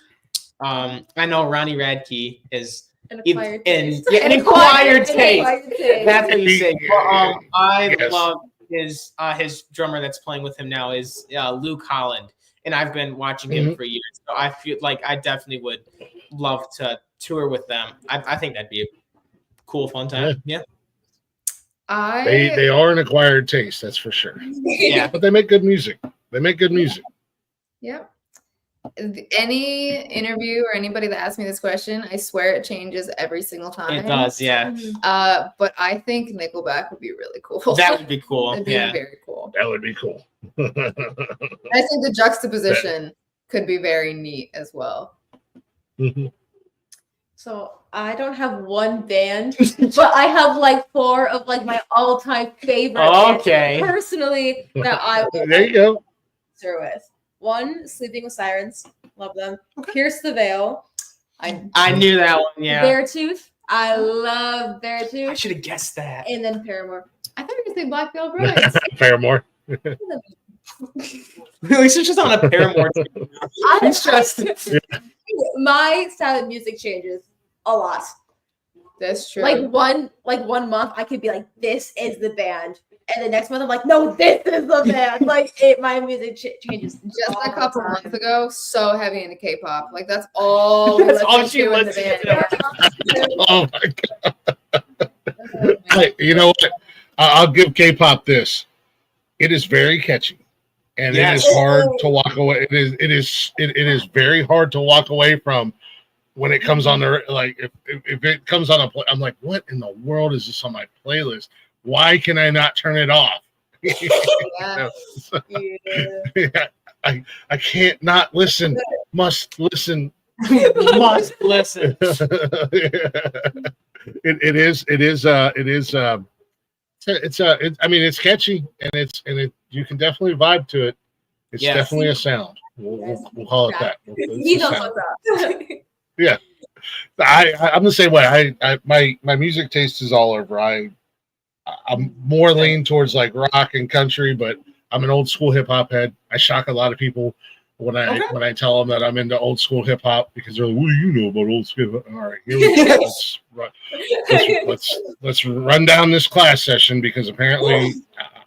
E: I know Ronnie Radke is
F: An
E: in
F: acquired
E: an
F: taste.
E: acquired taste.
F: Acquired taste.
E: That's what you say. But, I
C: Yes.
E: love his drummer that's playing with him now is Luke Holland, and I've been watching him for years. So I feel like I definitely would love to tour with them. I think that'd be a cool, fun time. Yeah.
C: They are an acquired taste, that's for sure.
E: Yeah.
C: But they make good music.
D: Yep. Any interview or anybody that asks me this question, I swear it changes every single time.
E: It does, yeah.
D: But I think Nickelback would be really cool.
E: That would be cool.
D: It'd be very cool.
C: That would be cool.
D: I think the juxtaposition could be very neat as well.
F: So I don't have one band, but I have like 4 of like my all-time favorite bands personally that I would
C: There you go.
F: answer with. 1, Sleeping with Sirens, love them. Pierce the Veil.
E: I knew that one. Yeah.
F: Beartooth, I love Beartooth.
E: I should have guessed that.
F: And then Paramore.
D: I thought you were going to say Black Veil Brides.
C: Paramore.
E: Lisa's just on a Paramore. It's just
F: my style of music changes a lot.
D: That's true.
F: Like one month I could be like, this is the band. And the next month I'm like, no, this is the band. Like my music changes.
D: Just a couple months ago, so heavy into K-pop. Like that's all we listen to in the band.
C: Oh my god! Hey, you know what? I'll give K-pop this. It is very catchy, and it is hard to walk away. It is very hard to walk away from when it comes on the like. If it comes on I'm like, what in the world is this on my playlist? Why can I not turn it off? I can't not listen. Must listen.
E: Must listen.
C: It is. I mean, it's catchy and you can definitely vibe to it. It's definitely a sound. We'll call it that.
F: He knows what's up.
C: Yeah, I'm the same way. My music taste is all over. I'm more lean towards like rock and country, but I'm an old school hip hop head. I shock a lot of people when I tell them that I'm into old school hip hop because they're like, "What do you know about old school hip hop?" All right, here we go. Let's run down this class session because apparently,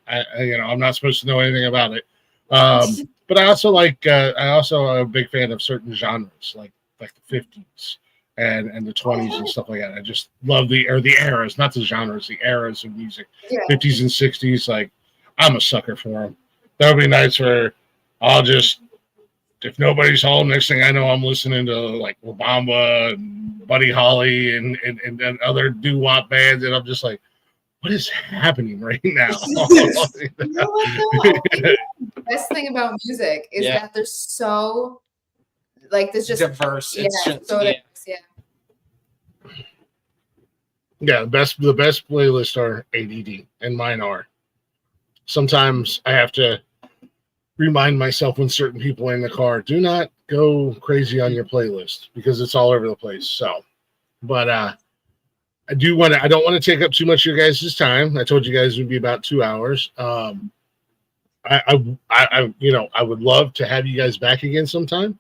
C: I'm not supposed to know anything about it. But I also am a big fan of certain genres like the 50s. And the 20s and stuff like that. I just love the eras, not the genres, the eras of music. 50s and 60s, like I'm a sucker for them. There'll be nights where I'll just, if nobody's home, next thing I know, I'm listening to like La Bamba and Buddy Holly and other doo-wop bands, and I'm just like, what is happening right now?
D: The best thing about music is that there's so there's just
E: diverse.
C: Yeah, the best playlists are ADD, and mine are. Sometimes I have to remind myself when certain people are in the car, do not go crazy on your playlist because it's all over the place. So, but I don't want to take up too much of your guys' time. I told you guys it would be about 2 hours. I would love to have you guys back again sometime.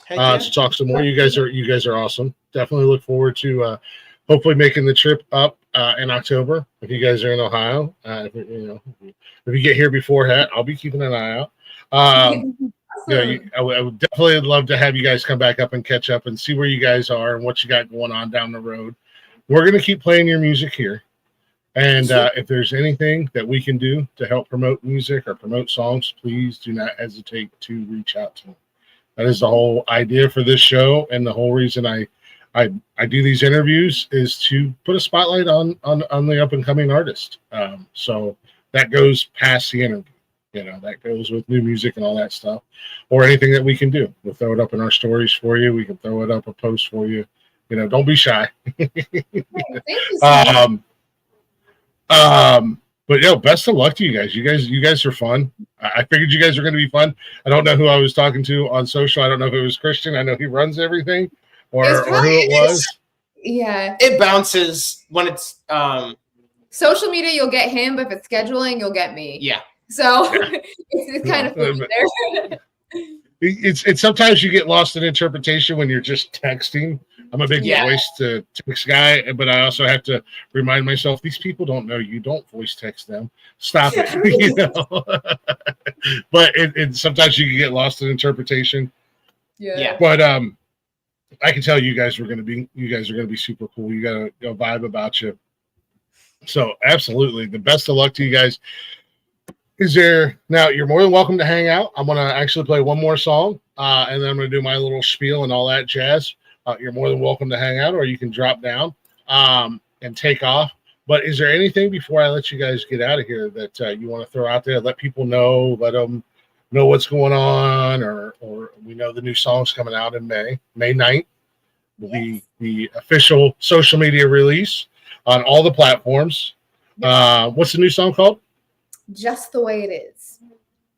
C: To talk some more. You guys are awesome. Definitely look forward to hopefully making the trip up in October. If you guys are in Ohio, if you get here beforehand, I'll be keeping an eye out. I would definitely love to have you guys come back up and catch up and see where you guys are and what you got going on down the road. We're gonna keep playing your music here, and if there's anything that we can do to help promote music or promote songs, please do not hesitate to reach out to me. That is the whole idea for this show, and the whole reason I do these interviews is to put a spotlight on the up and coming artist. So that goes past the interview, that goes with new music and all that stuff, or anything that we can do. We'll throw it up in our stories for you. We can throw it up a post for you. Don't be shy.
D: Thank you so much.
C: But best of luck to you guys. You guys are fun. I figured you guys were going to be fun. I don't know who I was talking to on social. I don't know if it was Christian. I know he runs everything, or who it was.
D: Yeah,
E: it bounces when it's
D: social media. You'll get him, but if it's scheduling, you'll get me.
E: Yeah.
D: So it's kind of fluid there.
C: It's sometimes you get lost in interpretation when you're just texting. I'm a big voice to text guy, but I also have to remind myself these people don't know you. Don't voice text them. Stop it. You know. But it sometimes you can get lost in interpretation.
D: Yeah.
C: But I can tell you guys are gonna be super cool. You got a vibe about you. So absolutely, the best of luck to you guys. Is there now? You're more than welcome to hang out. I'm gonna actually play one more song, and then I'm gonna do my little spiel and all that jazz. You're more than welcome to hang out, or you can drop down and take off. But is there anything before I let you guys get out of here that you want to throw out there? Let people know, let them know what's going on, or we know the new song's coming out in May 9th. Will be the official social media release on all the platforms. What's the new song called?
D: Just the way it is.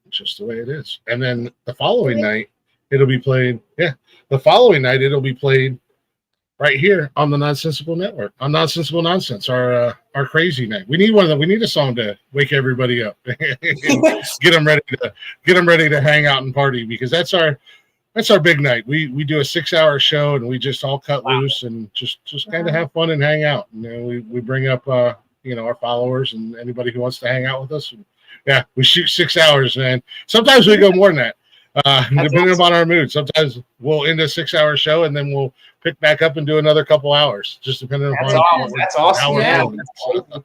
C: Just the way it is. And then the following night, it'll be played. Yeah, the following night it'll be played right here on the Nonsensical Network, on Nonsensical Nonsense, our crazy night. We need one of them. We need a song to wake everybody up, get them ready to hang out and party, because that's our big night. We do a 6-hour show and we just all cut loose and just kind of have fun and hang out. You know, we bring up our followers and anybody who wants to hang out with us. And, yeah, we shoot 6 hours, man. Sometimes we go more than that, depending upon our mood. Sometimes we'll end a 6-hour show and then we'll pick back up and do another couple hours, just depending upon
E: that's awesome.
C: how we're
D: Yeah.
C: feeling.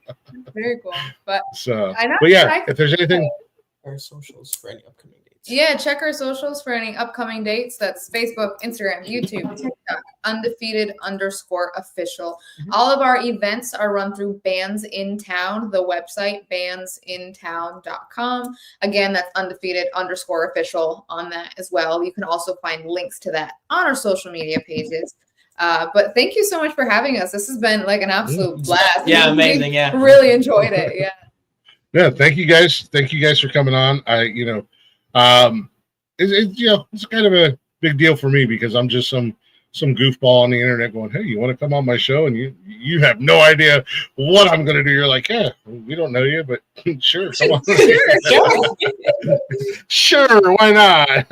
D: Very cool. But
C: If there's anything,
E: Our socials for any upcoming dates.
D: yeah, check our socials for any upcoming dates. That's Facebook, Instagram, YouTube, TikTok, undefeated_official. All of our events are run through Bands in Town, the website, bandsintown.com. Again, that's undefeated_official on that as well. You can also find links to that on our social media pages. But thank you so much for having us. This has been like an absolute blast.
E: Yeah, amazing. Yeah.
D: Really enjoyed it. Yeah.
C: yeah, thank you guys. Thank you guys for coming on. It's kind of a big deal for me because I'm just some goofball on the internet going, hey, you want to come on my show? And you have no idea what I'm going to do. You're like, yeah, we don't know you, but sure, come on. Sure, why not?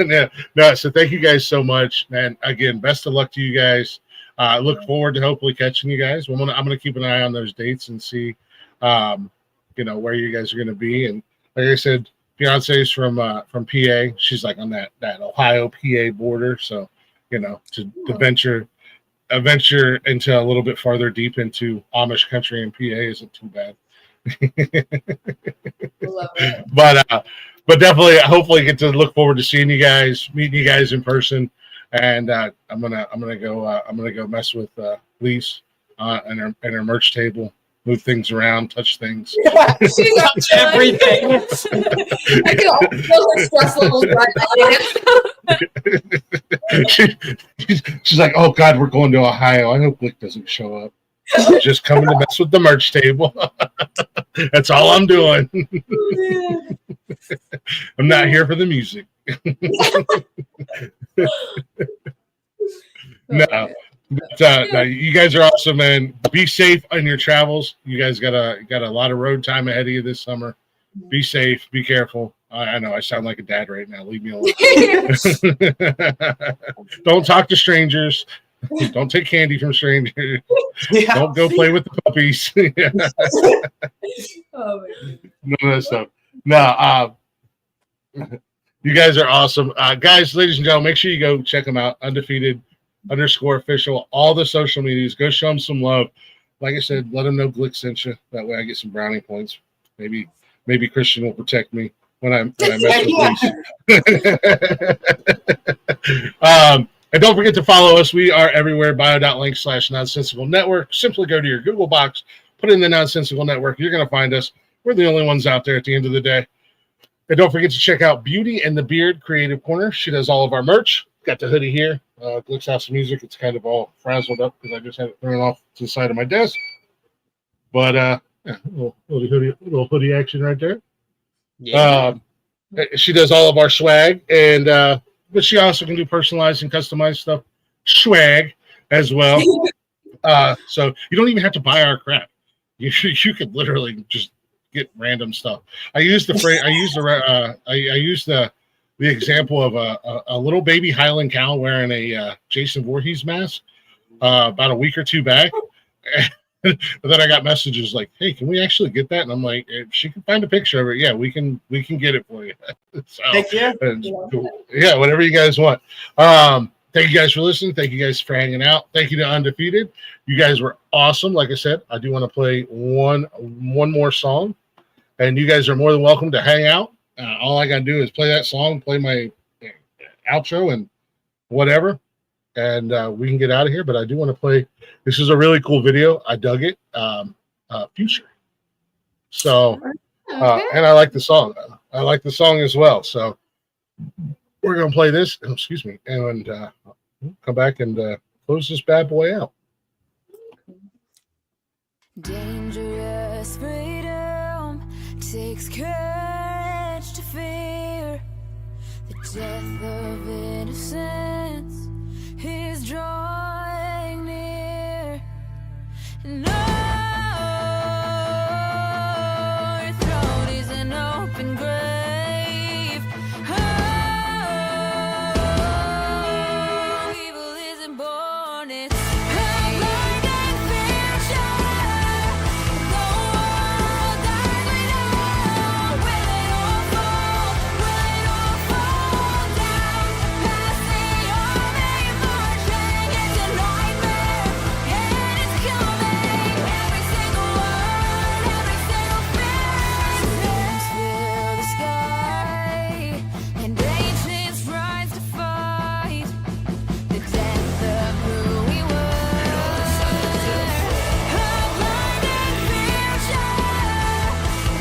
C: No, so thank you guys so much. And again, best of luck to you guys. I look forward to hopefully catching you guys. I'm gonna keep an eye on those dates and see, where you guys are going to be. And like I said, Beyonce's from PA. She's like on that Ohio PA border. So, to venture into a little bit farther deep into Amish country and PA isn't too bad.
D: Love it.
C: But definitely, hopefully, get to look forward to seeing you guys, meeting you guys in person. And I'm gonna go mess with Lise and her merch table. Move things around, touch things.
D: She's up to
E: Everything.
D: I can all feel her stress levels right now.
C: She's like, oh God, we're going to Ohio. I hope Glick doesn't show up. I'm just coming to mess with the merch table. That's all I'm doing. I'm not here for the music. No. But, you guys are awesome, man. Be safe on your travels. You guys got a lot of road time ahead of you this summer. Be safe. Be careful. I know I sound like a dad right now. Leave me alone. Don't talk to strangers. Don't take candy from strangers.
E: Yeah.
C: Don't go play with the puppies.
D: Oh my God.
C: None of that stuff. No, you guys are awesome. Guys, ladies and gentlemen, make sure you go check them out. Undefeated_official, all the social medias. Go show them some love. Like I said, let them know Glick sent you. That way I get some brownie points. Maybe Christian will protect me when I mess with these. And don't forget to follow us. We are everywhere. bio.link/nonsensical network. Simply go to your Google box, put in the Nonsensical Network. You're going to find us. We're the only ones out there at the end of the day. And don't forget to check out Beauty and the Beard Creative Corner. She does all of our merch. Got the hoodie here. Glick's House of Music. It's kind of all frazzled up because I just had it thrown off to the side of my desk. But yeah, little hoodie action right there.
E: Yeah.
C: She does all of our swag, and but she also can do personalized and customized stuff, swag as well. So you don't even have to buy our crap. You could literally just get random stuff. I used the phrase. I used the example of a little baby Highland cow wearing a Jason Voorhees mask about a week or two back. But then I got messages like, "Hey, can we actually get that?" And I'm like, "If she can find a picture of it, yeah, we can get it for you." So,
E: Heck yeah.
C: yeah, whatever you guys want. Thank you guys for listening. Thank you guys for hanging out. Thank you to Undefeated. You guys were awesome. Like I said, I do want to play one more song, and you guys are more than welcome to hang out. All I got to do is play that song, play my outro, and whatever, and we can get out of here. But I do want to play. This is a really cool video. I dug it. Future. So, and I like the song. I like the song as well. So we're gonna play this. Excuse me, and come back and close this bad boy out.
B: Dangerous freedom takes courage to fear the death of innocence is drawing near. No, your throat is an open grave. Oh, evil isn't born, it's a blinding future. The world that we know, will it all fall? Will it all fall down? Past the army marching, it's a nightmare, and it's coming. Every single word, every single phrase, flames fill the sky, and ancients rise to fight the death of who we were. A blinding future, the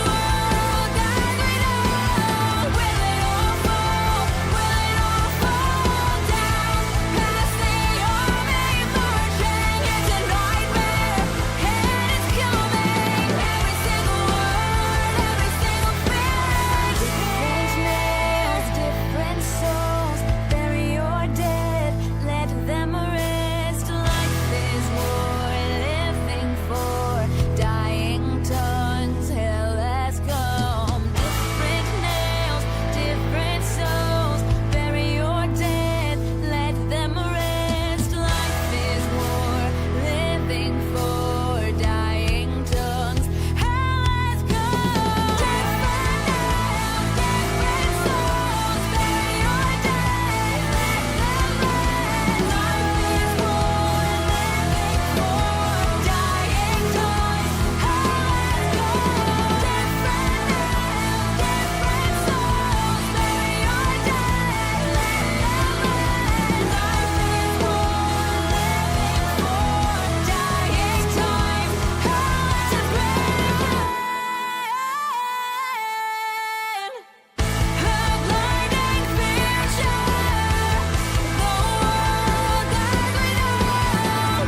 B: world that we know. Will it all fall? Will it all fall down? Past the army marching, it's a nightmare, and it's coming. Every single word, every single phrase. Different nails, different souls. Bury your dead, let them rest. Life is war, living for dying tongues. Hell has come. Different nails, different souls. Bury your dead, let them rest. Life is war, living for dying tongues. Hell has come. Different nails, different souls. Bury your dead, let them rest. Life is war, living for dying tongues. Hell has come. Different nails, different souls. Bury your dead, let them rest. Life is war, living for dying tongues. Hell has been. A blinding future, the world that we know.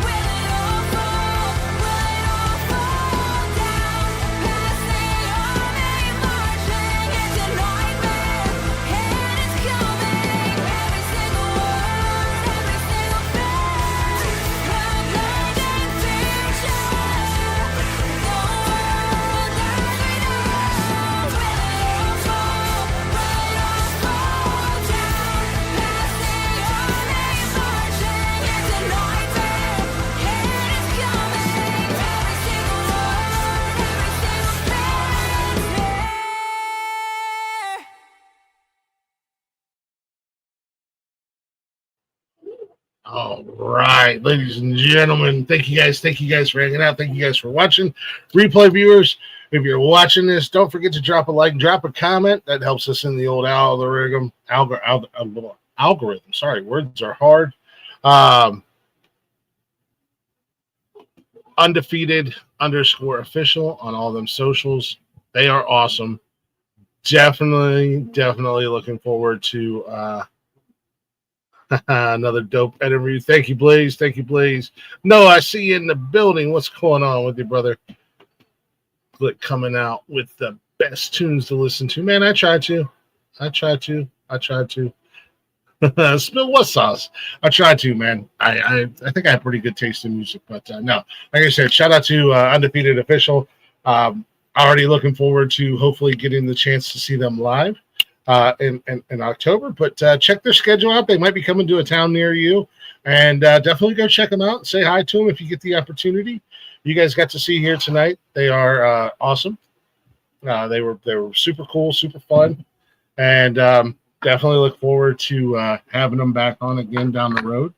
B: Will it all fall? Will it all fall down? Past the army marching, it's a nightmare, and it's coming. Every single word, every single phrase. A blinding future, the world that we know. Will it all fall? Will it all fall down? Past the army marching, it's a nightmare, and it's coming. Every single word, every single phrase.
C: All right, ladies and gentlemen, thank you guys for hanging out. Thank you guys for watching. Replay viewers, if you're watching this, don't forget to drop a like, drop a comment. That helps us in the old algorithm. Sorry, words are hard. Undefeated _official on all them socials. They are awesome. Definitely looking forward to another dope interview. Thank you, Blaze. No, I see you in the building. What's going on with you, brother? Glick coming out with the best tunes to listen to. Man, I tried to. Spill what sauce? I tried to, man. I think I have pretty good taste in music, but no. Like I said, shout out to Undefeated Official. I already looking forward to hopefully getting the chance to see them live in October. But check their schedule out. They might be coming to a town near you, and definitely go check them out. Say hi to them if you get the opportunity. You guys got to see here tonight. They are awesome. They were super cool, super fun, and definitely look forward to having them back on again down the road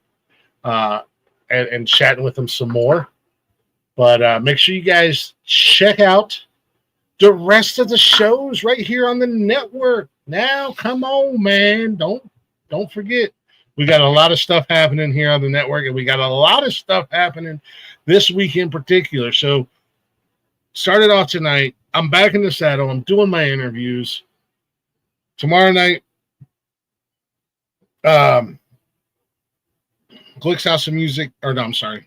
C: and chatting with them some more. But make sure you guys check out the rest of the shows right here on the network. Now, come on, man. Don't forget. We got a lot of stuff happening here on the network, and we got a lot of stuff happening this week in particular. So started off tonight. I'm back in the saddle. I'm doing my interviews. Tomorrow night, Glick's House of Music, or no, I'm sorry.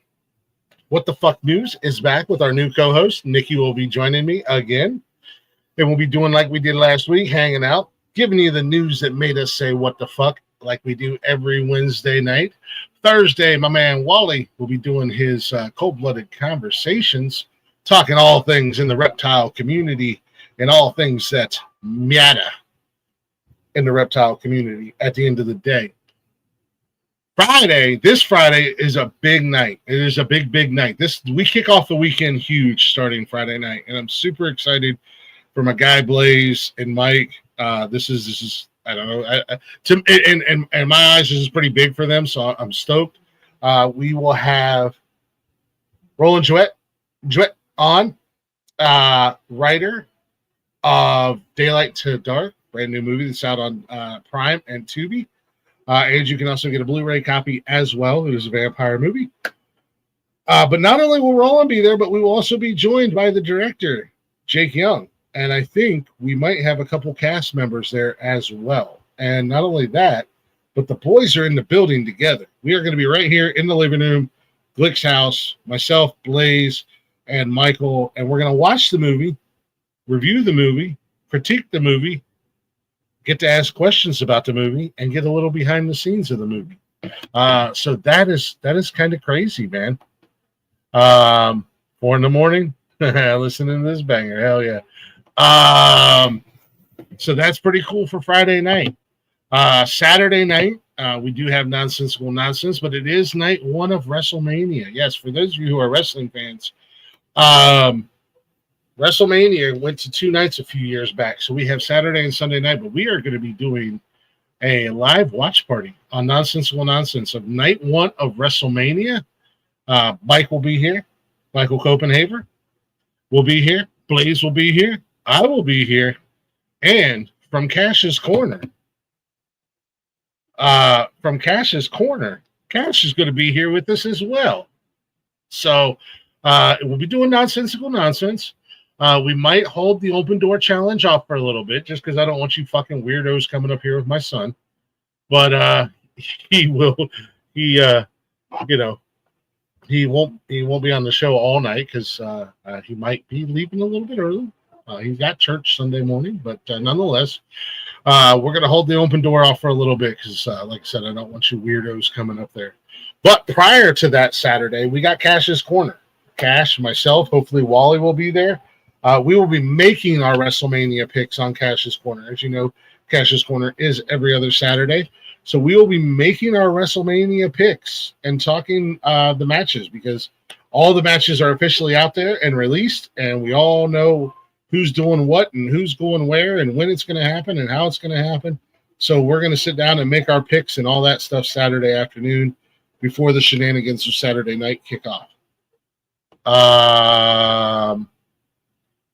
C: What the Fuck News is back with our new co-host. Nikki will be joining me again. And we'll be doing like we did last week, hanging out, giving you the news that made us say what the fuck, like we do every Wednesday night. Thursday, my man Wally will be doing his cold-blooded conversations, talking all things in the reptile community and all things that matter in the reptile community at the end of the day. This Friday is a big night. It is a big night. We kick off the weekend huge starting Friday night, and I'm super excited for my guy Blaze and Mike. This is I don't know. In my eyes, this is pretty big for them, so I'm stoked. We will have Roland Jewett on, writer of Daylight to Dark, brand new movie that's out on Prime and Tubi. And you can also get a Blu-ray copy as well. It is a vampire movie. But not only will Roland be there, but we will also be joined by the director, Jake Young. And I think we might have a couple cast members there as well. And not only that, but the boys are in the building together. We are going to be right here in the living room, Glick's house, myself, Blaze, and Michael. And we're going to watch the movie, review the movie, critique the movie, get to ask questions about the movie, and get a little behind the scenes of the movie. So that is kind of crazy, man. 4 a.m, listening to this banger. Hell yeah. So that's pretty cool for Friday night. Saturday night, we do have Nonsensical Nonsense, but it is night 1 of WrestleMania. Yes, for those of you who are wrestling fans, WrestleMania went to 2 nights a few years back. So we have Saturday and Sunday night, but we are going to be doing a live watch party on Nonsensical Nonsense of night 1 of WrestleMania. Mike will be here. Michael Copenhaver will be here. Blaze will be here. I will be here. And from Cash's Corner, Cash is going to be here with us as well. So we'll be doing Nonsensical Nonsense. We might hold the open door challenge off for a little bit, just because I don't want you fucking weirdos coming up here with my son. But he won't be on the show all night because he might be leaving a little bit early. He's got church Sunday morning, but nonetheless, we're going to hold the open door off for a little bit because, like I said, I don't want you weirdos coming up there. But prior to that Saturday, we got Cash's Corner. Cash, myself, hopefully Wally will be there. We will be making our WrestleMania picks on Cash's Corner. As you know, Cash's Corner is every other Saturday. So we will be making our WrestleMania picks and talking the matches because all the matches are officially out there and released, and we all know who's doing what and who's going where and when it's going to happen and how it's going to happen. So we're going to sit down and make our picks and all that stuff Saturday afternoon before the shenanigans of Saturday night kick off.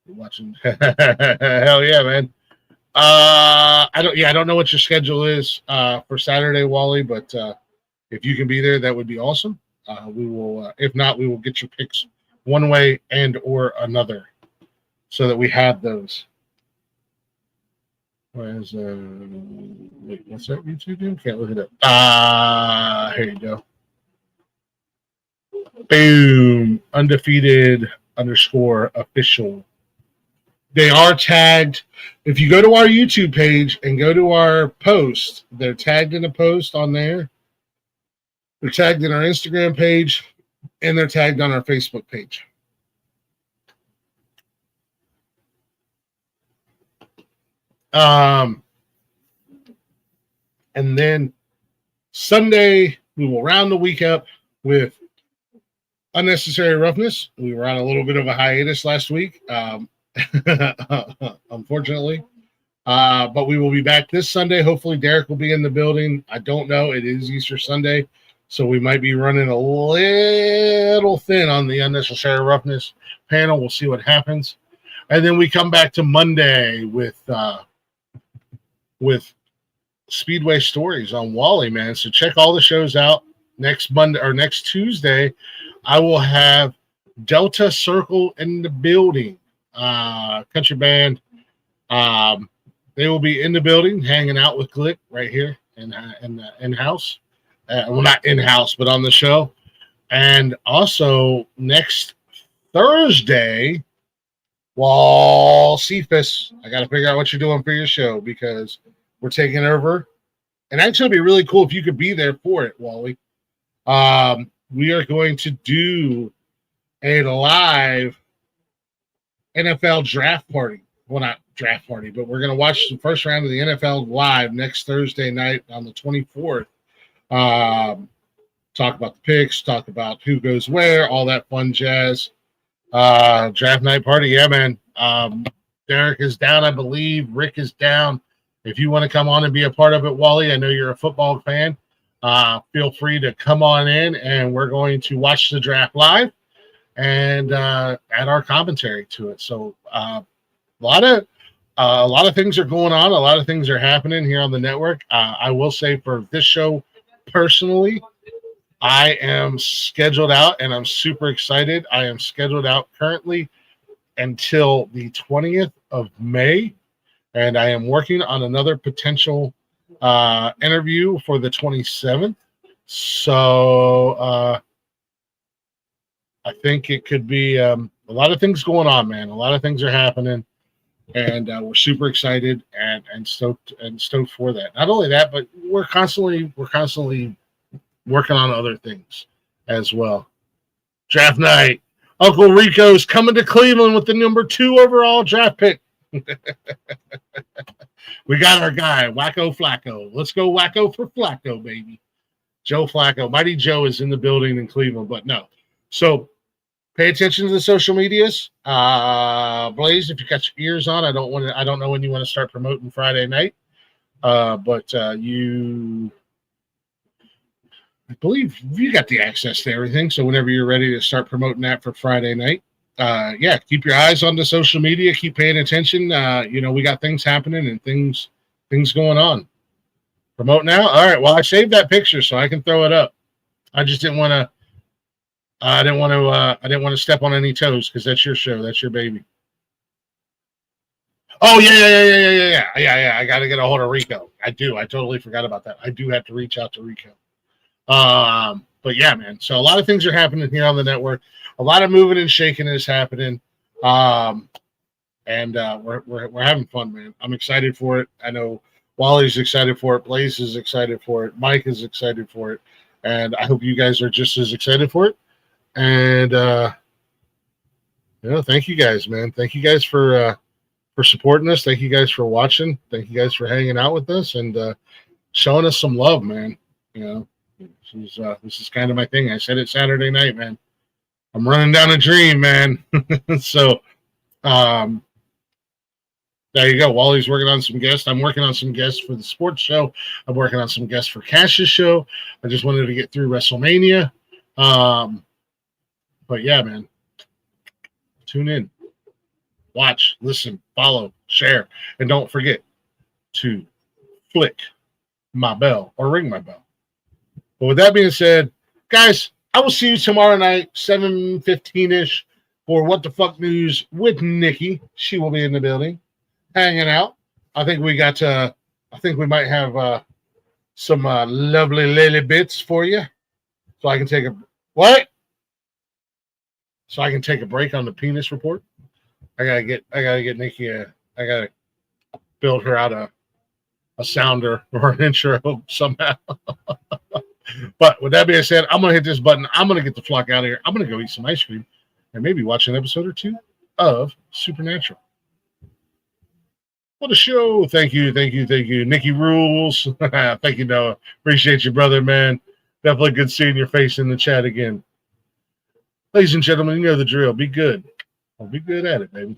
C: You're watching. Hell yeah, man. I don't know what your schedule is for Saturday, Wally, but if you can be there, that would be awesome. We will, if not, we will get your picks one way and or another so that we have those. Where's wait, what's that YouTube doing? Can't look it up. Here you go. Boom. Undefeated _official. They are tagged. If you go to our YouTube page and go to our post, they're tagged in a post on there. They're tagged in our Instagram page, and they're tagged on our Facebook page. And then Sunday, we will round the week up with Unnecessary Roughness. We were on a little bit of a hiatus last week, unfortunately. But we will be back this Sunday. Hopefully, Derek will be in the building. I don't know. It is Easter Sunday, so we might be running a little thin on the Unnecessary Roughness panel. We'll see what happens. And then we come back to Monday with Speedway Stories on Wally, man. So check all the shows out. Next Monday or next Tuesday, I will have Delta Circle in the building. Country band. They will be in the building, hanging out with Glick right here in house. Well, not in house, but on the show. And also next Thursday, Wall Cephas. I got to figure out what you're doing for your show because we're taking over. And actually, it'd be really cool if you could be there for it, Wally. We are going to do a live NFL draft party. Well, not draft party, but we're going to watch the first round of the NFL live next Thursday night on the 24th. Talk about the picks, talk about who goes where, all that fun jazz. Draft night party. Yeah, man. Derek is down, I believe. Rick is down. If you want to come on and be a part of it, Wally, I know you're a football fan. Feel free to come on in, and we're going to watch the draft live and add our commentary to it. So a lot of things are going on. A lot of things are happening here on the network. I will say for this show personally, I am scheduled out, and I'm super excited. I am scheduled out currently until the 20th of May, and I am working on another potential interview for the 27th. So I think it could be a lot of things going on, man. A lot of things are happening, and we're super excited and stoked for that. Not only that, but we're constantly working on other things as well. Draft night. Uncle Rico's coming to Cleveland with the number 2 overall draft pick. We got our guy, Wacko Flacco. Let's go Wacko for Flacco, baby. Joe Flacco. Mighty Joe is in the building in Cleveland, but no. So pay attention to the social medias. Blaze, if you got your ears on, I don't know when you want to start promoting Friday night. But you, I believe you got the access to everything. So whenever you're ready to start promoting that for Friday night, keep your eyes on the social media. Keep paying attention. We got things happening and things going on. Promote now. All right. Well, I saved that picture so I can throw it up. I just didn't want to. I didn't want to step on any toes because that's your show. That's your baby. Oh yeah. I got to get a hold of Rico. I do. I totally forgot about that. I do have to reach out to Rico. But yeah, man. So a lot of things are happening here on the network. A lot of moving and shaking is happening. We're having fun, man. I'm excited for it. I know Wally's excited for it. Blaze is excited for it. Mike is excited for it. And I hope you guys are just as excited for it. And thank you guys, man. Thank you guys for supporting us. Thank you guys for watching. Thank you guys for hanging out with us and showing us some love, man. This is kind of my thing. I said it Saturday night, man. I'm running down a dream, man. So there you go. Wally's working on some guests. I'm working on some guests for the sports show. I'm working on some guests for Cash's show. I just wanted to get through WrestleMania. But yeah, man. Tune in. Watch, listen, follow, share, and don't forget to flick my bell or ring my bell. But with that being said, guys, I will see you tomorrow night, 7:15-ish, for What the Fuck News with Nikki. She will be in the building, hanging out. I think we might have some lovely lily bits for you. So I can take a So I can take a break on the penis report. I gotta get Nikki I gotta build her out a sounder or an intro somehow. But with that being said, I'm going to hit this button. I'm going to get the flock out of here. I'm going to go eat some ice cream and maybe watch an episode or two of Supernatural. What a show. Thank you. Nikki rules. Thank you, Noah. Appreciate you, brother, man. Definitely good seeing your face in the chat again. Ladies and gentlemen, you know the drill. Be good. I'll be good at it, baby.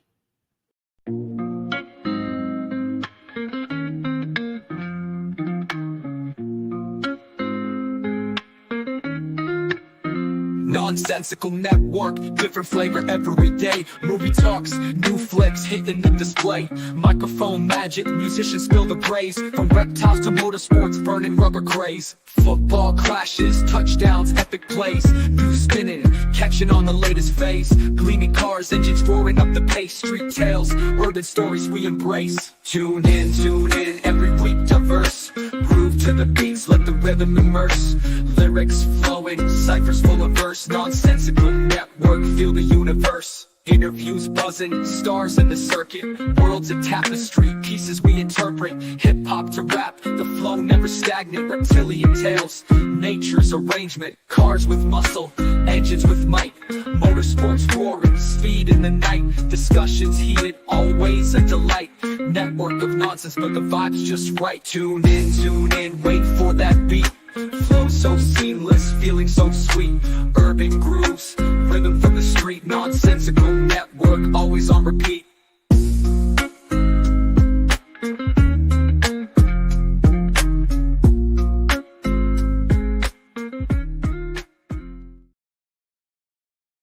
A: Nonsensical network, different flavor every day. Movie talks, new flicks hitting the display. Microphone magic, musicians spill the praise. From reptiles to motorsports, burning rubber craze. Football clashes, touchdowns, epic plays. News spinning, catching on the latest phase. Gleaming cars, engines roaring up the pace. Street tales, urban stories we embrace. Tune in, every week diverse. Groove to the beats, let the rhythm immerse. Lyrics flowing, ciphers full of verse. Nonsensical network, feel the universe. Interviews buzzing, stars in the circuit. Worlds a tapestry, pieces we interpret. Hip-hop to rap, the flow never stagnant. Reptilian tales, nature's arrangement. Cars with muscle, engines with might. Motorsports roaring, speed in the night. Discussions heated, always a delight. Network of nonsense, but the vibe's just right. Tune in, wait for that beat. Flow so seamless, feeling so sweet. Urban grooves, rhythm from the street. Nonsensical network, always on repeat.